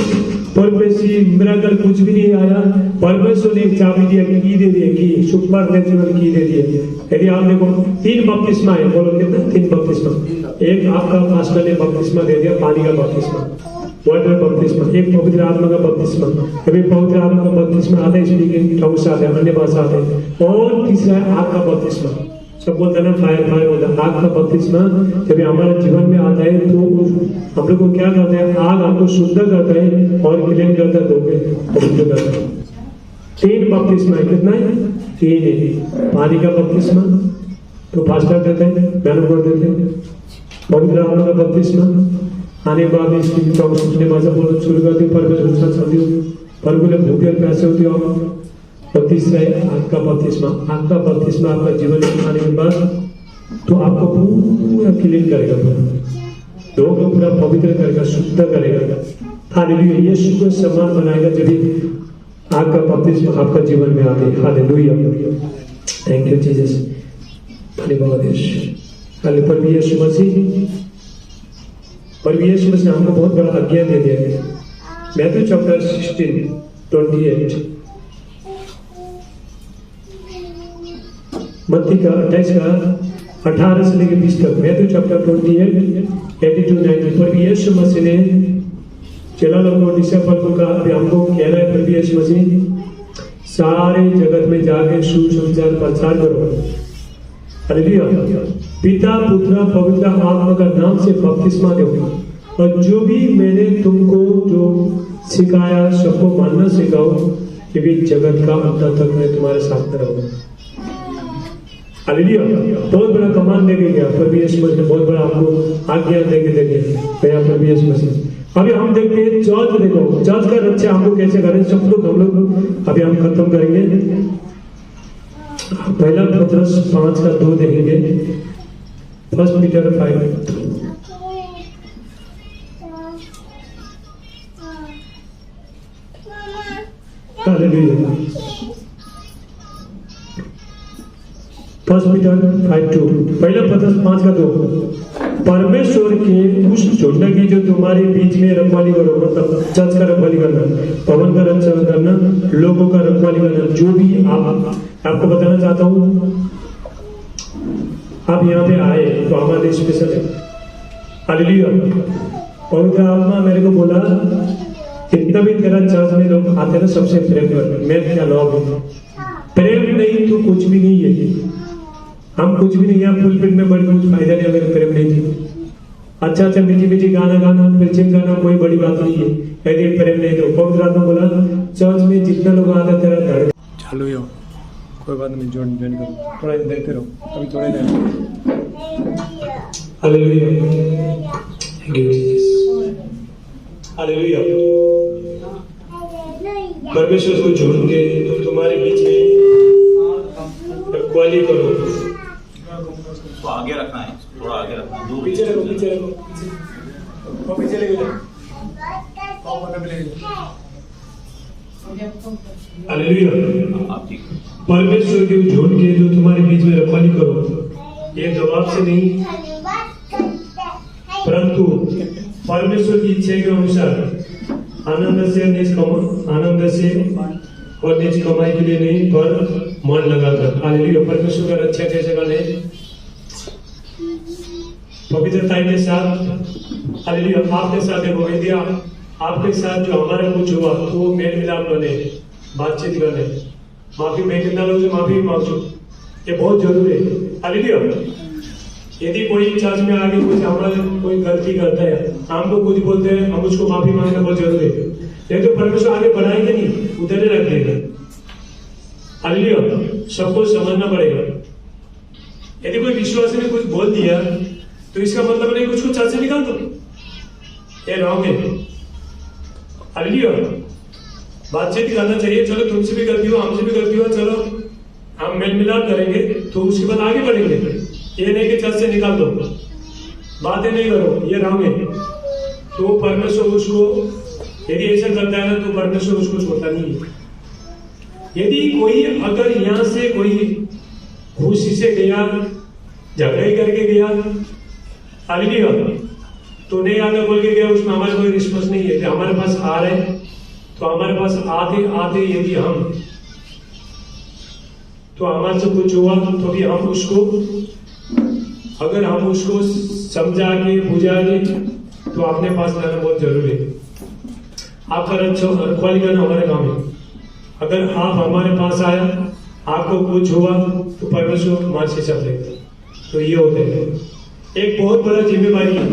प्रोफेसी मिरेकल कुछ भी नहीं आया, परमेश्वर ने एक चाबी दिया, की दे दिया, की सुपर नेचुरल की दे दिया। यदि आप देखो 3 बपतिस्मा है, बोलो कितना? 3 बपतिस्मा। एक आपका पास्टर ने बपतिस्मा दे दिया, पानी का बपतिस्मा, वाटर बपतिस्मा। एक पवित्र आत्मा का बपतिस्मा। कभी पवित्र आत्मा का बपतिस्मा आता है, स्पीकिंग टंग्स आते हैं, अन्य भाषा आते हैं। और तीसरा है आग का बपतिस्मा। सब बोलते हैं ना फायर होता है। आग का बपतिस्मा जब हमारे जीवन में आता है तो हम लोग को क्या करते हैं? आग हमको शुद्ध करता है और क्लीन करता है, पवित्र करता है। 3 बपतिस्मा है, कितना है? 3 है। पानी का बपतिस्मा तो पास्टर देते हैं, मैनवर देते हैं। पवित्र आत्मा का बपतिस्मा आने के बाद इसकी अपने भाषा बोलना शुरू कर दी, परमेश्वर चलती हो, परमेश्वर भूखे और प्यासे होती हो। और तीसरा है आग का बपतिस्मा। आग का बपतिस्मा आपका जीवन में आने के बाद तो आपको पूरा क्लीन करेगा, लोगों को पूरा पवित्र करेगा, शुद्ध करेगा। हालेलुया। यीशु को समान बनाएगा जब आग का बपतिस्मा आपका जीवन में आते हैं। हालेलुया। Thank you Jesus. धन्यवाद यीशु। प्रभु यीशु मसीह हमको बहुत बड़ा आज्ञा दे दिया है। मैथ्यू चैप्टर 16:28, मत्ती का 28 का 18 से लेकर 20 तक। Matthew chapter 28:82-90। प्रभु यीशु मसीह ने चेला लोगों को, डिसिपल को कहा, अभी हमको कहना है प्रभु यीशु मसीह सारे जगत में जाके सुसमाचार प्रचार करो। हालेलुया। पिता पुत्र पवित्र आत्मा का नाम से बपतिस्मा दो, और जो भी मैंने तुमको जो सिखाया सबको मानना सिखाओ, कि भी जगत का अंत तक मैं तुम्हारे साथ रहूंगा। हालेलुया। बहुत बड़ा कमान देके गया प्रभु यीशु मसीह, बहुत बड़ा आपको आज्ञा देके गया प्रभु यीशु मसीह। अभी हम देखते हैं चर्च। देखो चर्च का रक्षा हमको कैसे करें, सब लोग हम लोग अभी हम खत्म करेंगे। पहला पत्रस 5 का 2 देखेंगे। 1 पीटर 5। हालेलुया। 1 पीटर 5:2। पहला पत्रस 5 का 2। परमेश्वर के उस झुंड की जो तुम्हारे बीच में रखवाली करो, मतलब चर्च का रखवाली करना, भवन का रक्षा करना, लोगों का रखवाली करना। जो भी आपको बताना चाहता हूँ, आप यहाँ पे आए तो हमारे लिए स्पेशल है। हालेलुया। पवित्र आत्मा मेरे को बोला, कितना भी तेरा चर्च में लोग आते हैं ना, सबसे प्रेम कर। मैं क्या लोग प्रेम नहीं तो कुछ भी नहीं है। हम कुछ भी नहीं, यहाँ पुलपिट में बड़ी कुछ फायदा नहीं अगर प्रेम नहीं थी। अच्छा मीठी मीठी गाना गाना, प्रीचिंग गाना कोई बड़ी बात नहीं है, यदि प्रेम नहीं तो। पवित्र आत्मा बोला चर्च में जितना लोग आते हैं तेरा धड़ चालू हो, कोई बात नहीं, ज्वाइन करो, थोड़ा देखते रहो, अभी थोड़ी देर। Hallelujah. Thank you Jesus. Hallelujah. परमेश्वर को जोड़ के तो तुम्हारे बीच में रखवाली करो। तो आगे रखना है, थोड़ा आगे रखना है। दो पीछे रखो, पीछे रखो, पीछे लेके जाओ। हालेलुया। आप ठीक। परमेश्वर के झूठ के जो तुम्हारे बीच में रखवाली करो, ये दबाव से नहीं, परंतु परमेश्वर की इच्छा के अनुसार आनंद से और निज कमाई के लिए नहीं, पर मन लगाकर। हालेलुया। परमेश्वर का रक्षा कैसे करने? पवित्रता के साथ। हालेलुया। आपके साथ देखो, यदि आपके साथ जो हमारा कुछ हुआ तो वो मेल मिलाप बने, बातचीत करने, माफी। मैं कितना लोगों से माफी मांगू, ये बहुत जरूरी है। हालेलुया। यदि कोई चर्च में आगे कुछ हमारे कोई गलती करता है, हमको कुछ बोलते हैं, हम उसको माफी मांगना बहुत जरूरी है। नहीं तो परमेश्वर आगे बढ़ाएंगे नहीं, उधर ही रख देगा। हालेलुया। सबको समझना पड़ेगा। यदि कोई विश्वासी ने कुछ बोल दिया तो इसका मतलब नहीं कुछ चर्च से निकाल दो, ये रॉन्ग है। हालेलुया। बातचीत करना चाहिए, चलो तुमसे भी गलती हो हमसे भी गलती हो, चलो हम मेल मिलाप करेंगे तो उसके बाद आगे बढ़ेंगे। ये नहीं कि चर्च से निकाल दो, बातें नहीं करो, ये रॉन्ग है। तो परमेश्वर उसको यदि ऐसा करता है ना तो परमेश्वर उसको छोड़ता नहीं है। यदि कोई अगर यहां से कोई खुशी से गया, झगड़े करके गया, हालेलुया, तो नहीं आकर बोल के गया, उसमें हमारा कोई रिस्पॉन्स नहीं है कि हमारे पास आ रहे तो हमारे पास आते आते यदि हम तो हमारे से कुछ हुआ तो भी हम उसको, अगर हम उसको समझा के बुझा के तो अपने पास लाना बहुत जरूरी है। आपका रखवाली करना हमारे काम है। अगर आप हमारे पास आया, आपको कुछ हुआ तो परमेश्वर हमारे से लेगा। तो ये होते हैं, एक बहुत बड़ा जिम्मेवारी है,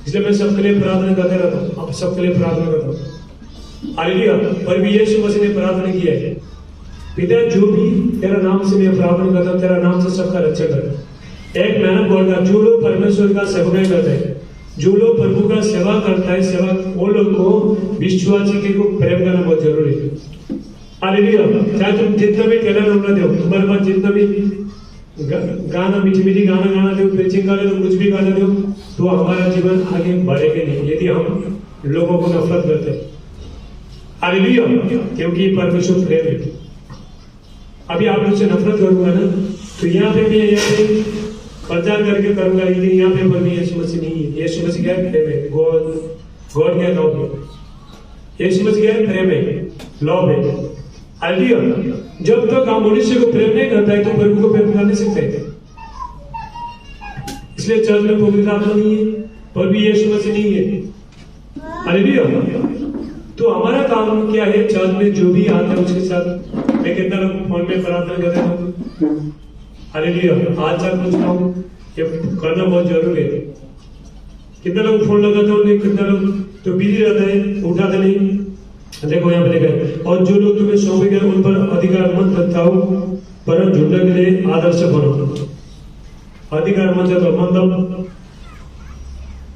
इसलिए मैं सबके लिए प्रार्थना करते रहता हूँ, आप सबके लिए प्रार्थना करता हूँ। हालेलुया। पर भी यीशु मसीह ने प्रार्थना किया है, पिता जो भी तेरा नाम से मैं प्रार्थना करता हूँ, तेरा नाम से सबका रक्षा कर। एक मैंने बोल रहा, जो लोग परमेश्वर का सेवा करते हैं, जो लोग प्रभु का सेवा करता है, सेवा वो लोग को विश्वासी के को प्रेम करना बहुत जरूरी है। हालेलुया। चाहे तुम जितना भी टेलर होना दो, तुम्हारे पास जितना भी गाना मीठी मीठी गाना गाना दो, प्रीचिंग गाना दो, कुछ भी गाना दो, तो हमारा जीवन आगे बढ़ेगा नहीं यदि हम लोगों को नफरत करते हैं। हालेलुया। क्योंकि परमेश्वर प्रेम है। अभी आप लोग से नफरत करूंगा ना तो यहाँ पे मैं यहाँ पे प्रचार करके करूंगा, लेकिन यहाँ पे पर भी यीशु मसीह नहीं है। यीशु मसीह क्या है? प्रेम है। गॉड क्या लव है। यीशु मसीह क्या है? प्रेम है, लव है। हालेलुया। जब तक हम मनुष्य को प्रेम नहीं करता है तो प्रभु को प्रेम कर नहीं सकते। इसलिए चर्च में पवित्र आत्मा नहीं है, पर भी यीशु मसीह नहीं है। हालेलुया। तो हमारा काम क्या है? चर्च में जो भी आता है उसके साथ, मैं कितना लोग फोन में प्रार्थना कर रहे हो, हालेलुया, आज तक पूछता हूँ, ये करना बहुत जरूरी है। कितना लोग फोन लगाते हो, नहीं कितना लोग तो बिजी रहते हैं, उठाते नहीं। देखो यहाँ पे लिखा है, और जो लोग तुम्हें सौंपे गए उन पर अधिकार मत जताओ, पर झुंड के लिए आदर्श बनो। अधिकार मत जताओ मतलब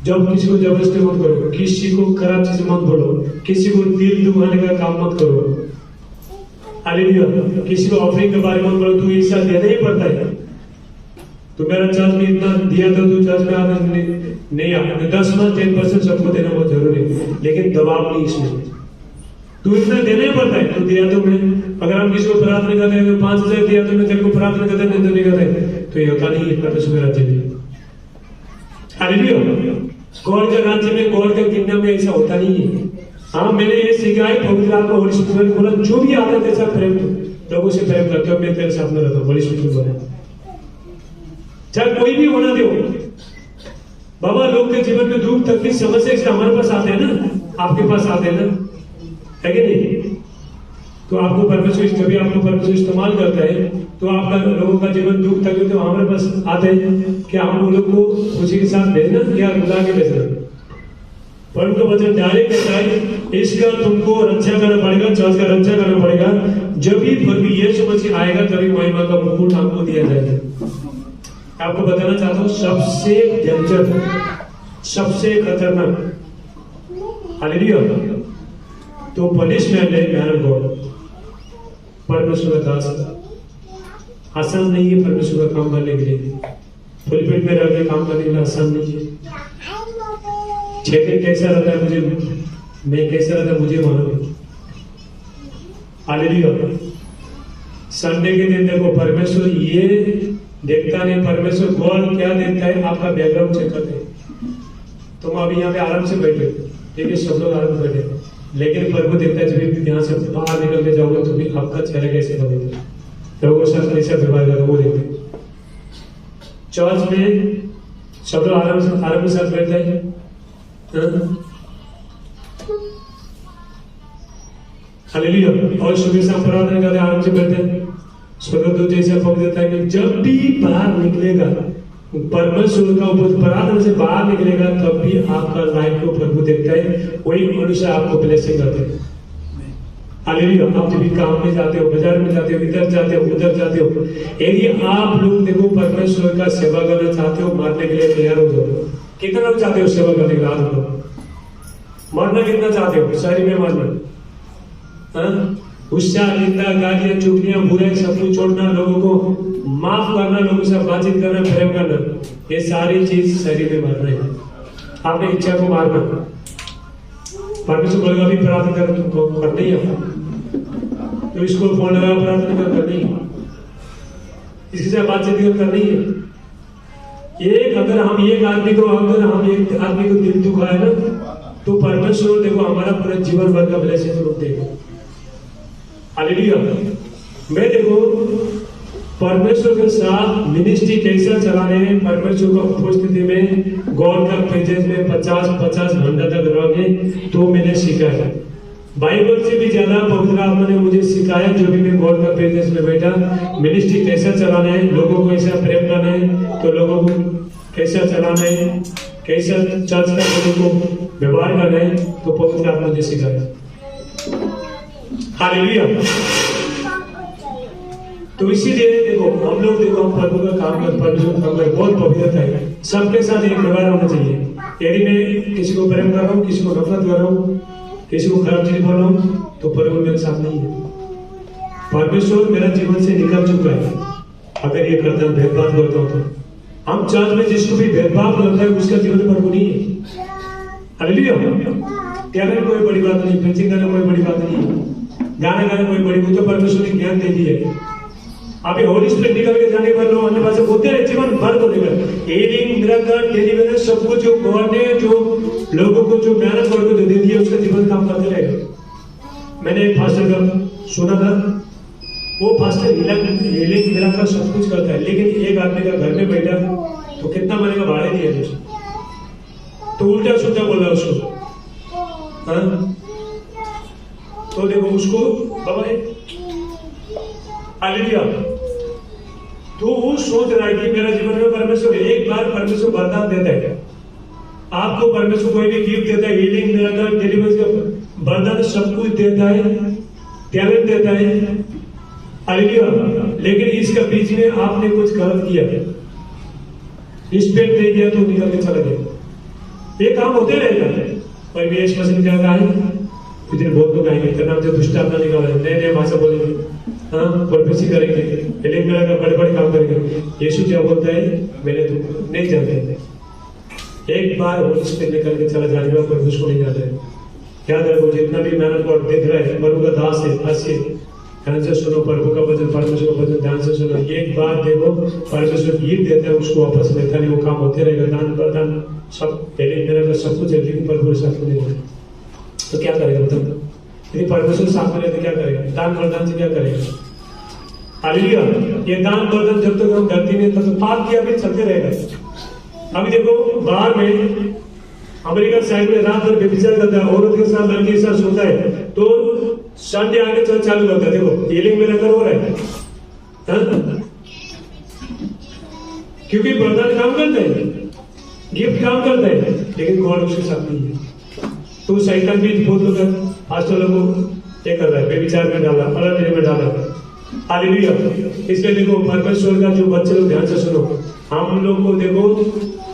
जब किसी को जबरदस्ती मत करो, किसी को खराब चीज मत बोलो, किसी को दिल दुखाने का काम मत करो। हालेलुया। किसी को ऑफरिंग के बारे में बोलो, तू ऐसा देना ही पड़ता है, तो मेरा चर्च में इतना दिया था, तू चर्च में आना नहीं आना। 10% सबको देना बहुत जरूरी है, लेकिन दबाव नहीं इसमें, तू इतना देना ही पड़ता है। तो दिया तो मैं, अगर हम किसी को प्रार्थना करते हैं 5,000 दिया तो मैं तेरे को प्रार्थना करते नहीं तो नहीं करते, तो ये होता नहीं है परमेश्वर के राज्य में। हालेलुया। गॉड के राज्य में, गॉड के किंगडम में ऐसा होता नहीं है। हाँ, मैंने ये सीखा है, पवित्र आत्मा होली स्पिरिट ने बोला, जो भी आता है तेरे साथ प्रेम, लोगों से प्रेम करते हो, मैं तेरे साथ में रहता हूँ। होली स्पिरिट बोला, चाहे कोई भी होना दो बाबा। लोग के जीवन में दुख तकलीफ समस्या से हमारे पास आते हैं ना, आपके पास आते हैं ना, है कि नहीं? तो आपको परमेश्वर, जब आपको परमेश्वर इस्तेमाल करता है तो आपका लोगों का जीवन दुख तकलीफ तो हमारे पास आते हैं कि हम उन लोग को खुशी के साथ भेजना या रुला के भेजना। पर उनको वचन डायरेक्ट कहता है, इसका तुमको रक्षा करना पड़ेगा, चर्च का रक्षा करना पड़ेगा। जब भी प्रभु यीशु मसीह आएगा तभी महिमा का मुकुट आपको दिया जाएगा। आपको बताना चाहता हूँ, सबसे डेंजर, सबसे खतरनाक, हालेलुया, तो पनिशमेंट है मैन ऑफ गॉड, परमेश्वर का दास। आसान नहीं है परमेश्वर का काम करने के लिए, पुलपिट में रहकर काम करने के लिए आसान नहीं है। 6 दिन कैसा रहता है मुझे, मैं कैसा रहता है मुझे मालूम है। हालेलुया। संडे के दिन देखो, परमेश्वर ये देखता नहीं, परमेश्वर गॉड क्या देखता है, आपका बैकग्राउंड चेक करते हैं। तुम अभी यहाँ पे आराम से बैठे, ठीक है, सब लोग आराम से बैठे, लेकिन प्रभु देखता है जब यहाँ से बाहर निकल के जाओगे तो भी आपका चेहरा कैसे बनेगा, लोगों के साथ कैसा व्यवहार करोगे, वो देखते। चर्च में सब लोग आराम के साथ बैठते हैं, हालेलुया। और सुबह शाम प्रार्थना करते आराम से बैठते हैं, स्वर्गदूत जैसा पक देता है कि जब भी बाहर निकलेगा परमेश्वर का प्रार्थना से बाहर निकलेगा तब भी आपका लाइफ को प्रभु देखता है, वही मनुष्य आपको ब्लेसिंग करते हैं। हालेलुया। आप जब भी काम में जाते हो, बाजार में जाते हो, इधर जाते हो, उधर जाते हो, यदि आप लोग देखो परमेश्वर का सेवा करना चाहते हो, मारने के लिए तैयार हो जाओ। कितना लोग चाहते हो सेवा करने के लिए? मरना कितना चाहते हो? शरीर में मरना, गुस्सा, निंदा, गालियां, चुगलियां, बुराई सब कुछ छोड़ना, लोगों को माफ करना, लोगों से बातचीत करना, प्रेम करना, ये सारी चीज शरीर में मरना है। आपने इच्छा को मारना। परमेश्वर बोलेगा भी प्रार्थना कर, तुमको करना ही है। तो इसको फोन लगा प्रार्थना करनी है, इसके साथ बातचीत करनी है। एक अगर हम एक आदमी को दिल दुखाए ना, तो परमेश्वर देखो हमारा पूरा जीवन भर का ब्लेसिंग रूप देगा। हालेलुया। मैं देखो परमेश्वर के साथ मिनिस्ट्री कैसा चलाने में, परमेश्वर का उपस्थिति में, गॉड का प्रेजेंस में 50 घंटा तक रह के तो मैंने सीखा है। बाइबल से भी ज्यादा पवित्र आत्मा ने मुझे सिखाया, जो भी मैं गॉड का प्रेजेंस में बैठा, मिनिस्ट्री कैसा चलाना है, लोगों को कैसा प्रेम करना है, तो लोगों को कैसा चलाना है, कैसा चर्च का लोगों को व्यवहार करना है, तो पवित्र आत्मा ने सिखाया। हालेलुया। तो इसीलिए देखो हम लोग हम प्रभु का काम कर, परमेश्वर का काम कर, बहुत पवित्रता है। सबके साथ एक व्यवहार होना चाहिए। यदि मैं किसी को प्रेम कर रहा हूँ, किसी को नफरत कर रहा हूँ, किसी को खराब चीज बोल रहा हूँ, तो प्रभु मेरे साथ नहीं है। परमेश्वर मेरा जीवन से निकल चुका है। अगर ये करता हूँ, भेदभाव करता हूँ, तो हम चर्च में जिसको भी भेदभाव करता है उसका जीवन प्रभु नहीं है। हालेलुया। कहने में कोई बड़ी बात नहीं, प्रीचिंग करने में कोई बड़ी बात नहीं, गाने गाने कोई बड़ी, मुझे परमेश्वर ने ज्ञान दे दी है। आप ये होली स्पिरिट निकल के जाने पर लोग अन्य भाषा बोलते हैं, जीवन भर को निकल हीलिंग, मिरेकल, डिलीवरेंस, सब कुछ जो गॉड ने जो लोगों को जो मेहनत करके दे दी है, उसका जीवन काम करते रहेगा। मैंने एक फास्टर का सुना था, वो फास्टर हीलिंग, मिरेकल सब कुछ करता है, लेकिन एक आदमी का घर में बैठा तो कितना महीने का भाड़े दिया है, तो उल्टा सुल्टा बोला उसको। तो देखो उसको बाबा हालेलुया। तो वो सोच रहा है कि मेरा जीवन में परमेश्वर एक बार परमेश्वर वरदान देता है। आपको परमेश्वर कोई भी गिफ्ट देता है, हीलिंग, मिरेकल, डिलीवरेंस का वरदान सब कुछ देता है, टैलेंट देता है। हालेलुया। लेकिन इसका बीच में आपने कुछ गलत किया, रिस्पेक्ट नहीं दिया, तो निकल के चला गया। ये काम होते रहेगा। कोई भी इस मशीन क्या कहा है, इतने बहुत लोग आएंगे, इतना मुझे दुष्ट आत्मा निकाला है, नए नए भाषा बोलेंगे, हाँ प्रोफेसी करेंगे, हीलिंग मिरेकल बड़े बड़े काम करेंगे। यीशु क्या बोलता है, मैंने तुमको नहीं जानते। एक बार होली स्पिरिट निकल के चला जाने में कोई उसको नहीं जाता है। याद रखो, जितना भी मेहनत को देख रहा है, प्रभु का दास है, ऐसे ध्यान से सुनो प्रभु का वचन, परमेश्वर का वचन ध्यान से सुनो। एक बार देखो परमेश्वर गिफ्ट देता है, उसको वापस लेता नहीं, वो काम होते रहेगा। दान प्रदान सब हीलिंग मिरेकल सब कुछ है, लेकिन प्रभु साथ में नहीं, तो क्या करेगा बताओ? यदि परमेश्वर साथ में रहते क्या करेगा? दान प्रदान से क्या करेगा? हालेलुया। ये दान प्रदान जब तक हम करते नहीं, तब तो पाप किया भी चलते रहेगा। अभी देखो बाहर में अमेरिका साइड में रात भर व्यभिचार करता है, औरत के साथ लड़के के साथ सोता है, तो संडे आके चर्च चालू करता है। देखो हीलिंग मिरेकल हो रहा है, क्योंकि प्रदान काम करते हैं, गिफ्ट काम करता है, लेकिन गॉड उसके साथ नहीं है। तो शैतान भी बहुत लोग पास्टर लोगों को क्या कर रहा है, बेविचार में डाला, अलग में डाला। हालेलुया। इसलिए देखो परमेश्वर का जो बच्चे लोग ध्यान से सुनो, हम लोग को देखो,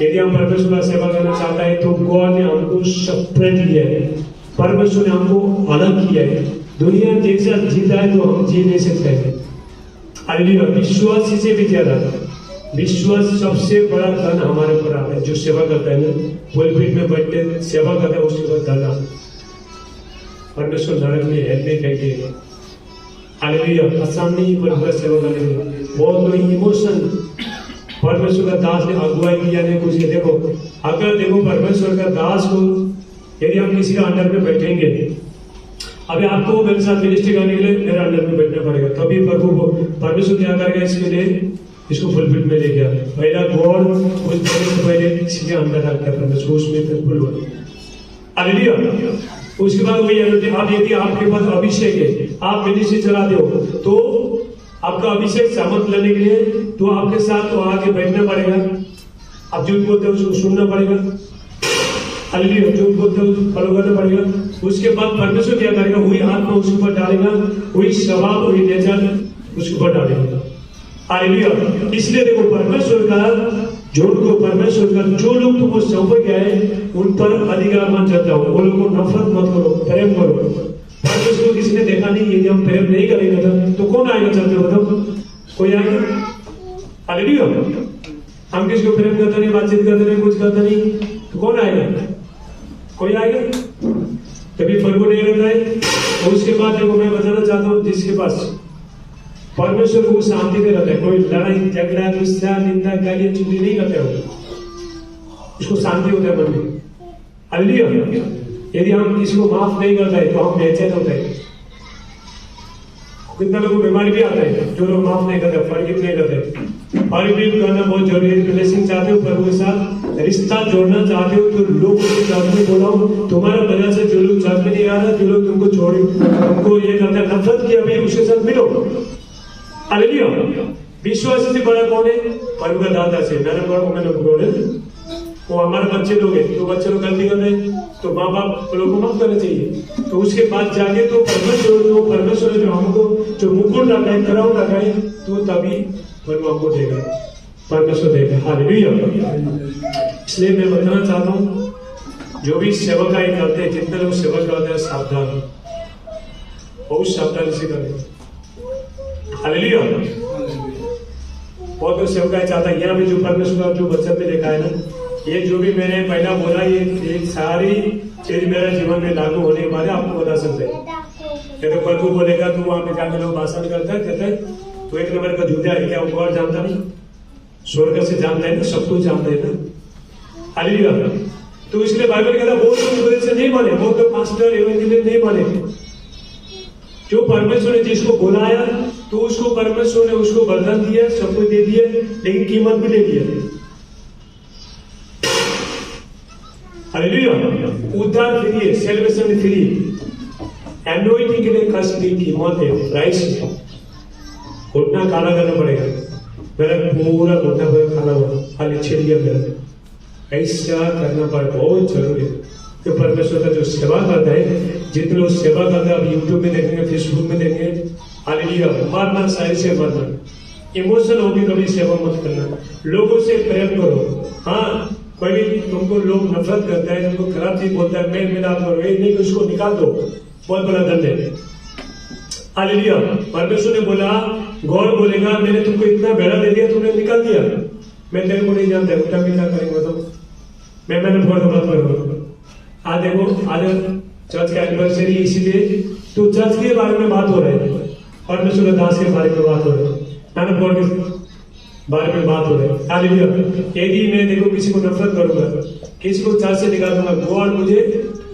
यदि हम परमेश्वर का सेवा करना चाहता है, तो गॉड ने हमको सेपरेट किया है, परमेश्वर ने हमको अलग किया है। दुनिया जैसा जीता है तो हम जी नहीं सकते हैं। हालेलुया। विश्वास से भी ज्यादा, विश्वास सबसे बड़ा धन हमारे ऊपर आता है। जो सेवा करता है ना, पुलपिट में बैठते सेवा करता है, उसके बाद धन आता है। परमेश्वर नरक में हेल में कहेंगे। हालेलुया। आसान नहीं परमेश्वर सेवा करने में, बहुत लोग इमोशन, परमेश्वर का दास ने अगुवाई किया नहीं कुछ। देखो अगर देखो परमेश्वर का दास को यदि हम किसी का अंडर में बैठेंगे, अभी आपको मेरे साथ मिनिस्ट्री करने के लिए मेरे अंडर में बैठना पड़ेगा, तभी प्रभु को परमेश्वर क्या करेगा, इसके लिए इसको फुलफिल में ले गया। पहला गॉड उस पहले किसी के अंदर रखा परमेश्वर, उसमें फिर फुल हुआ। हालेलुया। उसके बाद वही आप यदि आपके पास अभिषेक है, आप मिनिस्ट्री चलाते हो, तो आपका अभिषेक सामर्थ लेने के लिए तो आपके साथ तो आके बैठना पड़ेगा। आप जो बोलते हो उसको सुनना पड़ेगा। हालेलुया। जो बोलते हो फॉलो करना पड़ेगा। उसके बाद परमेश्वर क्या करेगा, वही आत्मा उसके ऊपर डालेगा, वही स्वभाव वही नेचर उसके ऊपर डालेगा। हालेलुया। इसलिए देखो परमेश्वर का जोड़ को, परमेश्वर का जो लोग तुमको सौंपे गए उन पर अधिकार मत जताओ, वो लोगों को नफरत मत करो, प्रेम करो। परमेश्वर को किसी ने देखा नहीं, यदि हम प्रेम नहीं करेंगे तो कौन आएगा? चलते हो बताओ, कोई आएगा? हालेलुया। हम किसको प्रेम करते नहीं, बातचीत करते नहीं, कुछ करते नहीं, तो कौन आएगा? कोई आएगा? कभी फर्क नहीं रहता है। और उसके बाद देखो मैं बताना चाहता हूँ, जिसके पास परमेश्वर को शांति में रहता है, कोई लड़ाई झगड़ा गुस्सा निंदा गाली चुगली नहीं करते हो, उसको शांति होता है मन में। हालेलुया। यदि हम किसी को माफ नहीं करता है तो हम बेचैन होते हैं। कितना लोगों को बीमारी भी आता है, जो लोग माफ नहीं करते, फॉरगिव नहीं करते। फॉरगिव करना बहुत जरूरी है। रिलेशन चाहते हो प्रभु के साथ, रिश्ता जोड़ना चाहते हो तो लोग चर्च में बोलाओ। तुम्हारा वजह से जो लोग चर्च में नहीं आ रहा, जो लोग तुमको छोड़े, तुमको ये करता है नफरत किया, अभी उसके साथ मिलो। हालेलुया। विश्वासी से बड़ा कौन है? प्रभु का दादा से। मैंने बोले वो हमारे बच्चे लोग हैं, तो बच्चे लोग गलती कर रहे हैं तो माँ बाप लोगों को माफ करना चाहिए। तो उसके बाद जाके तो परमेश्वर जो हमको जो मुकुट रखा है, क्राउन रखा है, तो तभी प्रभु हमको देगा, परमेश्वर देगा। हालेलुया। इसलिए मैं बताना चाहता हूँ, जो भी सेवकाई करते हैं, जितने लोग सेवा करते हैं, सावधान, बहुत सावधानी से करें। हालेलुया। बहुत लोग सेवकाई चाहता है। यहाँ पे जो परमेश्वर जो वचन में लिखा है ना, ये जो भी मैंने पहला बोला, ये सारी चीज मेरे जीवन में लागू होने के बाद आपको बता सकते हैं। तो प्रभु बोलेगा तू वहां पे जाके लोग भाषण करता है, कहते हैं तो एक नंबर का झूठा है, क्या वो और जानता नहीं? स्वर्ग से जानता है ना, सब कुछ जानता है ना। हालेलुया। तो इसलिए बाइबल कहता है वो तो मुझे से नहीं बने, वो तो पास्टर एवेंजलिस्ट नहीं बने। जो परमेश्वर ने जिसको बुलाया तो उसको परमेश्वर ने उसको वरदान दिया, सब कुछ दे दिया, लेकिन कीमत भी ले लिया। हालेलुया। उद्धार फ्री है, सेलिब्रेशन फ्री, एनोइंटिंग के लिए कष्ट की कीमत है, प्राइस है। घुटना काला करना पड़ेगा। मेरा पूरा घुटना काला हुआ, खाली छिड़ गया मेरा। ऐसा करना पड़ेगा, बहुत जरूरी है। तो परमेश्वर का जो सेवा करता है, जितने लोग सेवा करते हैं, अब यूट्यूब में देखेंगे, फेसबुक में देखेंगे, हालेलुया, मारना शायरी से मरना, इमोशनल होगी कभी सेवा मत करना, लोगों से प्रेम करो। हाँ, कोई भी तुमको लोग नफरत करता है, तुमको खराब चीज बोलता है, मेल मिलाप करो, नहीं तो उसको निकाल दो, बहुत बड़ा दंड है। हालेलुया। परमेश्वर ने बोला, गॉड बोलेगा मैंने तुमको इतना बेड़ा दे दिया, तुमने निकाल दिया, मैं तेरे को नहीं जानता, उल्टा क्या करेंगे तो मैंने बहुत बात करूंगा। आज देखो, आज चर्च का एनिवर्सरी, इसीलिए तो चर्च के बारे में बात हो रहा है, परमेश्वर दास के बारे में बात हो रही है, मैंने गॉड के बारे में बात हो रही है। हालेलुया। यदि मैं देखो किसी को नफरत करूंगा, किसी को चर्च से निकाल दूंगा, गॉड मुझे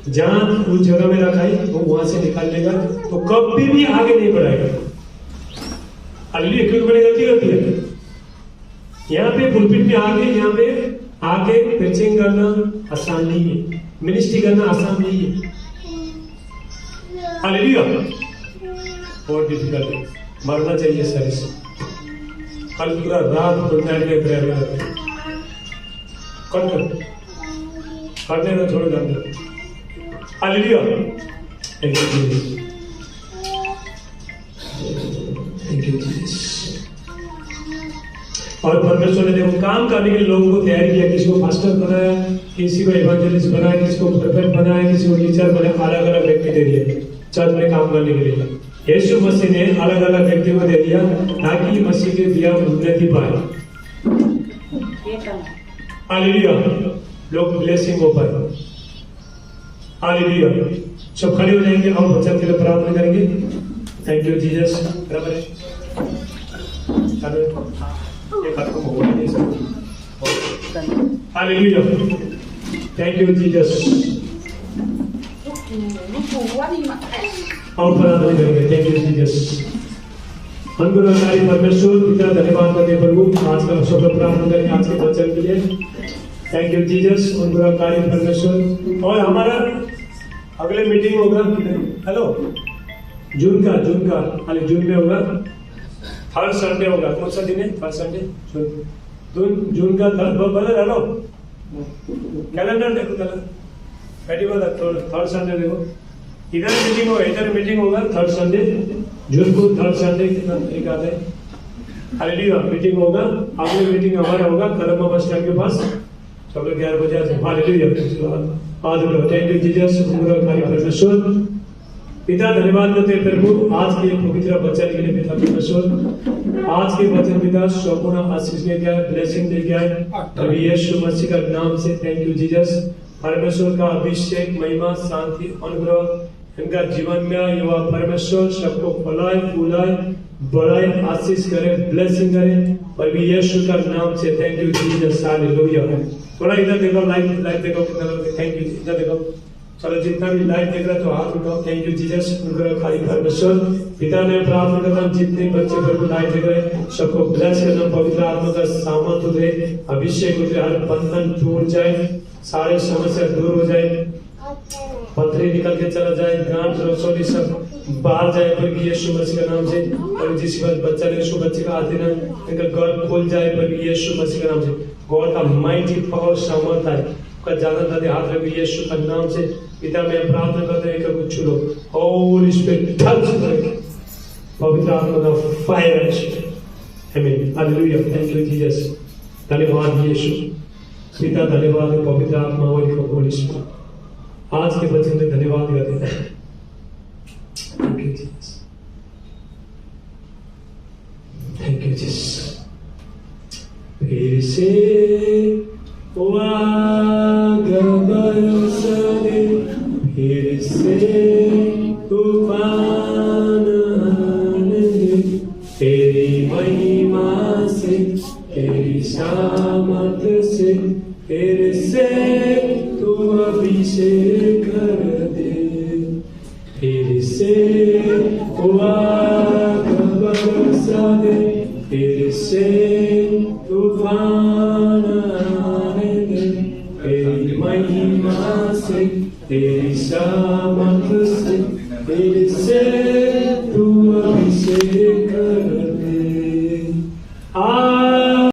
जहां उस जगह में रखा है वो वहां से निकाल लेगा, तो कभी भी आगे नहीं बढ़ाएगा। हालेलुया। क्योंकि मैंने गलती कर दिया। यहाँ पे पुलपिट में आके प्रीचिंग करना आसान नहीं है, मिनिस्ट्री करना आसान नहीं है। हालेलुया। बहुत डिफिकल्ट है, मरना चाहिए सर से। कल पूरा रात गुडनाइट में प्रेयर करते करने ना छोड़ करना। Hallelujah. Thank you Jesus, thank you Jesus. और परमेश्वर ने देखो काम करने के लिए लोगों को तैयार किया, किसी को मास्टर बनाया, किसी को एवेंजलिस्ट बनाया, किसी को प्रोफेट बनाया, किसी को टीचर बनाया, अलग अलग व्यक्ति दे दिए चर्च में काम करने के लिए। यीशु मसीह ने अलग अलग व्यक्ति को दे दिया ताकि मसीह के दिया उन्नति पाए। हालेलुया। लोग ब्लेसिंग हो पाए। हालेलुया। सब खड़े हो जाएंगे और बच्चों के लिए प्रार्थना करेंगे। Thank you Jesus. Hallelujah. Thank you Jesus. और प्रार्थना करेंगे। Thank you Jesus. अनुग्रहकारी परमेश्वर पिता, धन्यवाद करते प्रभु आज का सब प्रार्थना करेंगे आज के वचन के लिए। Thank you Jesus. अनुग्रहकारी परमेश्वर। और हमारा अगले मीटिंग होगा, हेलो, जून का खाली जून में होगा, हर संडे होगा। कौन सा दिन है? हर संडे जून का। हेलो, कैलेंडर देखो, पहली बात थर्ड संडे देखो, इधर मीटिंग होगा थर्ड संडे, जून को थर्ड संडे एक आता है। हालेलुया, मीटिंग होगा, अगली मीटिंग हमारा होगा कलम्बा बस स्टैंड के पास, सब लोग 11 बजे आते हैं। हालेलुया, थैंक यू जीसस, परमेश्वर पिता धन्यवाद करते हैं प्रभु आज के पवित्र वचन के लिए। पिता परमेश्वर आज के वचन पिता संपूर्ण आशीष लेके आए, ब्लेसिंग लेके आए, अभी यीशु मसीह का नाम से थैंक यू जीसस। परमेश्वर का अभिषेक, महिमा, शांति, अनुग्रह इनका जीवन में युवा परमेश्वर सबको फलाए, फूलाए, बढ़ाए, आशीष करे, ब्लेसिंग करे, और भी यीशु का नाम से थैंक यू जीसस। हालेलुया। थोड़ा इधर देखो, लाइव देखो कितना लोग, थैंक यू, इधर देखो, चलो जितना भी लाइव देख रहा है तो हाथ उठाओ, थैंक यू जीसस। अनुग्रह खाली परमेश्वर पिता ने प्रार्थना करता हूं जितने बच्चे प्रभु लाइव देख रहे हैं सबको ब्लेस करना, पवित्र आत्मा का सामर्थ उतरे, अभिषेक उतरे, हर बंधन टूट जाए, सारे समस्या दूर हो जाए, पथरी निकल के चला जाए, गांठ रसोली सब बाहर जाए प्रभु यीशु मसीह का नाम से। और जिस बात बच्चा ने यीशु बच्चे का आते ना इनका गर्भ खोल जाए प्रभु यीशु मसीह का नाम से। गॉड का माइटी पावर सामर्थ है का ज्यादा दादे हाथ रखो यीशु का नाम से। पिता मैं प्रार्थना करते हैं कि कुछ लो होली स्पिरिट टच करे, पवित्र आत्मा का फायर है। आमीन, हालेलुया, थैंक यू जीसस। धन्यवाद यीशु पिता, धन्यवाद पवित्र आत्मा और होली स्पिरिट, आज के वचन में धन्यवाद करते हैं। Thank you Jesus, thank you Jesus. फिर से बरसने, फिर से तूफान आने, तेरी महिमा से, तेरी सामर्थ से, फिर से तू अभिषेक कर दे, फिर से बरसा दे, फिर से तूफान आने दे, तेरी महिमा से, तेरी सामर्थ से, फिर से तू अभिषेक